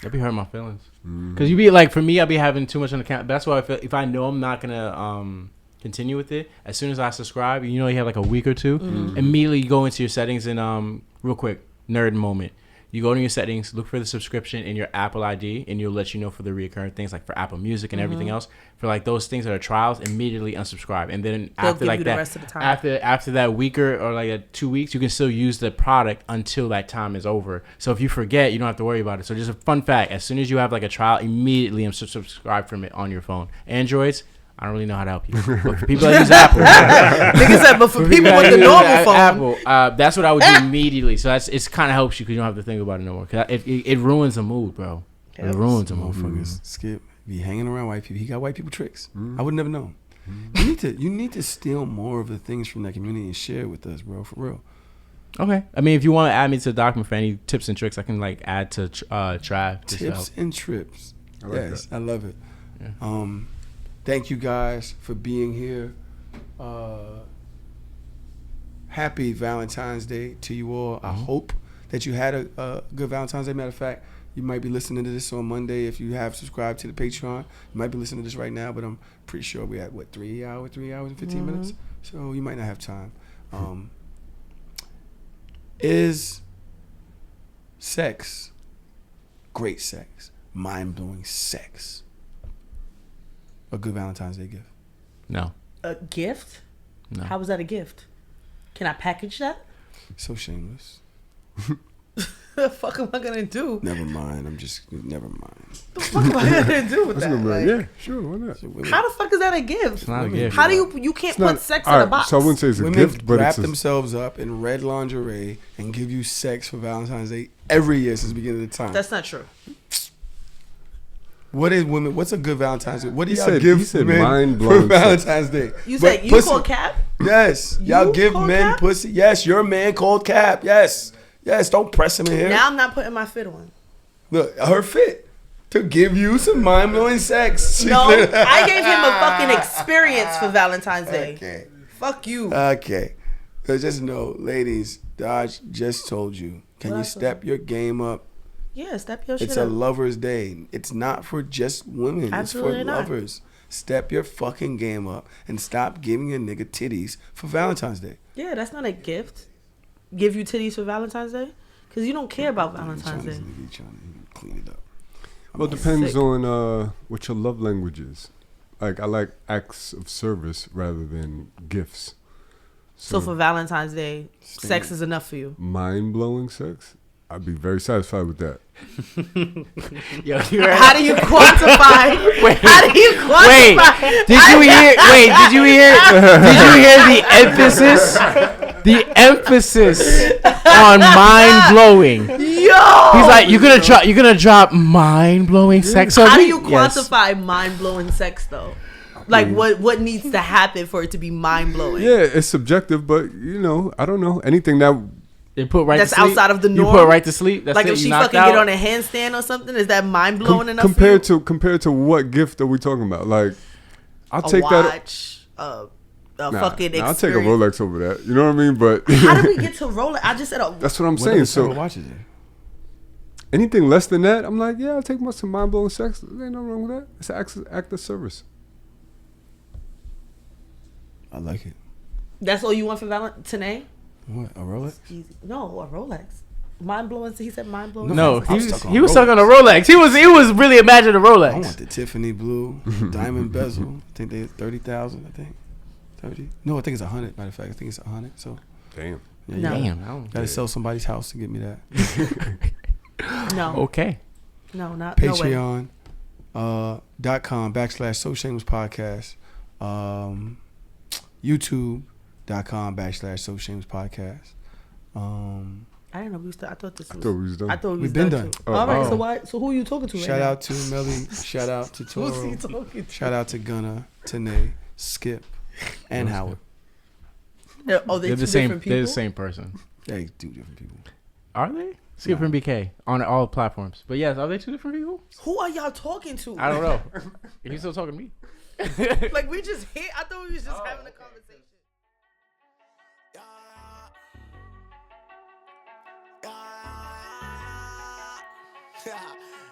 Speaker 3: That be hurting my feelings. Because you be like, for me, I be having too much on the account. That's why if I know I'm not gonna continue with it, as soon as I subscribe, you have like a week or two, immediately you go into your settings and real quick, nerd moment. You go to your settings, look for the subscription in your Apple ID, and it'll let you know for the reoccurring things like for Apple Music and everything else. For like those things that are trials, immediately unsubscribe. And then after like that, after that week or like 2 weeks, you can still use the product until that time is over. So if you forget, you don't have to worry about it. So just a fun fact: as soon as you have like a trial, immediately unsubscribe from it on your phone. Androids, I don't really know how to help you. But for people that use Apple,
Speaker 4: nigga said, but for people with the normal phone,
Speaker 3: Apple, that's what I would do immediately. So it's kind of helps you because you don't have to think about it no more. Cause it ruins the mood, bro. It ruins the mood.
Speaker 8: Motherfuckers, Skip be hanging around white people. He got white people tricks. I would never know. You need to steal more of the things from that community and share with us, bro. For real.
Speaker 3: Okay. I mean, if you want to add me to the document for any tips and tricks, I can like add to Trav.
Speaker 8: Tips and trips. Yes, I love it.
Speaker 3: Yeah.
Speaker 8: Thank you guys for being here. Happy Valentine's Day to you all. I hope that you had a good Valentine's Day. Matter of fact, you might be listening to this on Monday if you have subscribed to the Patreon. You might be listening to this right now, but I'm pretty sure we're at, 3 hours and 15 minutes? So you might not have time. Is sex, great sex, mind-blowing sex, a good Valentine's Day gift?
Speaker 3: No.
Speaker 4: A gift?
Speaker 3: No.
Speaker 4: How was that a gift? Can I package that?
Speaker 8: So shameless.
Speaker 4: The fuck am I gonna do?
Speaker 8: Never mind. Never mind.
Speaker 4: The fuck am I gonna do with that?
Speaker 5: Like, yeah, sure, why not?
Speaker 4: How the fuck is that a gift?
Speaker 3: It's not a gift.
Speaker 4: How do you can't put sex in a box?
Speaker 5: So I wouldn't say it's a
Speaker 8: Women
Speaker 5: gift, but
Speaker 8: wrap
Speaker 5: it's
Speaker 8: themselves up in red lingerie and give you sex for Valentine's Day every year since the beginning of the time.
Speaker 4: That's not true.
Speaker 8: What's a good Valentine's Day? What do y'all give men
Speaker 5: for
Speaker 8: Valentine's Day?
Speaker 4: You said you called Cap?
Speaker 8: Yes. Y'all give men
Speaker 4: Cap?
Speaker 8: pussy. Yes, your man called Cap. Yes. Yes, don't press him in here.
Speaker 4: Now I'm not putting my fit on.
Speaker 8: Look, her fit to give you some mind-blowing sex.
Speaker 4: No, I gave him a fucking experience for Valentine's Day.
Speaker 8: Okay.
Speaker 4: Fuck you.
Speaker 8: Okay. Because just know, ladies, Dodge just told you. Can you step your game up?
Speaker 4: Yeah, step your shit up.
Speaker 8: It's a lover's day. It's not for just women.
Speaker 4: Absolutely
Speaker 8: it's for lovers. Step your fucking game up and stop giving a nigga titties for Valentine's Day.
Speaker 4: Yeah, that's not a gift. Give you titties for Valentine's Day? Because you don't care about Valentine's Day.
Speaker 8: Trying to clean it up.
Speaker 5: Well, it depends on what your love language is. Like, I like acts of service rather than gifts.
Speaker 4: So for Valentine's Day, sex is enough for you?
Speaker 5: Mind-blowing sex? I'd be very satisfied with that.
Speaker 3: Yo,
Speaker 4: how do you quantify? How do you quantify?
Speaker 3: Did you hear the emphasis? The emphasis on mind blowing.
Speaker 4: Yo,
Speaker 3: he's like, you're gonna drop mind blowing sex on me.
Speaker 4: How do you quantify mind blowing sex though? Like what needs to happen for it to be mind blowing?
Speaker 5: Yeah, it's subjective, but I don't know anything that.
Speaker 3: They put right
Speaker 4: that's
Speaker 3: to sleep.
Speaker 4: outside of the norm.
Speaker 3: You put right to sleep. That's
Speaker 4: like
Speaker 3: it,
Speaker 4: if she fucking get on a handstand or something, is that mind blowing enough?
Speaker 5: Compared to what gift are we talking about? Like, I'll take
Speaker 4: watch, that. Fucking experience.
Speaker 5: I'll take a Rolex over that. You know what I mean? But
Speaker 4: how did we get to Rolex? I just said
Speaker 5: that's what I'm saying. So
Speaker 8: watches it.
Speaker 5: Anything less than that, I'm like, yeah, I'll take some mind blowing sex. There ain't no wrong with that. It's an act of service.
Speaker 8: I like it.
Speaker 4: That's all you want for Valentine?
Speaker 8: What, a Rolex?
Speaker 4: Easy. No, a Rolex. Mind blowing. He said mind blowing.
Speaker 3: No, he was stuck on a Rolex. He was really imagining a Rolex.
Speaker 8: I want the Tiffany blue diamond bezel. I think they 30,000. I think 30. No, I think it's 100. Matter of fact, I think it's 100. So
Speaker 5: damn.
Speaker 4: Yeah,
Speaker 3: damn.
Speaker 8: Gotta sell somebody's house to get me that.
Speaker 4: No.
Speaker 3: Okay.
Speaker 4: No, not
Speaker 8: Patreon. .com/ So Shameless Podcast. YouTube.com/ So Shameless Podcast.
Speaker 4: I didn't know we was I thought this was.
Speaker 5: I thought we was done.
Speaker 4: I thought
Speaker 8: we've been done.
Speaker 4: All right. So why? So who are you talking to?
Speaker 8: Shout out to Melly. Shout out to Toro.
Speaker 4: Who's he talking to?
Speaker 8: Shout out to Gunna, Tanae, Skip, and Howard.
Speaker 4: They're
Speaker 3: the same. They're the same person.
Speaker 8: They two different people.
Speaker 3: Are they? Skip and BK on all platforms. But yes, are they two different people?
Speaker 4: Who are y'all talking to?
Speaker 3: I don't know. He's still talking to me.
Speaker 4: Like we just hit. I thought we was just having a conversation.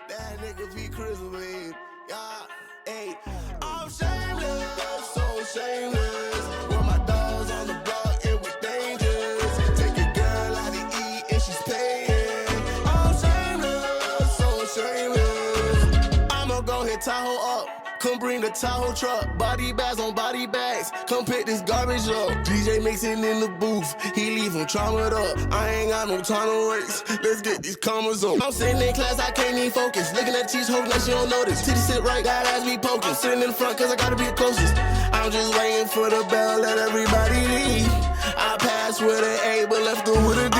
Speaker 1: That nigga be crispy. Yeah, hey, I'm shameless, so shameless. With my dogs on the block, it was dangerous. Take a girl out to eat and she's paying. I'm shameless, so shameless. I'ma go hit Tahoe up. Come bring the Tahoe truck, body bags on body bags. Come pick this garbage up. DJ mixing in the booth, he leave him traumatized up. I ain't got no time to waste. Let's get these commas on. I'm sitting in class, I can't even focus. Looking at teach, hoping that she don't notice. Titty sit right, got ass be poking. Sitting in front, cause I gotta be the closest. I'm just waiting for the bell, let everybody leave. I passed with an A, but left her with a D.